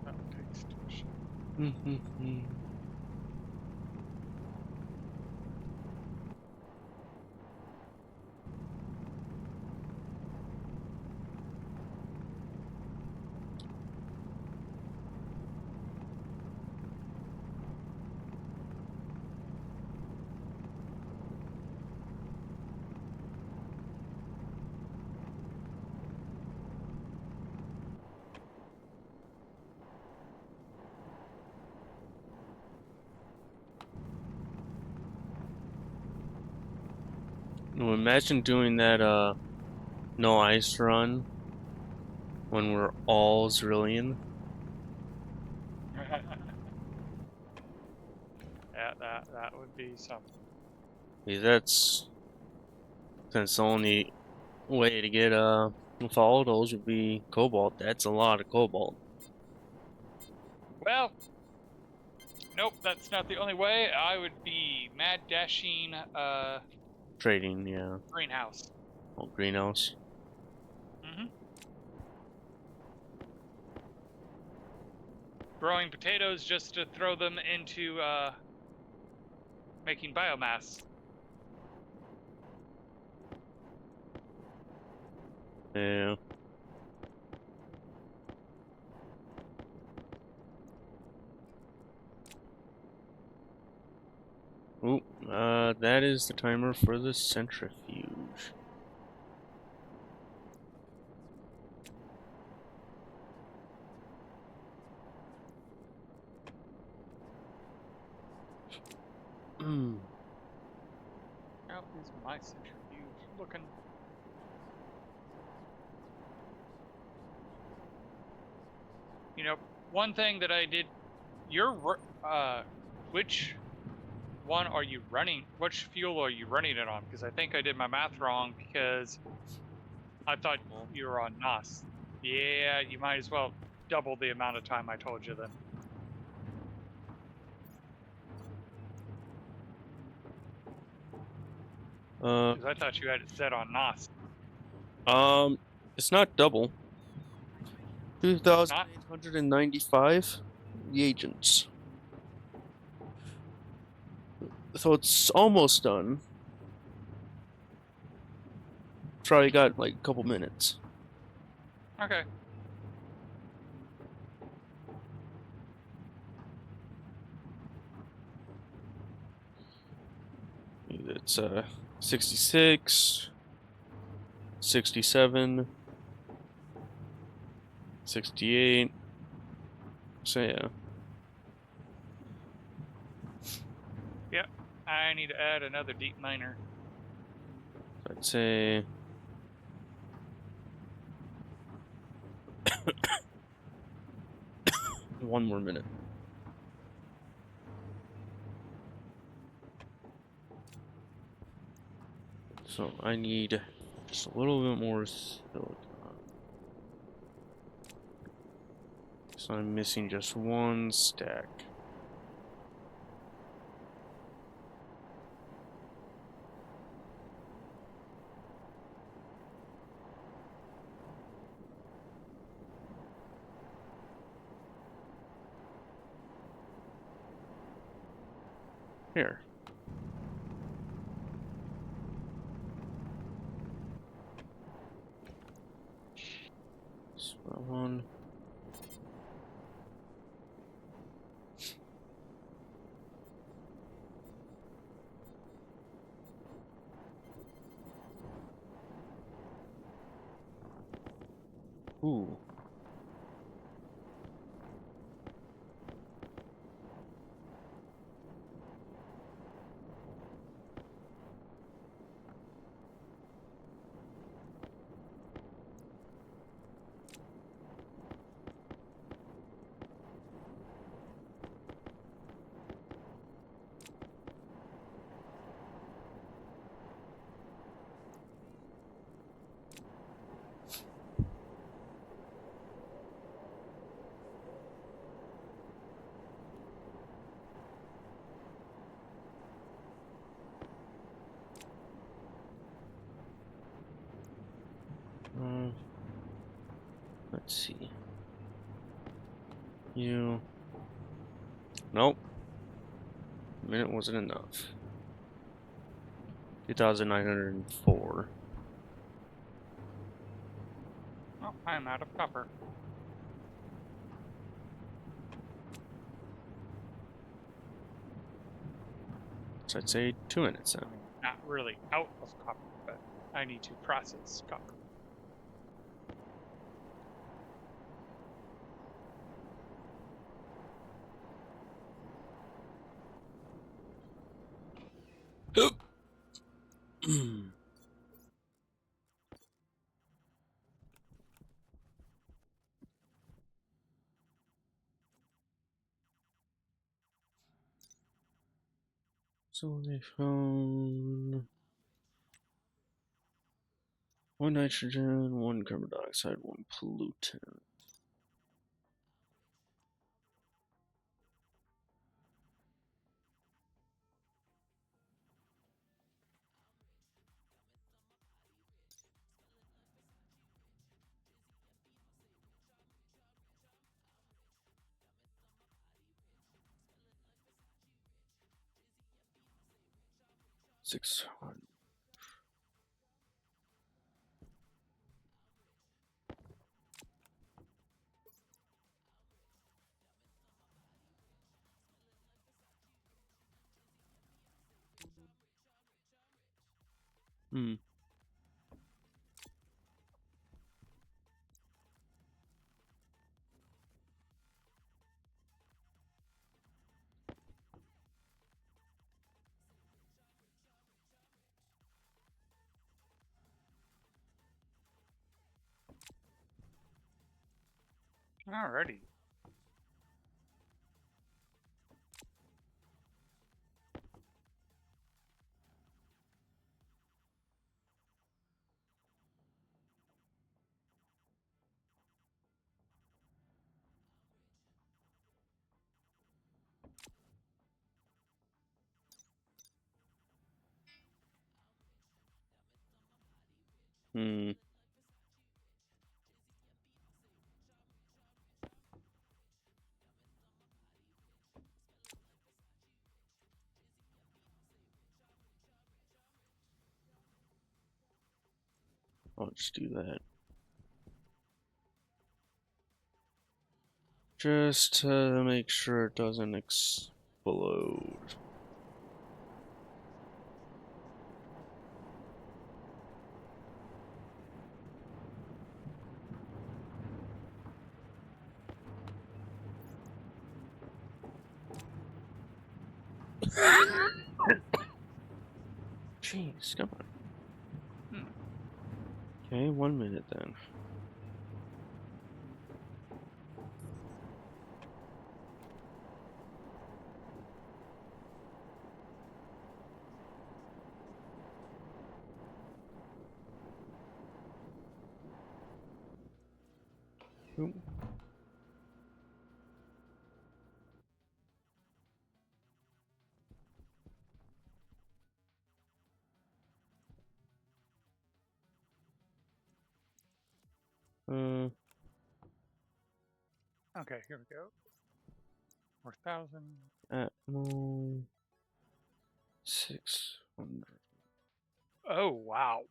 That takes 2 shit. Now imagine doing that no ice run when we're all Zillion. Yeah, that would be something. That's since the only way to get volatiles would be cobalt. That's a lot of cobalt. Well, nope, that's not the only way. I would be mad dashing Trading, yeah. greenhouse. Oh, greenhouse. Growing potatoes just to throw them into making biomass. Yeah. Ooh, that is the timer for the centrifuge. How is my centrifuge looking? You know, one thing that I did, which one are you running? Which fuel are you running it on? Because I think I did my math wrong because I thought you were on NOS. Yeah, you might as well double the amount of time I told you then. Because I thought you had it set on NOS. It's not double. 2,895 reagents. So it's almost done. Probably got like a couple minutes. Okay. It's 66, 67, 68. So yeah. Yep. I need to add another deep miner. I'd say 1 more minute. So I need just a little bit more silicon. So I'm missing just 1 stack. Here. So that one. Ooh. Let's see. You. Nope. A minute wasn't enough. 2,904. Oh, I'm out of copper. So I'd say 2 minutes then. I mean, not really out of copper, but I need to process copper. So they found 1 nitrogen, 1 carbon dioxide, 1 pollutant. Six. Hmm. Alrighty. Hmm. I'll just do that. Just to make sure it doesn't explode. Jeez, come on. Okay, 1 minute then. Oop. Okay, here we go. 4,000. Atmo 600. Oh, wow.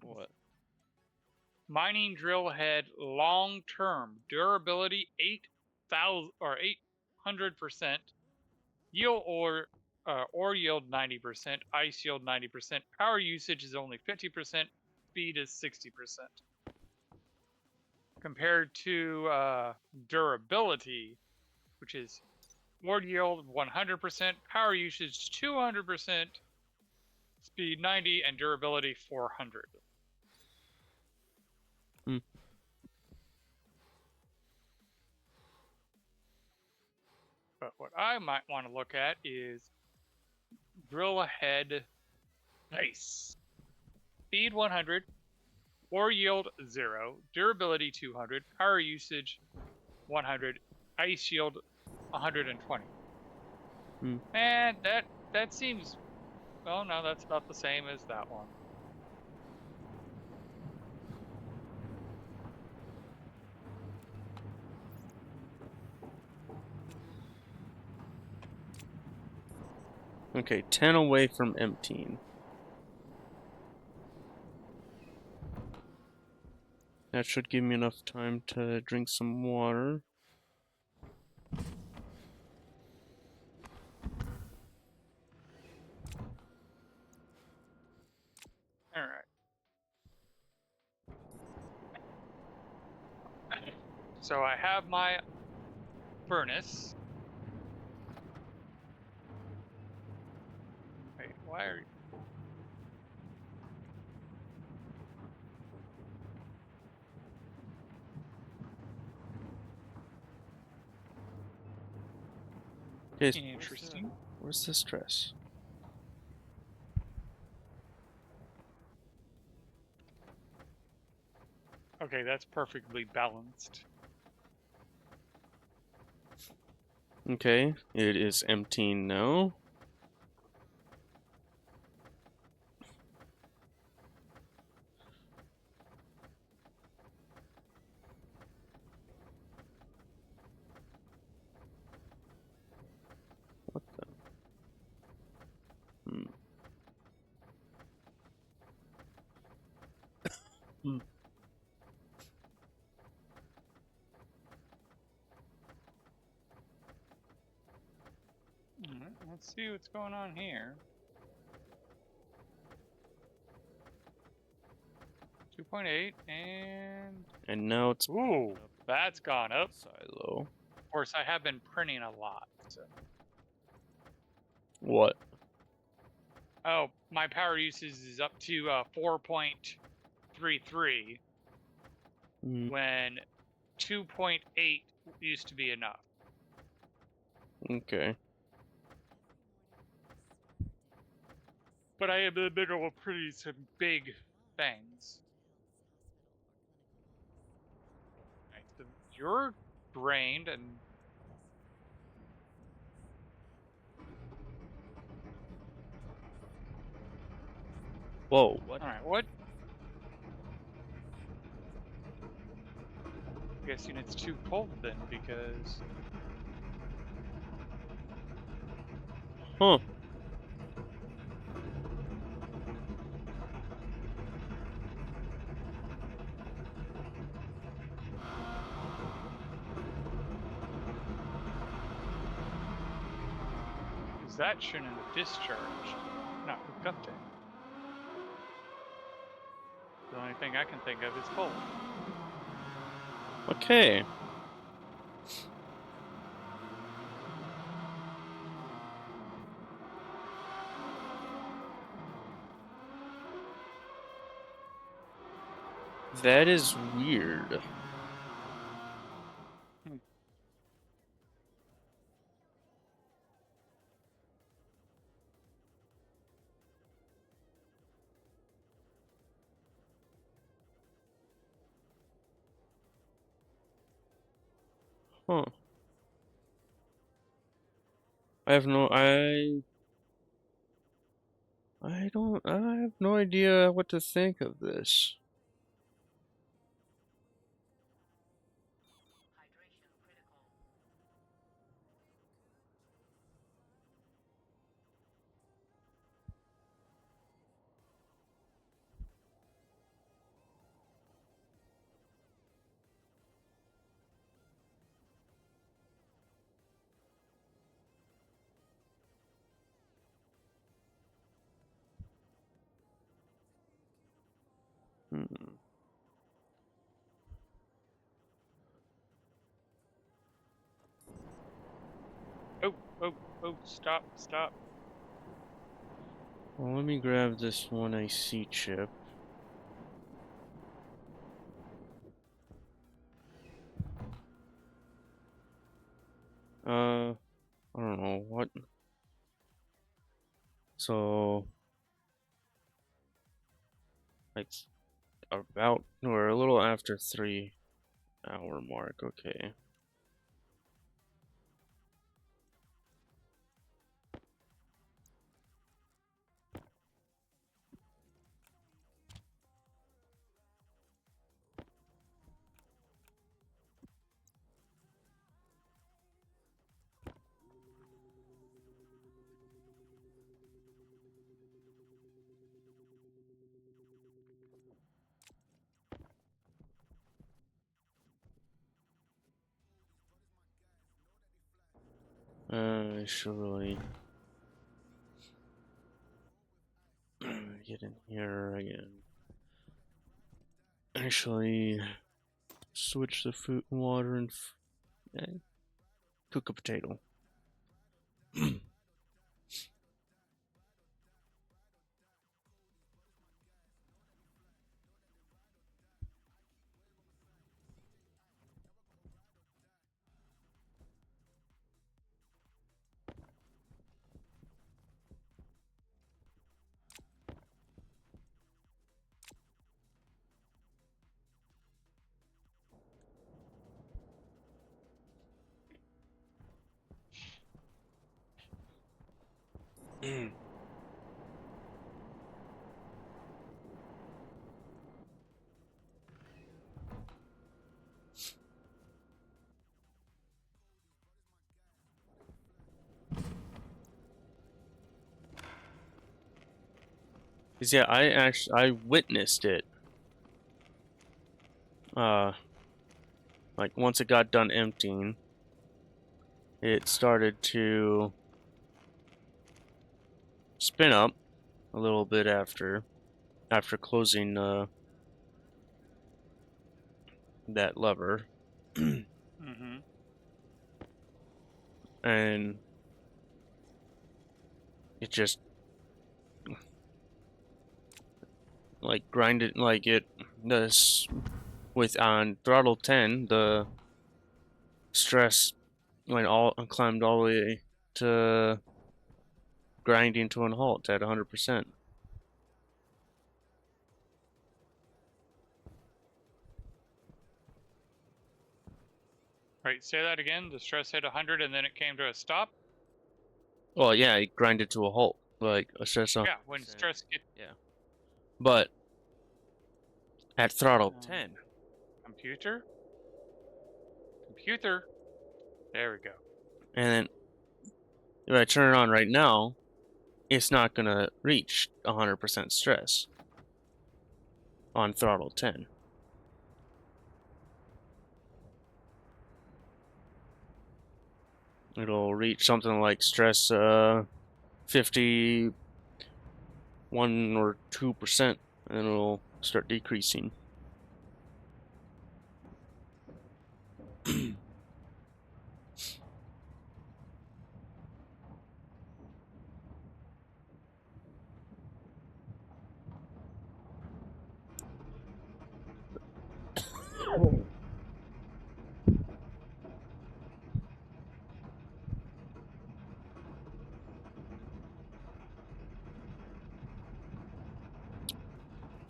What? Mining drill head long term durability 8,000 or 800%. Yield or yield 90%. Ice yield 90%. Power usage is only 50%. Speed is 60%. Compared to durability, which is ore yield 100%, power usage 200%, speed 90, and durability 400. Hmm. But what I might want to look at is drill ahead ice. Speed 100, ore yield 0, durability 200, power usage 100, ice yield 120. And that seems, oh no, that's about the same as that one. Okay, 10 away from emptying. That should give me enough time to drink some water. All right. So I have my furnace. Wait, why are Okay, interesting? where's the stress? Okay, that's perfectly balanced. Okay, it is emptying now. What the? Hmm. Hmm. All right, let's see what's going on here. 2.8 and And now it's ooh, that's gone up. silo. Of course, I have been printing a lot. So. What? Oh, my power usage is up to 4.33 Mm, when 2.8 used to be enough. okay. But I am in the middle of printing some big things. Right, so you're drained and Whoa, what? all right, what? I'm guessing it's too cold then because Huh. that shouldn't have discharged. Not hooked up to him. The only thing I can think of is cold. Okay. That is weird. Hmm. Huh. I have no I have no idea what to think of this. Hmm. Oh, oh, oh! Stop, stop. Well, let me grab this one IC chip. I don't know what. So, like, about, or a little after 3 hour mark, okay. Surely get in here again. Actually, switch the food and water and cook a potato. Cause yeah, I witnessed it. Like once it got done emptying, it started to spin up a little bit after closing that lever. Mm-hmm. And it just like grinded like it this with on throttle 10 the stress went all climbed all the way to grinding to a halt at 100%. Right, say that again. The stress hit 100 and then it came to a stop? Well, yeah, it grinded to a halt, like a stress on Yeah, when 100%. stress gets... Yeah, but at throttle 10, Computer? Computer? There we go. and then if I turn it on right now, it's not gonna reach 100% stress on throttle 10. It'll reach something like stress 51 or 2%, and it'll start decreasing.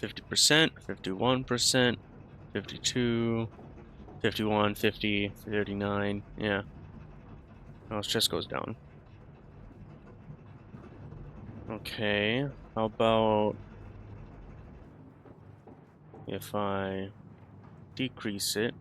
50%, 51%, 52, 51, 50, 39. Yeah. Now stress goes down. Okay. How about if I decrease it?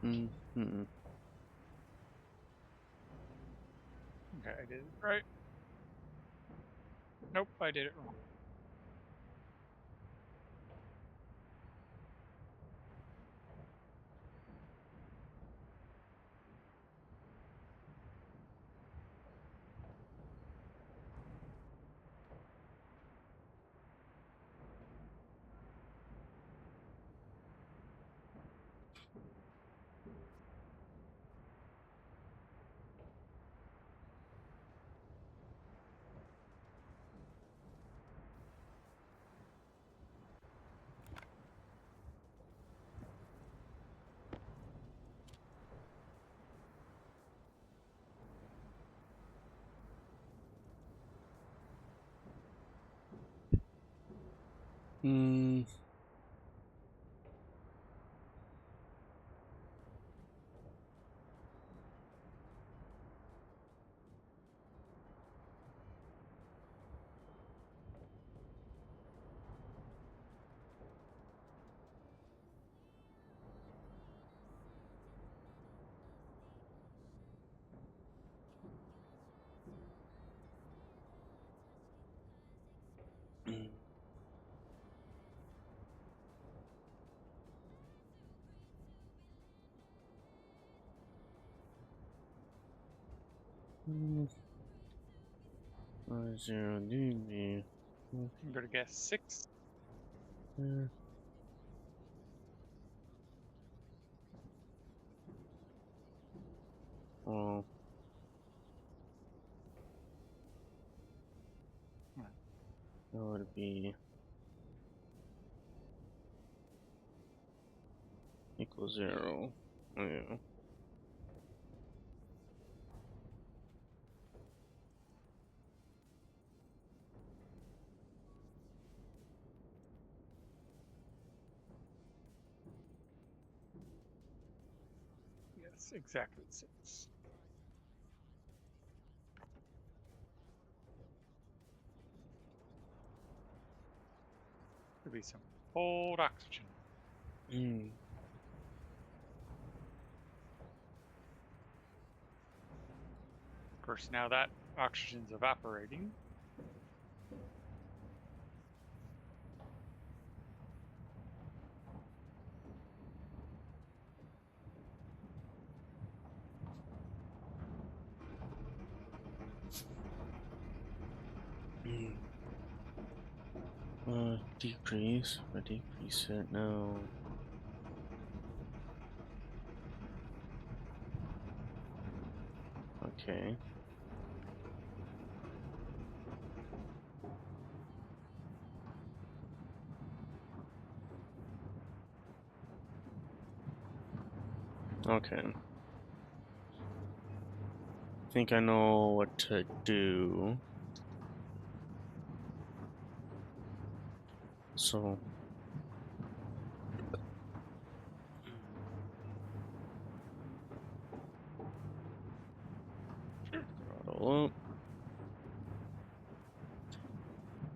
Mm. Okay, Okay, I did it right. Nope, I did it wrong. Hmm. Hmm. 0 dB. I'm gonna guess 6. Well, that would be equal 0. Yeah. Yes, exactly 6. Could be some cold oxygen. Mm. Of course, now that oxygen's evaporating. Mm. Decrease. I decrease it now. Okay. Okay. I think I know what to do. So. Throttle up.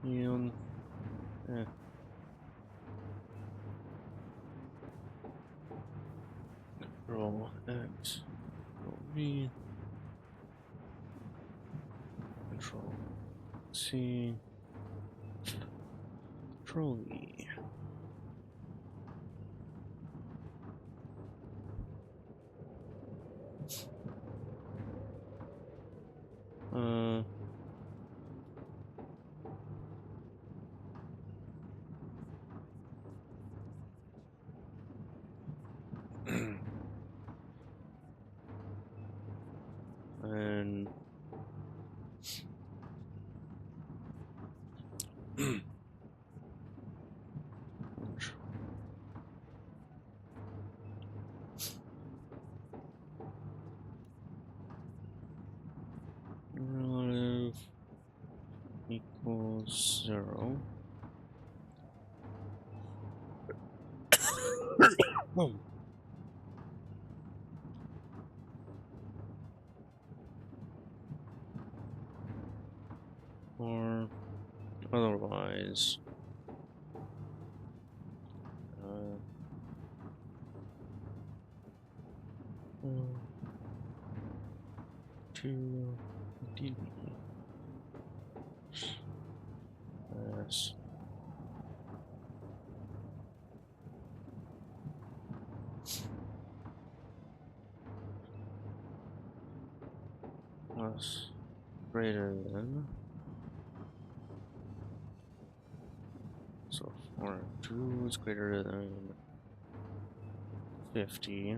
And. Control X. Control V. Control C. Control E. Uh. and. Relative equals 0. Or otherwise, uh, 1, 2, DB. Yes. Plus greater than. So 4 is greater than 50.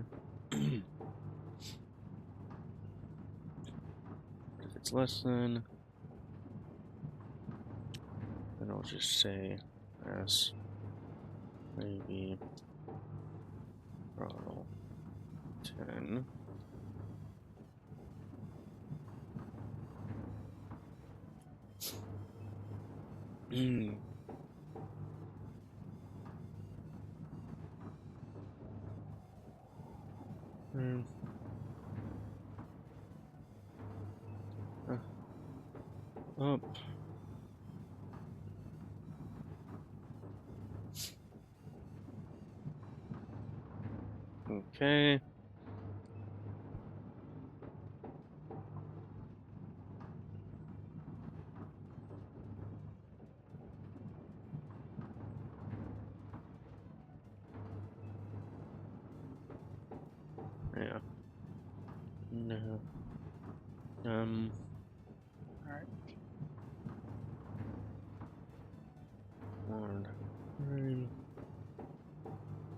But if it's less than, then I'll just say yes. Maybe throttle 10. Up. Okay. Yeah. No. All right. One. Nine.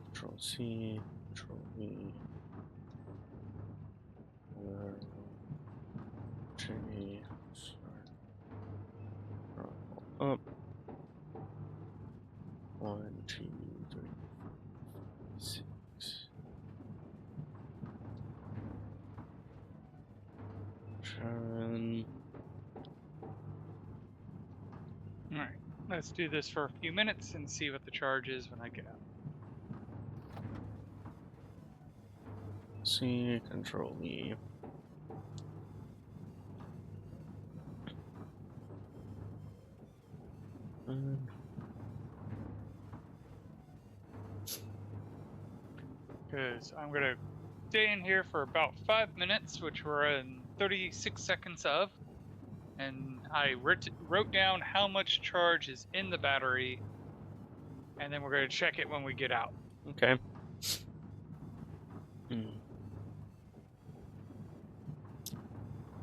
Control C. Control V. J. Start. Throttle up. 1, 2, 3, 4, 5, 6. Sharon. All right. Let's do this for a few minutes and see what the charge is when I get out. C. Control E. Because I'm going to stay in here for about 5 minutes, which we're in 36 seconds of. And I wrote down how much charge is in the battery, and then we're going to check it when we get out. Okay.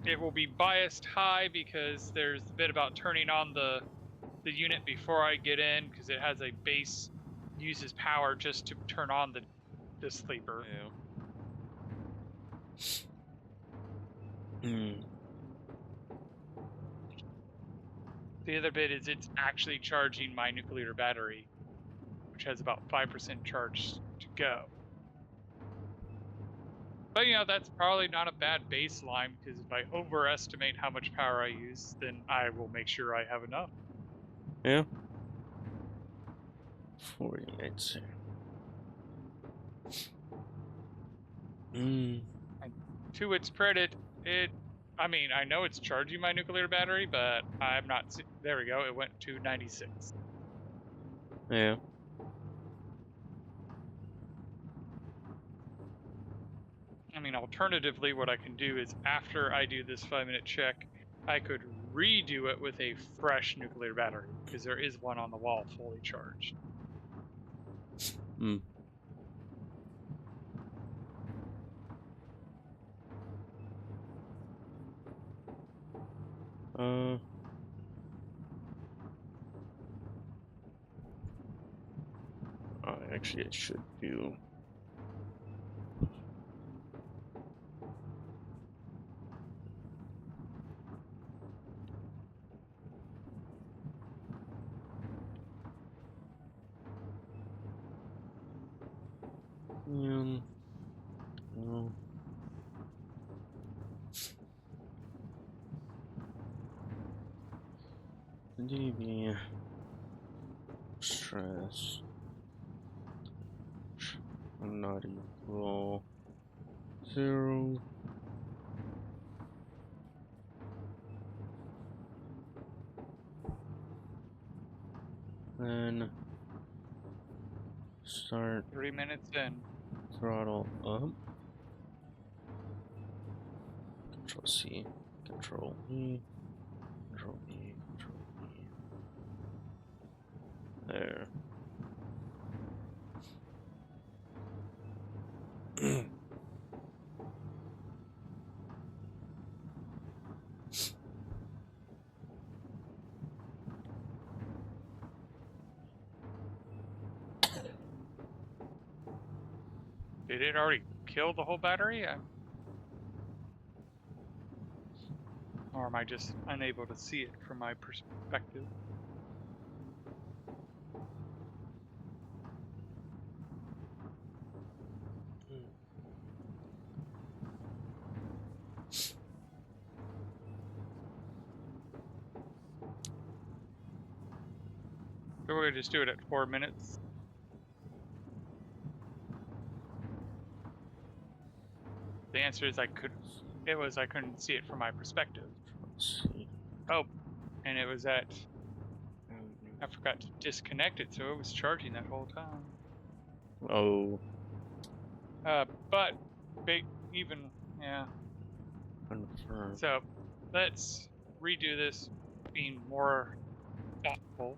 It will be biased high because there's the bit about turning on the unit before I get in, because it has a base, uses power just to turn on the sleeper. Yeah. The other bit is it's actually charging my nuclear battery, which has about 5% charge to go. But, you know, that's probably not a bad baseline, because if I overestimate how much power I use, then I will make sure I have enough. Yeah. 48. And to its credit, I mean, I know it's charging my nuclear battery, but I'm not. There we go. It went to 96. Yeah. I mean, alternatively, what I can do is after I do this 5-minute check, I could redo it with a fresh nuclear battery, because there is one on the wall fully charged. Hmm. Actually, it should do. No. DB. Stress. Not equal 0. Then start 3 minutes in. throttle up. Control C. Control E, Control E, Control E. There. Did it already kill the whole battery? Or am I just unable to see it from my perspective? So we're gonna just do it at 4 minutes. The answer is I couldn't see it from my perspective. Let's see. Oh, and it was at, I forgot to disconnect it, so it was charging that whole time. Oh, But even, yeah. confirm. So let's redo this being more thoughtful,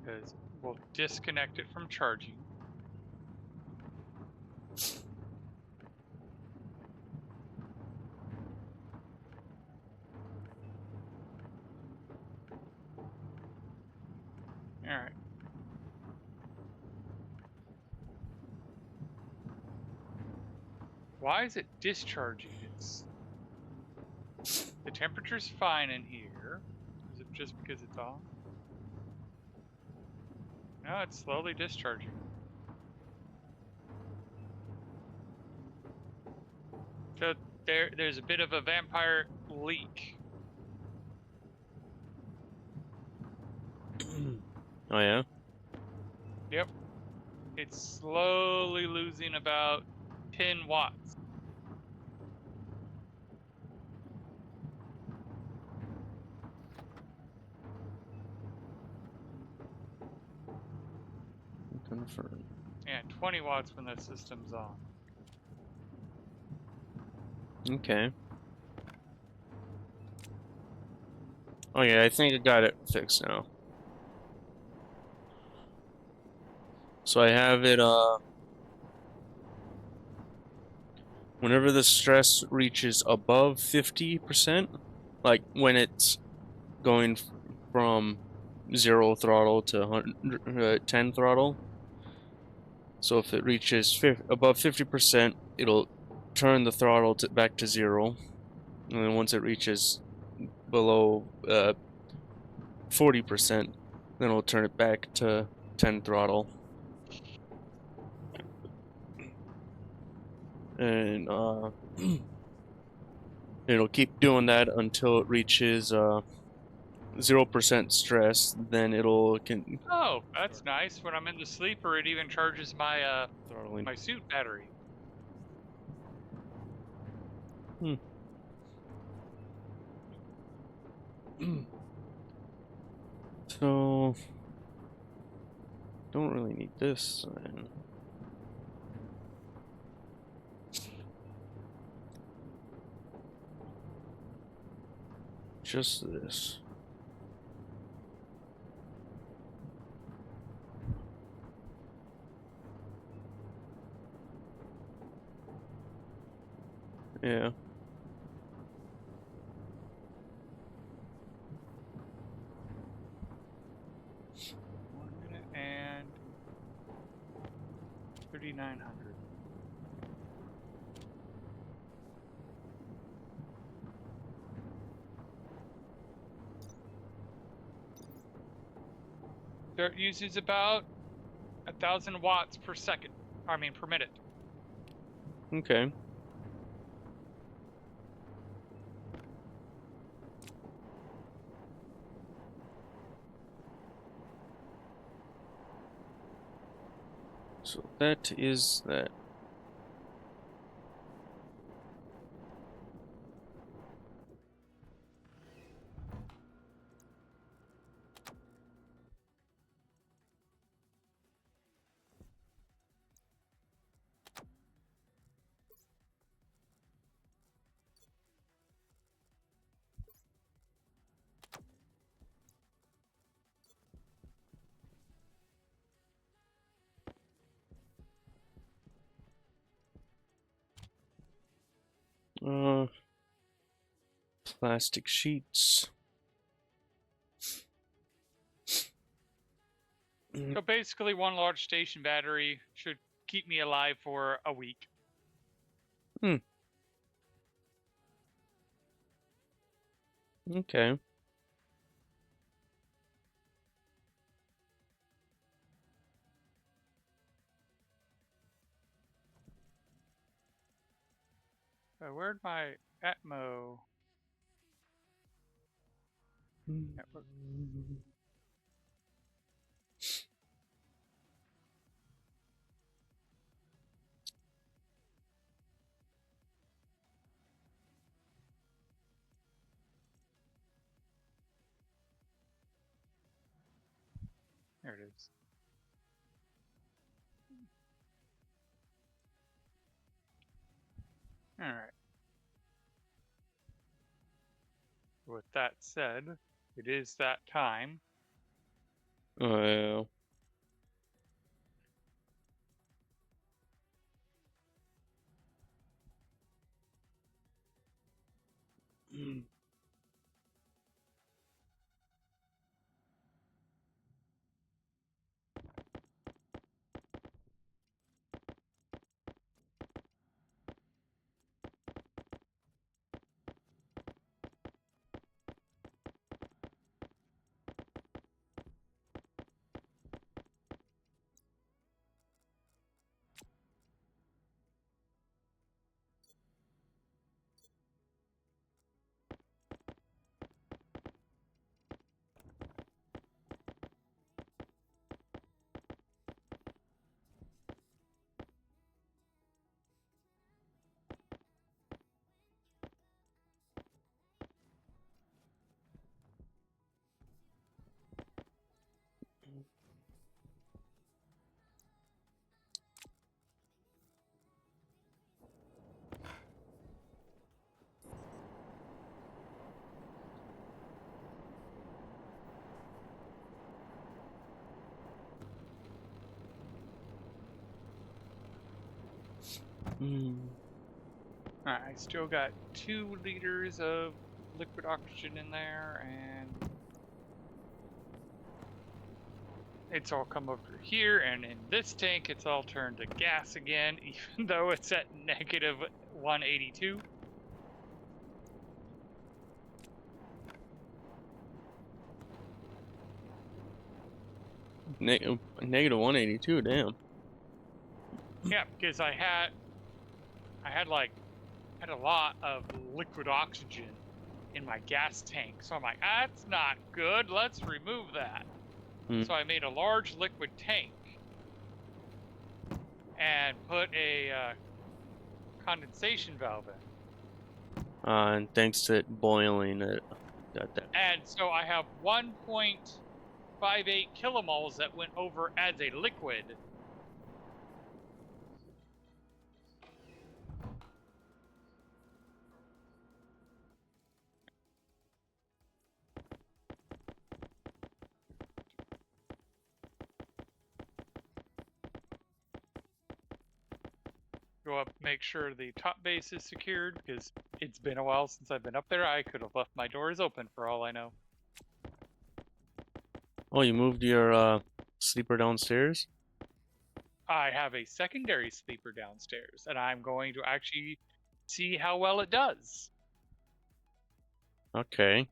because we'll disconnect it from charging. All right. Why is it discharging? The temperature's fine in here. Is it just because it's on? No, it's slowly discharging. So there's a bit of a vampire leak. Oh yeah? Yep. It's slowly losing about 10 watts. Confirm. And 20 watts when the system's on. Okay. Oh yeah, I think I got it fixed now. So I have it, whenever the stress reaches above 50%, like when it's going from 0 throttle to 10 throttle. So if it reaches above 50%, it'll turn the throttle back to 0. And then once it reaches below 40%, then it'll turn it back to 10 throttle. And it'll keep doing that until it reaches 0% stress. Then it'll Oh, that's nice. When I'm in the sleeper, it even charges my throttling. my suit battery. So don't really need this then. Just this. Yeah. 1 minute and 3,900. So it uses about 1,000 watts per second. I mean, per minute. Okay. So that is that. plastic sheets. So basically, one large station battery should keep me alive for a week. Okay. Where'd my Atmo network? There it is. All right. With that said, it is that time. Oh, yeah. All right, I still got 2 liters of liquid oxygen in there, and it's all come over here, and in this tank it's all turned to gas again, even though it's at negative 182. Negative 182, damn. Yeah, because I had a lot of liquid oxygen in my gas tank, so I'm like, that's not good, let's remove that. So I made a large liquid tank and put a condensation valve in. And thanks to it boiling, it got that. And so I have 1.58 kilomoles that went over as a liquid. Go up, make sure the top base is secured, because it's been a while since I've been up there. I could have left my doors open for all I know. Oh, you moved your sleeper downstairs? I have a secondary sleeper downstairs, and I'm going to actually see how well it does. Okay.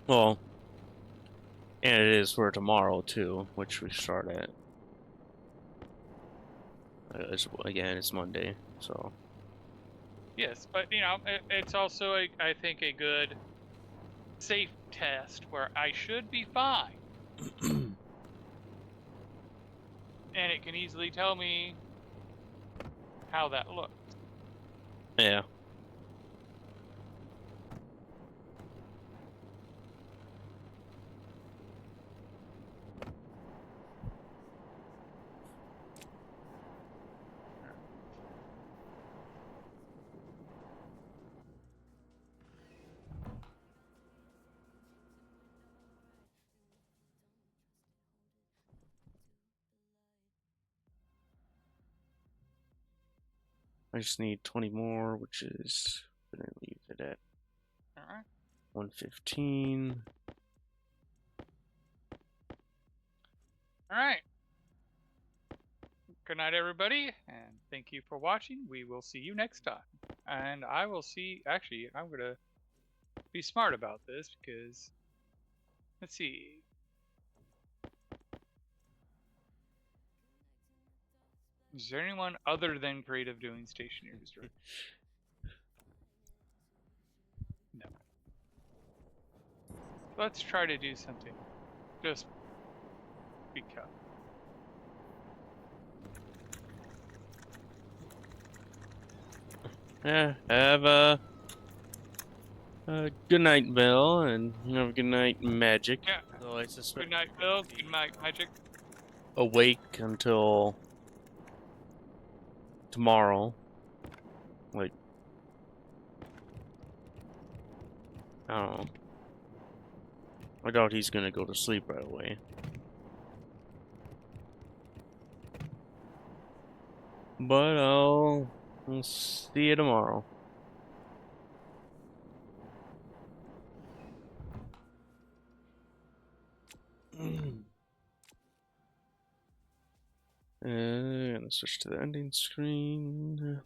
Well, and it is for tomorrow too, which we start at. Again, it's Monday, so. Yes, but it's also I think a good safe test where I should be fine. And it can easily tell me how that looks. Yeah. I just need 20 more, which is gonna leave it at All right. 115. All right. Good night, everybody, and thank you for watching. We will see you next time. And I will see. Actually, I'm gonna be smart about this because let's see. Is there anyone other than creative doing stationary storage? No. Let's try to do something. Just because. Yeah, have a good night, Bill, and have a good night, Magic. Yeah. So I suspect Good night, Bill. Good night, Magic. awake until tomorrow. Like, I don't know. I doubt he's gonna go to sleep right away. But we'll see you tomorrow. And switch to the ending screen.